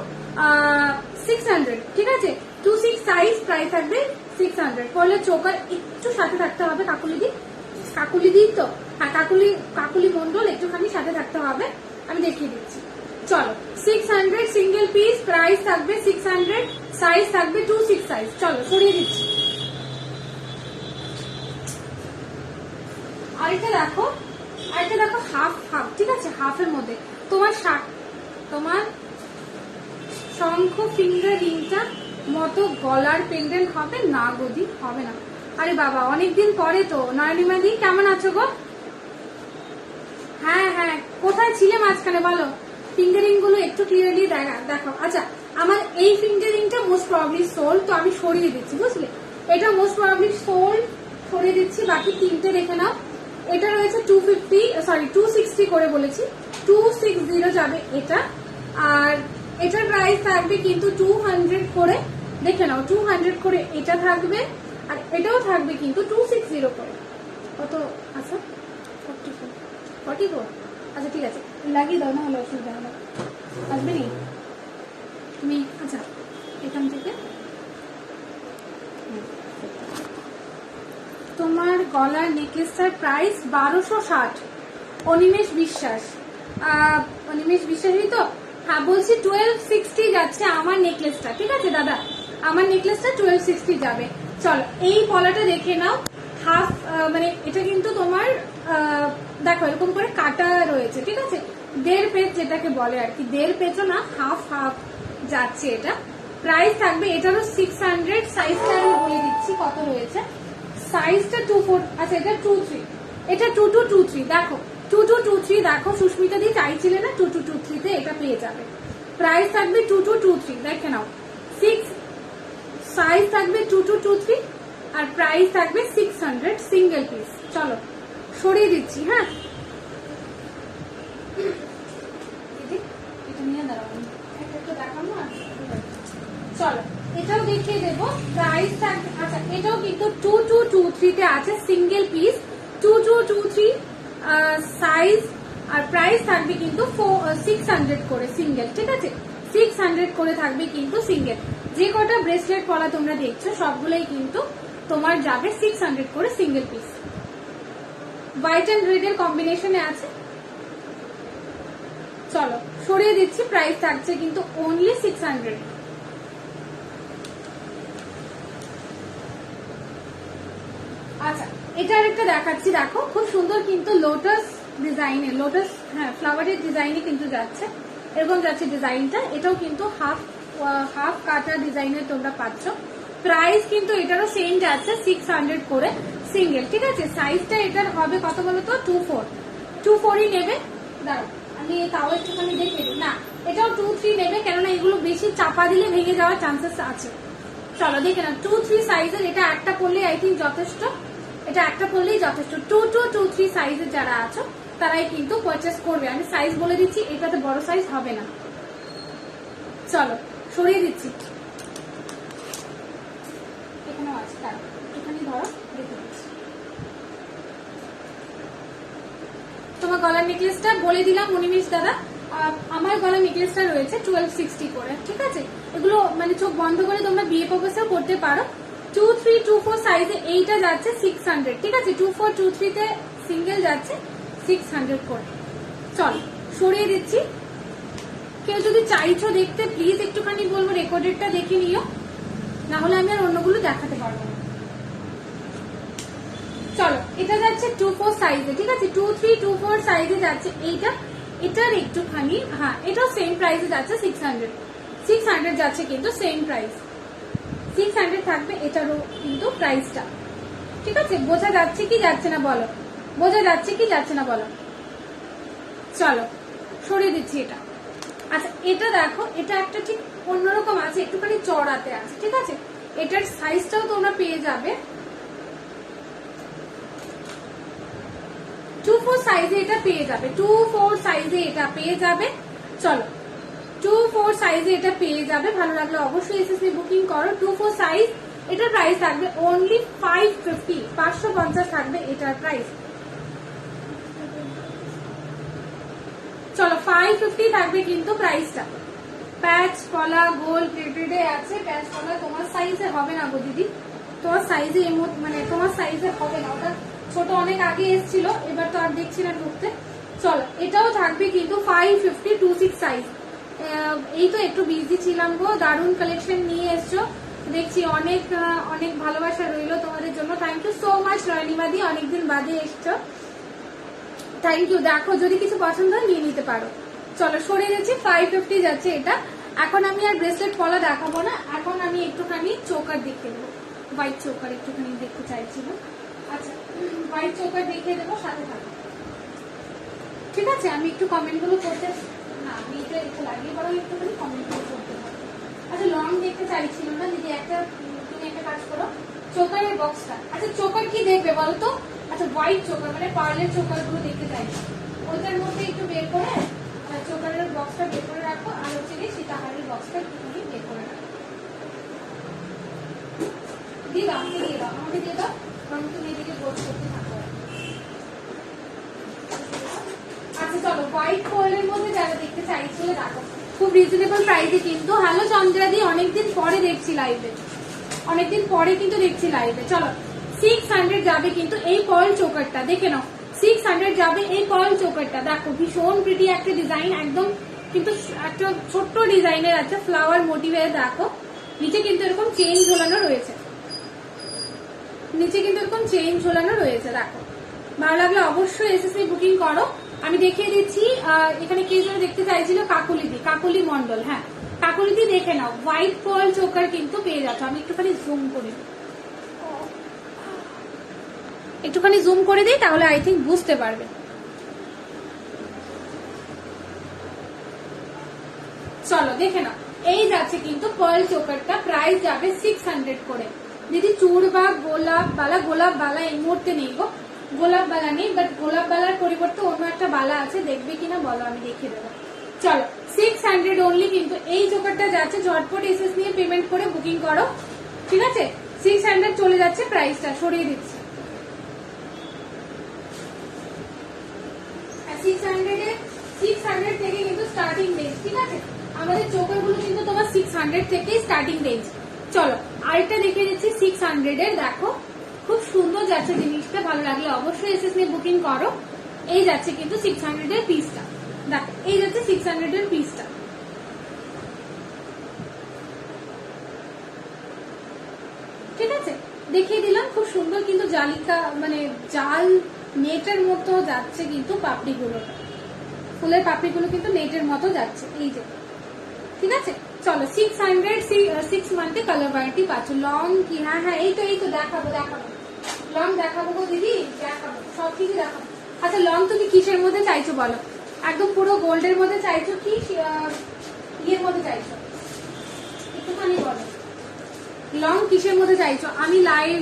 600, ঠিক আছে। 26 সাইজ প্রাইস থাকবে 600। পরলে চোকার একটু সাথে থাকতে হবে, কাকুলি দি তো, হ্যাঁ কাকুলি মন্ডল একটুখানি সাথে থাকতে হবে, আমি দেখিয়ে দিচ্ছি। চলো 600 সিঙ্গেল পিস, প্রাইস থাকবে 600, সাইজ থাকবে 26 সাইজ। চলো সরিয়ে দিচ্ছি। আরেকটা দেখো হাফ হাফ, ঠিক আছে, হাফের মধ্যে তোমার শঙ্খ ফিঙ্গার রিংটা মতো গলার পেন্ডেন্ট হবে না গদি, হবে না। আরে বাবা অনেকদিন পরে তো। নয়নিমা দি কেমন আছো গো? হ্যাঁ হ্যাঁ, কোথায় ছিলে মাঝখানে বলো? ফিঙ্গারিং গুলো একটু ক্লিয়ারলি দেখো। আচ্ছা, আমার এই ফিঙ্গারিংটা মোস্ট প্রবাবলি সোল, তো আমি সরিয়ে দিচ্ছি, বুঝলে? এটা মোস্ট প্রবাবলি সোল, সরিয়ে দিচ্ছি। বাকি তিনটে দেখে নাও। এটা রয়েছে 260 করে বলেছি, 260 যাবে এটা। আর এটার প্রাইস থাকবে কিন্তু 200 করে, দেখে নাও 200 করে এটা থাকবে। আর এটাও থাকবে কিন্তু 260 করে। কত? আচ্ছা 44। আচ্ছা ঠিক আছে, লাগিয়ে দাও, না হলে অসুবিধা হবে। আসবে নি তুমি? আচ্ছা এখান থেকে তোমার গলার নেকলেসটার প্রাইস 1260। অনিমেষ বিশ্বাস, অনিমেষ বিশ্বাসই তো? হ্যাঁ বলছি 1260 যাচ্ছে আমার নেকলেসটা, ঠিক আছে দাদা, আমার নেকলেসটা 1260 যাবে। চলো এই পলাটা দেখে নাও। হাফ মানে এটা কিন্তু তোমার দেখো এরকম করে কাটা রয়েছে, ঠিক আছে, 1.5 পেজ যেটাকে বলে আর কি, 1.5 পেজও না, হাফ হাফ যাচ্ছে এটা। প্রাইস থাকবে এটারও 600। সাইজটা আমি বলে দিচ্ছি কত রয়েছে। সাইজটা 24, আচ্ছা এটা 23, এটা 2223, দেখো 2223, দেখো সুস্মিতা দি চাইছিলে না 2223 তে এটা পেয়ে যাবে। প্রাইস থাকবে 2223, দেখে নাও। 6 সাইজ থাকবে 2223 আর প্রাইস থাকবে 600 সিঙ্গেল পিস। চলো সরিয়ে দিচ্ছি। হ্যাঁ এটা নিয়ে দাঁড়াবো, একটা দেখানো। চলো এটাও দেখিয়ে দেবো। প্রাইস থাকবে, আচ্ছা এটাও কিন্তু 2223 তে আছে সিঙ্গেল পিস, 2223 সাইজ। আর প্রাইস থাকবে কিন্তু 600 করে সিঙ্গেল, ঠিক আছে, 600 করে থাকবে কিন্তু সিঙ্গেল। যে কটা ব্রেসলেট পলা তোমরা দেখছো সবগুলোই কিন্তু তোমার যাবে 600 করে single piece. White and red এর কম্বিনেশনে আছে। চলো সরিয়ে দিচ্ছি। প্রাইস থাকছে কিন্তু অনলি 600। আচ্ছা এটা আরেকটা দেখাচ্ছি, দেখো খুব সুন্দর কিন্তু লোটাস ডিজাইনের, লোটাস হ্যাঁ ফ্লাওয়ারের ডিজাইনে কিন্তু যাচ্ছে, এরকম যাচ্ছে ডিজাইনটা। এটাও কিন্তু হাফ কাটা ডিজাইনের তোমরা পাচ্ছ। প্রাইস কিন্তু এটারও সেম যাচ্ছে 600 করে সিঙ্গেল, ঠিক আছে। সাইজটা এটার হবে কত বলো তো? 24ই নেবে। দাঁড়াও আমি তাও একটুখানি দেখে দিই। না এটাও 23 নেবে, কেননা এগুলো বেশি চাপা দিলে ভেঙে যাওয়ার চান্সেস আছে। চলো দেখে না 23 সাইজের, এটা একটা পরলেই আই থিঙ্ক যথেষ্ট, এটা একটা পরলেই যথেষ্ট। 2223 সাইজের যারা আছো তারাই কিন্তু পারচেস করবে। আমি সাইজ বলে দিচ্ছি, এটাতে বড় সাইজ হবে না। চলো সরিয়ে দিচ্ছি। এখানেও আছে, তার এখানে ধরো দেখে দিচ্ছি। তোমার গলার নেকলেসটা বলে দিলাম অনিমেষ দাদা, আমার গলার নেকলেসটা রয়েছে 1260 করে, ঠিক আছে। এগুলো মানে চোখ বন্ধ করে তোমরা বিয়ে প্রপোজেও করতে পারো। 2324 সাইজে এইটা যাচ্ছে 600, ঠিক আছে। 2423 তে সিঙ্গেল যাচ্ছে 600 করে। চল সরিয়ে দিচ্ছি। কেউ যদি চাইছো দেখতে প্লিজ একটুখানি বলবো রেকর্ডেডটা দেখে নিও, না হলে আমি আর অন্যগুলো দেখাতে পারবো না। চলো এটা যাচ্ছে 24 সাইজে, ঠিক আছে, 2324 সাইজে যাচ্ছে এইটা। এটার একটুখানি হ্যাঁ এটাও সেম প্রাইসে যাচ্ছে 600 যাচ্ছে কিন্তু সেম প্রাইস 600 থাকবে এটারও কিন্তু প্রাইসটা, ঠিক আছে। বোঝা যাচ্ছে কি যাচ্ছে না বলো, বোঝা যাচ্ছে কি যাচ্ছে না বলো। চলো সরিয়ে দিচ্ছি এটা। আচ্ছা এটা দেখো, এটা একটা ঠিক অন্যরকম আছে, একটুখানি চড়াতে আছে, ঠিক আছে। এটার সাইজটাও তোমরা পেয়ে যাবে 24 সাইজে, এটা পেয়ে যাবে 24 সাইজে এটা পেয়ে যাবে। চলো 24 সাইজে এটা পেয়ে যাবে। ভালো লাগলে অবশ্যই এসএসসি বুকিং করো। 24 সাইজ, এটার প্রাইস থাকবে অনলি 550, 550 থাকবে এটার প্রাইস। চলো 550 থাকবে কিন্তু প্রাইসটা। প্যাচ কলা গোল প্লেটেডে আছে। প্যাচ কলা তোমার সাইজে হবে না গো দিদি, তোমার সাইজে মানে তোমার সাইজে হবে না, ওটা ছোট অনেক আগে এসেছিল, এবার তো আর দেখছি না ঢুকতে। চলো এটাও থাকবে কিন্তু 550 26 সাইজ। এই তো একটু বিজি ছিলাম গো, দারুণ কালেকশন নিয়ে এসছো দেখছি, অনেক অনেক ভালোবাসা রইলো তোমাদের জন্য। থ্যাংক ইউ সো মাচ নয়নিমাদি, অনেকদিন বাদে এসছো, থ্যাংক ইউ। দেখো যদি কিছু পছন্দ হয় নিয়ে নিতে পারো। চলো সরে গেছি, 550 যাচ্ছে এটা। এখন আমি আর ব্রেসলেট পলা দেখাবো না, এখন আমি একটুখানি চোকার দেখে দেবো, হোয়াইট চোকার একটুখানি দেখতে চাইছিলাম। আচ্ছা হোয়াইট চোকার দেখিয়ে দেবো, সাথে থাকো ঠিক আছে। আমি একটু কমেন্ট গুলো করতে, না আমি এটা একটু লাগিয়ে বরং একটুখানি কমেন্ট গুলো করতে পারবো। আচ্ছা লং দেখতে চাইছিল না দিদি, তুমি একটা কাজ করো, চোকারের বক্সটা। আচ্ছা চোকার কি দেখবে বলো তো? আচ্ছা হোয়াইট চোকার মানে পার্লের চোকার গুলো দেখতে চাইছো, ওইটার মধ্যে একটু বের করে চোকারের বক্সটা বের করে রাখো, আর হচ্ছে কি সীতাহারের বক্সটা একটুখানি বের করে রাখো। দিয়ে দাও, আমাকে দিয়ে দাও, আমাকে দিয়ে দাও, কারণ তুমি এদিকে গোল করতে থাকো। আচ্ছা চলো হোয়াইট কোয়ালের মধ্যে যারা দেখতে চাইছিলে দেখো, খুব রিজনেবল প্রাইসে কিন্তু। হ্যালো চন্দ্রাদি, অনেকদিন পরে দেখছি লাইভে, অনেকদিন পরে কিন্তু দেখছি লাইভে। চলো 600 যাবে কিন্তু এই পার্ল চোকারটা, দেখে নাও 600 যাবে এই পার্ল চোকারটা। দেখো ভীষণ প্রিটি একটা ডিজাইন, একদম কিন্তু একটা ছোট্ট ডিজাইনের আছে ফ্লাওয়ার মোটিভের। দেখো নিচে কিন্তু এরকম চেইন ঝোলানো রয়েছে, নিচে কিন্তু এরকম চেইন ঝোলানো রয়েছে। দেখো ভালো লাগলে অবশ্যই এসএসসি বুকিং করো। আমি দেখিয়ে দিচ্ছি, এখানে কে যেন দেখতে চাইছিল, কাকুলিদি, কাকুলি মন্ডল, হ্যাঁ কাকুলিদি দেখে নাও, হোয়াইট পার্ল চোকার কিন্তু পেয়ে যাচ্ছ। আমি একটুখানি জুম করে দিই, একটুখানি জুম করে দিই, তাহলে আই থিঙ্ক বুঝতে পারবে। চলো দেখে নাও, এই যাচ্ছে কিন্তু পার্ল চোকারটা, প্রাইস যাবে 600 করে। দিদি চুর বা গোলাপ বালা, গোলাপ বালা এই মুহূর্তে নেই গো, গোলাপ বালা নেই, বাট গোলাপ বালার পরিবর্তে অন্য একটা বালা আছে, দেখবে কিনা বলো, আমি দেখিয়ে দেবো। চলো 600 অনলি কিন্তু এই চোকারটা যাচ্ছে, ঝটপট এসএস নিয়ে পেমেন্ট করে বুকিং করো ঠিক আছে। 600 চলে যাচ্ছে, প্রাইসটা সরিয়ে দিচ্ছি। 600 থেকে কিন্তু স্টার্টিং রেঞ্জ ঠিক আছে, আমাদের চোকার গুলো কিন্তু তোমার 600 থেকে স্টার্টিং রেঞ্জ। চলো আরেকটা দেখিয়ে দিচ্ছি 600 এর, দেখো খুব সুন্দর যাচ্ছে জিনিসটা, ভালো লাগলে অবশ্যই এসএস নিয়ে বুকিং করো। এই যাচ্ছে কিন্তু 600 এর পিসটা, দেখো এই যাচ্ছে 600 এর পিসটা। ঠিক আছে দেখিয়ে দিলাম, খুব সুন্দর কিন্তু জালিকা মানে জাল নেটের মতো যাচ্ছে কিন্তু পাপড়িগুলো, ফুলের পাপড়িগুলো কিন্তু নেটের মতো যাচ্ছে এই যে ঠিক আছে। চলো 600 6 মান্থে কালার ভ্যারাইটি পাচ্ছ। লং কি, হ্যাঁ হ্যাঁ এই তো দেখাবো, লং দেখাবো গো দিদি, দেখাবো সব কিছু দেখাবো। আচ্ছা লং তুমি কিসের মধ্যে চাইছো বলো, একদম পুরো গোল্ডের মধ্যে চাইছো কি ইয়ের মধ্যে চাইছো, একটুখানি বলো লং কিসের মধ্যে চাইছো। আমি লাইভ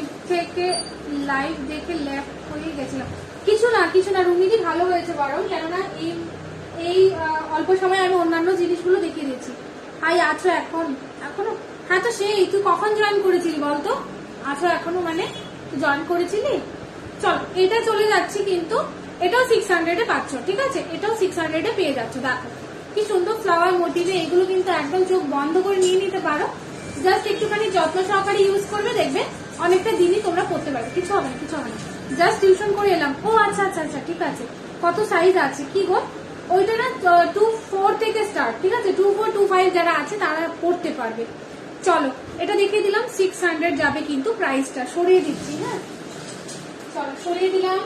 দেখে লেফট হয়ে গেছিলাম, কিছু না রুমিদি ভালো হয়েছে বরং, কেননা এই অল্প সময় আমি অন্যান্য জিনিসগুলো দেখিয়ে দিচ্ছি। হাই আছো এখনো, হ্যাঁ তো সেই তুই কখন জয়েন করেছিলি বলতো, আছো এখনো মানে জয়েন করেছিলি। চল এটা চলে যাচ্ছি কিন্তু, এটাও 600 এ পাচ্ছ ঠিক আছে, এটাও 600 এ পেয়ে যাচ্ছ। দেখো কি সুন্দর ফ্লাওয়ার মোটিভে, এগুলো কিন্তু একদম চোখ বন্ধ করে নিয়ে নিতে পারো, জাস্ট একটুখানি যত্ন সহকারে ইউজ করবে, দেখবে অনেকটা দিনই তোমরা করতে পারবে, কিছু হবে না। জাস্ট টিউশন করে এলাম, ও আচ্ছা ঠিক আছে। কত সাইজ আছে কি গো, ওইটা না 24 থেকে স্টার্ট ঠিক আছে, 24 25 যারা আছে তারা পড়তে পারবে। চলো এটা দেখিয়ে দিলাম, 600 যাবে কিন্তু, প্রাইসটা সরিয়ে দিচ্ছি। হ্যাঁ চলো সরিয়ে দিলাম।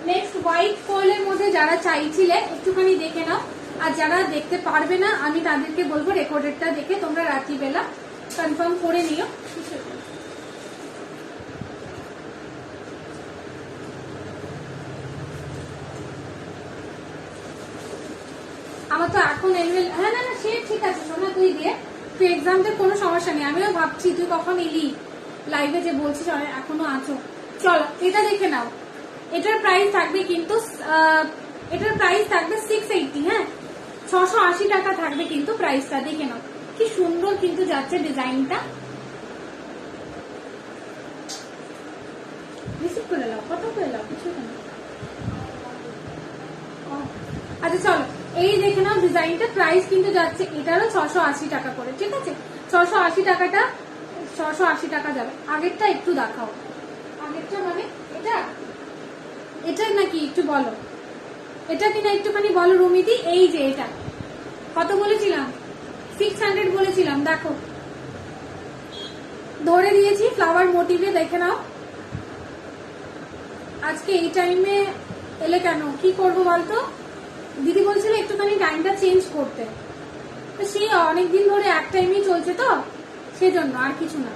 নেক্সট হোয়াইট ফয়েলের মধ্যে যারা চাইছিলে একটুখানি দেখে নাও, আর যারা দেখতে পারবে না আমি তাদেরকে বলবো রেকর্ডেডটা দেখে তোমরা রাত্রিবেলা কনফার্ম করে নিও। আমার তো এখন এনুয়াল, হ্যাঁ না সে ঠিক আছে শোনা, তুই দিয়ে তুই এক্সামদের কোনো সমস্যা নেই। আমিও ভাবছি তুই কখন এলি লাইভে, যে বলছিস এখনো আছো। চলো এটা দেখে নাও, এটার প্রাইস থাকবে কিন্তু, এটার প্রাইস থাকবে 680, হ্যাঁ 680 টাকা থাকবে কিন্তু প্রাইসটা, দেখে নাও কি সুন্দর কিন্তু যাচ্ছে ডিজাইনটা। রিসিভ করে নাও, কত করে নাও কিছু না। আচ্ছা চলো এই দেখে নাও ডিজাইনটা, প্রাইস কিন্তু যাচ্ছে এটারও 680 টাকা করে ঠিক আছে। 680 টাকাটা 680 টাকা যাবে। আগেরটা একটু দেখাও, আগেরটা মানে এটা নাকি একটু বলো। এটা কিনা একটুখানি বলো রুমিদি। এই যে এটা কত বলেছিলাম, 600 বলেছিলাম, দেখো ধরে দিয়েছি ফ্লাওয়ার মোটিভে, দেখে নাও। আজকে এই টাইমে এলে কেন, কি করবো বলতো? দিদি বলছিল একটুখানি টাইমটা চেঞ্জ করতে, তো সেই অনেকদিন ধরে এক টাইমই চলছে তো সেজন্য, আর কিছু না।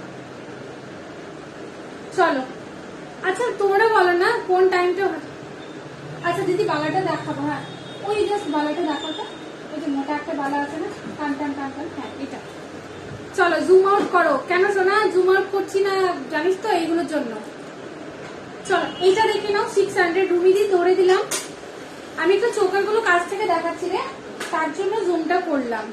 চলো আচ্ছা তোমরা বলো না কোন টাইমটা। আচ্ছা দিদি বালাটা দেখাবো, হ্যাঁ ওই জাস্ট বালাটা দেখাতো, ওই যে মোটা একটা বালা আছে না, টান টান টান টান, হ্যাঁ এটা। চলো জুম আউট করো। কেন শোনা জুম আউট করছি না জানিস তো, এইগুলোর জন্য। চলো এইটা দেখে নাও, 600 রুমিদি ধরে দিলাম। আমি একটু চোখের গুলো কাছ থেকে দেখাচ্ছি রে, তার জন্য জুমটা করলাম।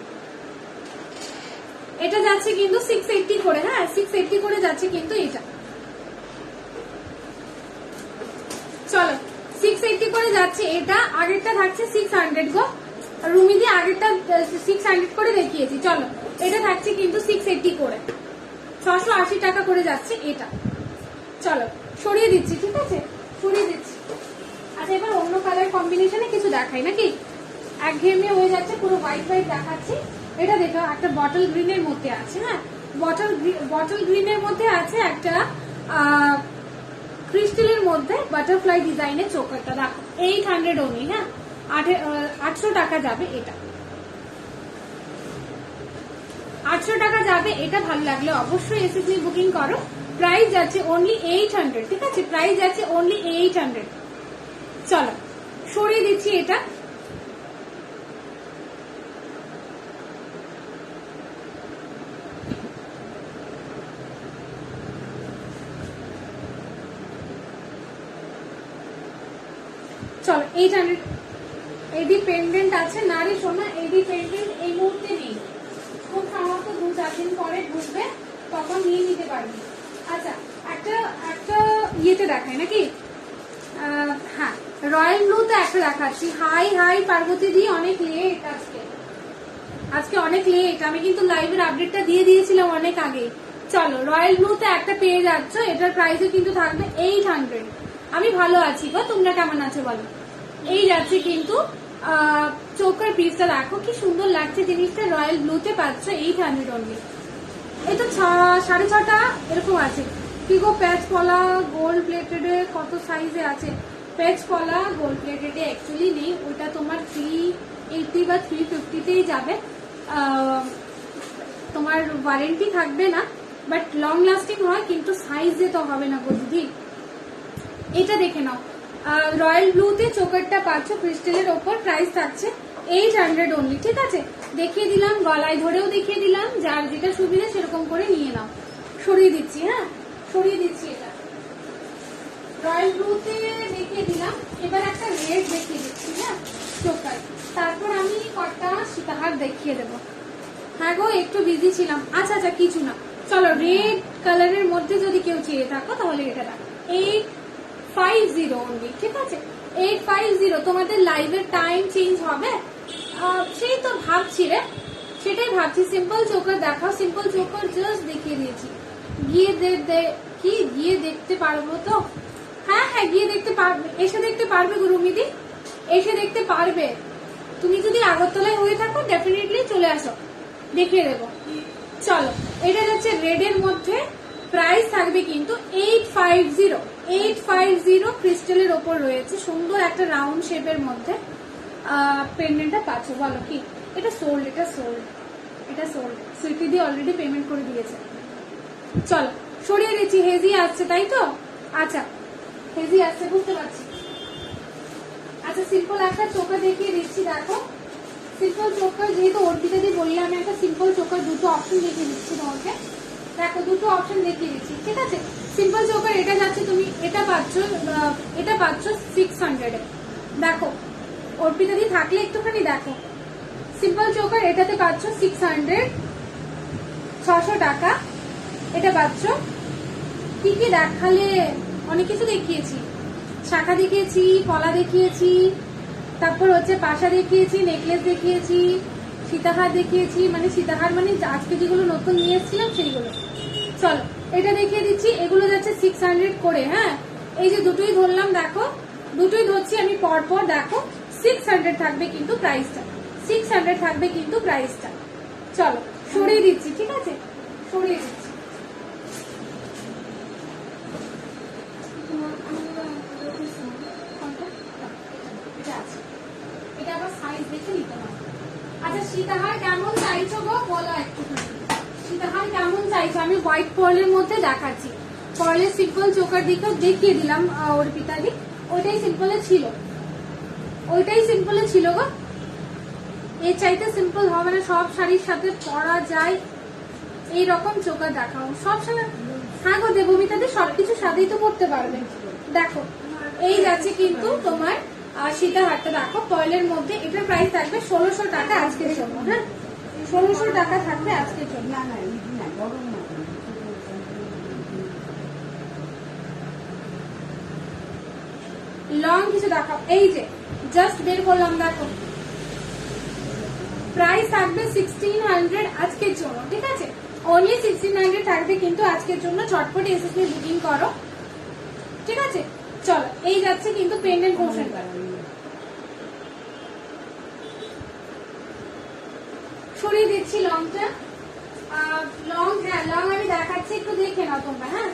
এটা যাচ্ছে কিন্তু 680 করে, হ্যাঁ 680 করে যাচ্ছে কিন্তু এটা। চলো 680 করে যাচ্ছে এটা, আগেরটা থাকছে 600 গো রুমিদি, আগেরটা 600 করে দেখিয়েছি। চলো এটা থাকছে কিন্তু 680 করে, 680 টাকা করে যাচ্ছে এটা। চলো সরিয়ে দিচ্ছি, ঠিক আছে সরিয়ে দিচ্ছি। আচ্ছা এবার অন্য কালার কম্বিনেশনে কিছু দেখাই নাকি, একঘেয়েমি হয়ে যাচ্ছে, পুরো হোয়াইট হোয়াইট দেখাচ্ছি। এটা দেখো একটা বটল গ্রিনের মধ্যে আছে, হ্যাঁ বটল গ্রিনের মধ্যে আছে একটা ক্রিস্টালের মধ্যে বাটারফ্লাই ডিজাইনের চোকারটা, দেখো 800 অনলি, হ্যাঁ 800 টাকা যাবে এটা, 800 টাকা যাবে এটা। ভালো লাগলে অবশ্যই এসএসসি বুকিং করো। প্রাইস যাচ্ছে অনলি 800, ঠিক আছে প্রাইস যাচ্ছে অনলি 800। চলো সরিয়ে দিচ্ছি এটা। চলো 800। এডি পেন্ডেন্ট আছে না রে সোনা, এডি পেন্ডেন্ট এই মুহূর্তে নেই, খুব সম্ভবত 2-4 দিন পরে ঢুকবে, তখন নিয়ে নিতে পারবি। আচ্ছা একটা একটা ইয়েতে দেখাই নাকি, হ্যাঁ রয়্যাল ব্লুতে একটা দেখাচ্ছি। হাই হাই পার্বতী দি, অনেক লেট আজকে অনেক লেট, আমি কিন্তু লাইভের আপডেটটা দিয়ে দিয়েছিলাম অনেক আগে। চলো রয়্যাল ব্লুতে একটা পেয়ে যাচ্ছ, এটার প্রাইসও কিন্তু থাকবে 800। আমি ভালো আছি গো, তোমরা কেমন আছো বলো। এই যাচ্ছে কিন্তু চোখের পিসটা দেখো কি সুন্দর লাগছে জিনিসটা, রয়্যাল ব্লুতে পাচ্ছ 800 অনলি। এই তো 6.5টা এরকম আছে। কি গো প্যাচ পলা গোল্ড প্লেটেড কত সাইজে আছে? প্যাচ পলা গোল্ড প্লেটেড অ্যাকচুয়ালি নেই, ওটা তোমার 380 বা 350তেই যাবে, তোমার ওয়ারেন্টি থাকবে না, বাট লং লাস্টিং হয়, কিন্তু সাইজে তো হবে না গো দিদি। এটা দেখে নাও, রয়্যাল ব্লুতে চোকারটা পাচ্ছ ক্রিস্টালের ওপর, প্রাইস থাকছে 800 অনলি, ঠিক আছে দেখিয়ে দিলাম, গলায় ধরেও দেখিয়ে দিলাম, যার যেটা সুবিধা সেরকম করে নিয়ে নাও। সরিয়ে দিচ্ছি, হ্যাঁ সরিয়ে দিচ্ছি এটা, রয়্যাল ব্লুতে দেখিয়ে দিলাম। এবার একটা রেড দেখিয়ে দিচ্ছি, হ্যাঁ চোকার, তারপর আমি কটা সীতাহার দেখিয়ে দেবো। হ্যাঁ গো একটু বিজি ছিলাম। আচ্ছা আচ্ছা কিছু না, চলো রেড কালারের মধ্যে যদি কেউ চেয়ে থাকো তাহলে এটা দেখো 850 অনলি, ঠিক আছে 850। তোমাদের লাইভের টাইম চেঞ্জ হবে, সেই তো ভাবছি রে, সেটাই ভাবছি। সিম্পল চোকার দেখাও, সিম্পল চোকার জাস্ট দেখিয়ে দিয়েছি, গিয়ে দেখতে পারবো তো? হ্যাঁ হ্যাঁ গিয়ে দেখতে পারবে, এসে দেখতে পারবে গুরুমিদি, এসে দেখতে পারবে। তুমি যদি আগরতলায় হয়ে থাকো ডেফিনেটলি চলে আসো, দেখিয়ে দেবো। চলো এটা যাচ্ছে রেড এর মধ্যে, প্রাইস থাকবে কিন্তু 850 ক্রিস্টালের ওপর রয়েছে, সুন্দর একটা রাউন্ড শেপের মধ্যে পেন্ডেন্টটা পাচ্ছ। বলো কি এটা সোল্ড? এটা সোল্ড সুইটি দিয়ে অলরেডি পেমেন্ট করে দিয়েছে। চলো সরিয়ে দিচ্ছি, হেজি আসছে তাই তো? আচ্ছা হেজি আসছে বুঝতে পারছি। আচ্ছা সিম্পল একটা চোখা দেখিয়ে দিচ্ছি, দেখো সিম্পল চোকার, যেহেতু অর্পিতা দি বললে আমি একটা সিম্পল চোকার দুটো অপশন দেখিয়ে দিচ্ছি তোমাকে, দেখো দুটো অপশন দেখিয়ে দিচ্ছি, ঠিক আছে সিম্পল চোকার এটা যাচ্ছে, তুমি এটা পাচ্ছ 600-এ। দেখো অর্পিতা দি থাকলে একটুখানি দেখো, সিম্পল চোকার এটাতে পাচ্ছ 600 টাকা, এটা পাচ্ছ। কি কি দেখালে? অনেক কিছু দেখিয়েছি, শাখা দেখিয়েছি, পলা দেখিয়েছি, তারপর হচ্ছে পাশা দেখিয়েছি, নেকলেস দেখিয়েছি, সীতাহার দেখিয়েছি, মানে সীতাহার মানে আজকে যেগুলো নতুন নিয়ে এসেছিলাম সেইগুলো। চলো এটা দেখিয়ে দিচ্ছি, এগুলো যাচ্ছে 600 করে, হ্যাঁ এই যে দুটোই ধরলাম, দেখো দুটোই ধরছি আমি পরপর, দেখো 600 থাকবে কিন্তু প্রাইসটা, 600 থাকবে কিন্তু প্রাইসটা। চলো সরিয়ে দিচ্ছি, ঠিক আছে, সরিয়ে দিচ্ছি। এটা আছে, এটা আবার সাইজ দেখে নিতে হবে। আচ্ছা সীতাহার কেমন চাইছো গো বলো একটুখানি, সীতাহার কেমন চাইছো? আমি হোয়াইট পার্লের মধ্যে দেখাচ্ছি, পার্লের সিম্পল চোকার দিকেও দেখিয়ে দিলাম অর্পিতাদি, ওইটাই সিম্পলে ছিল, ওইটাই সিম্পলে ছিল গো। এর চাইতে সিম্পল হবে না, সব শাড়ির সাথে পরা যায় এইরকম চোকার দেখাও। সব শাড়ি, হ্যাঁ গো দেবমিতাদি সবকিছু সাথেই তো করতে পারবে। দেখো এই যাচ্ছে কিন্তু তোমার সীতাহারটা, দেখো পার্লের মধ্যে, এটার প্রাইস থাকবে 1600 টাকা আজকের জন্য। হ্যাঁ 1600 টাকা থাকবে আজকের জন্য। লং কিছু দেখাও, এই যে জাস্ট বের করলাম, দেখো প্রাইস থাকবে 1600 আজকের জন্য, ঠিক আছে, অনলি 1600 থাকবে কিন্তু আজকের জন্য। চটপট এসএসসি বুকিং করো, ঠিক আছে। চলো এই যাচ্ছে কিন্তু পেন্ডেন্ট পোর্শন, সরিয়ে দিচ্ছি লংটা। লং, হ্যাঁ লং আমি দেখাচ্ছি, একটু দেখে নাও তোমরা। হ্যাঁ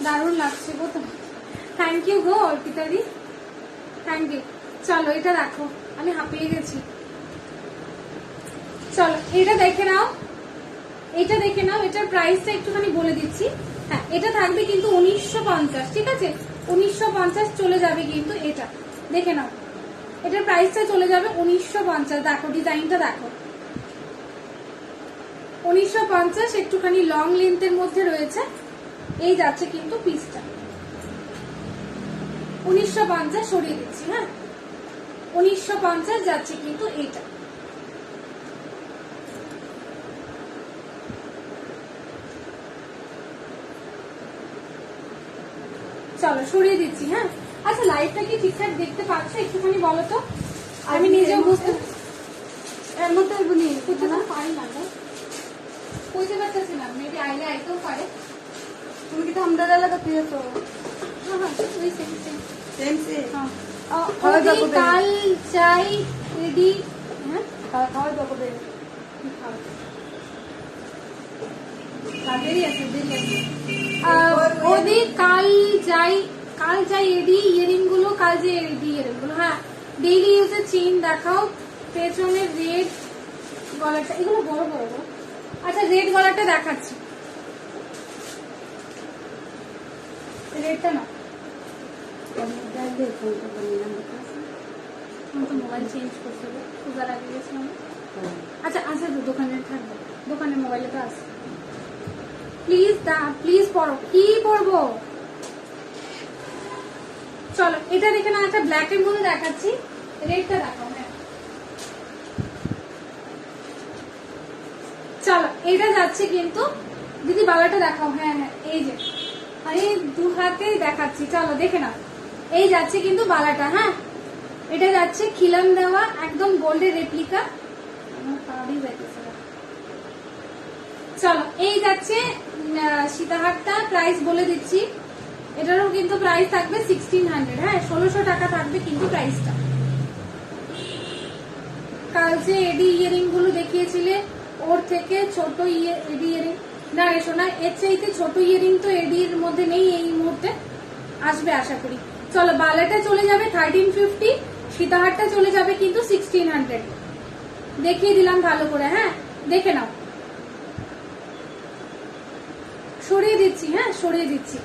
দারুণ লাগছে গো, থ্যাংক ইউ গো অর্পিতাদি, থ্যাংক ইউ। চলো এটা দেখো, আমি হাঁপিয়ে গেছি। চলো এটা দেখে নাও, এটা দেখে নাও, এটার প্রাইসটা একটুখানি বলে দিচ্ছি। হ্যাঁ এটা থাকবে কিন্তু 1950, ঠিক আছে, 1950 চলে যাবে কিন্তু এটা, দেখে নাও এটার প্রাইসটা চলে যাবে 1950। দেখো ডিজাইনটা দেখো, 1950, একটুখানি লং লেন্থের মধ্যে রয়েছে। এই যাচ্ছে কিন্তু পিসটা 1950, সরিয়ে দিচ্ছি। হ্যাঁ 1950 যাচ্ছে কিন্তু এটা। চলো সরিয়ে দিচ্ছি। হ্যাঁ আচ্ছা লাইভটা কি ঠিকঠাক দেখতে পাচ্ছ একটুখানি বলো তো, আমি নিজেও বুঝতে এর মধ্যে এগুলি বুঝতে তো পারি না গো, বুঝতে পারতেছি না, মেবি আইলে আইতেও পারে। তুমি কি আমরা লাগাতে তো হ্যাঁ হ্যাঁ ওই সেম সেম সেম সেম হ্যাঁ। খাওয়া দাওয়া ওদি করবে? কাল চাই রেডি। হ্যাঁ খাওয়া দাওয়া করবে? দেরি আছে, দেরি আছে। ওদি কাল যাই এডি ইয়ারিং গুলো, কাল যে এডি ইয়ারিং গুলো, হ্যাঁ ডেইলি ইউজের চেইন দেখাও, পেছনের রেড গলাটা, এগুলো বড় বড় গো। আচ্ছা রেড গলাটা দেখাচ্ছি, রেডটা না, আমি তো মোবাইল চেঞ্জ করতে হবে, পূজার আগে গেছিলাম। আচ্ছা আচ্ছা তো দোকানে থাকবে, দোকানে মোবাইলে তো আছে। প্লিজ প্লিজ পড়ো, কি পড়বো? চলো এটা দেখে না, একটা ব্ল্যাক এর মধ্যে দেখাচ্ছি, রেডটা দেখাও। হ্যাঁ চলো এটা যাচ্ছে কিন্তু, দিদি বালাটা দেখাও। হ্যাঁ হ্যাঁ এই যে, আরে দু হাতেই দেখাচ্ছি, চলো দেখে নাও। এই যাচ্ছে কিন্তু বালাটা, হ্যাঁ এটা যাচ্ছে খিলান দেওয়া, একদম গোল্ডের রেপ্লিকা। চলো এই যাচ্ছে সীতাহারটা, প্রাইস বলে দিচ্ছি, এটারও কিন্তু প্রাইস থাকবে 1600। হ্যাঁ 1600 টাকা থাকবে কিন্তু প্রাইসটা। কাল যে এডি ইয়ারিং গুলো দেখিয়েছিলে, ওর থেকে ছোট এডি ইয়ারিং না রে সোনা, এর চাইতে ছোট ইয়ারিং তো এডির মধ্যে নেই এই মুহূর্তে, আসবে আশা করি। চলো বালাটা চলে যাবে 1350, সীতাহারটা চলে যাবে কিন্তু 1600। দেখিয়ে দিলাম ভালো করে, হ্যাঁ দেখে নাও। সরিয়ে দিচ্ছি, হ্যাঁ সরিয়ে দিচ্ছি।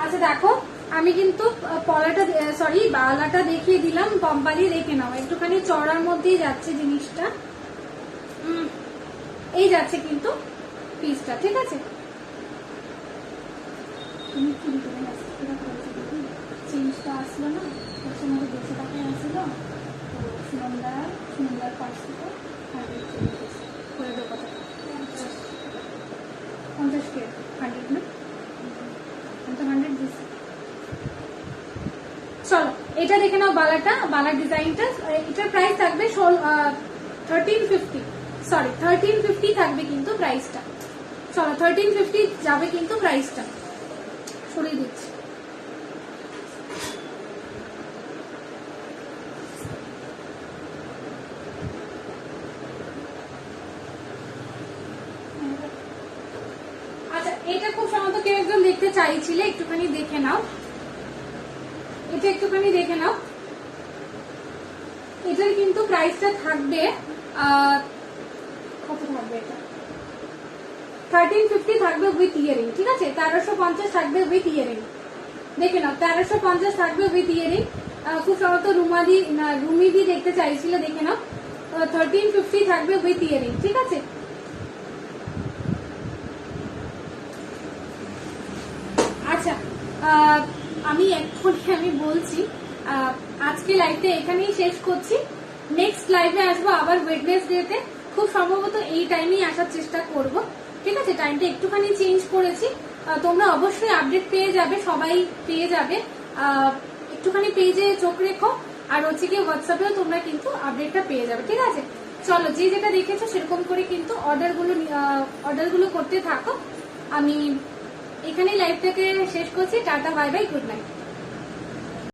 আচ্ছা দেখো আমি কিন্তু পলাটা সরি বালাটা দেখিয়ে দিলাম, পম্পালি দেখে নাও, একটুখানি চড়ার মধ্যেই যাচ্ছে জিনিসটা। এই যাচ্ছে কিন্তু পিসটা, ঠিক আছে। তুমি কি চেঞ্জটা আসলো না, হচ্ছে মধ্যে 200 টাকায় আসলো, সুনন্দার পার্সে 100 করে দেবো, কত 50 কে 100 না আমি তো 100 দিচ্ছি। চলো এটা দেখে নাও, বালার ডিজাইনটা। এটার প্রাইস থাকবে 1350, সরি 1350 থাকবে কিন্তু প্রাইসটা। চলো 1350 যাবে কিন্তু প্রাইসটা, সরিয়ে দিচ্ছি। আচ্ছা এটা খুব সম্ভবত কেউ একজন দেখতে চাইছিলে, একটুখানি দেখে নাও, এটা একটুখানি দেখে নাও। এটার কিন্তু প্রাইসটা থাকবে কত থাকবে, এটা 1350 থাকবে উইথ ইয়ারিং, ঠিক আছে। 1350 থাকবে উইথ ইয়ারিং, দেখে নাও 1350 থাকবে উইথ ইয়ারিং। খুব সম্ভবত রুমিদি দেখতে চাইছিল, দেখে নাও 1350 থাকবে উইথ ইয়ারিং, ঠিক আছে। আচ্ছা আমি এক্ষুনি বলছি, আজকে লাইভটা এখানেই শেষ করছি। নেক্সট লাইভে আসবো আবার ওয়েডনেসডেতে, খুব সম্ভবত এই টাইমেই আসার চেষ্টা করব, ঠিক আছে। টাইমটা একটুখানি চেঞ্জ করেছি, তোমরা অবশ্যই আপডেট পেয়ে যাবে, সবাই পেয়ে যাবে। একটুখানি পেজে চোখ রেখো, আর হচ্ছে কি হোয়াটসঅ্যাপেও তোমরা কিন্তু আপডেটটা পেয়ে যাবে, ঠিক আছে। চলো যে যেটা দেখেছো সেরকম করে কিন্তু অর্ডারগুলো করতে থাকো। আমি এখানেই লাইভটাকে শেষ করছি। Tata, bye bye, good night.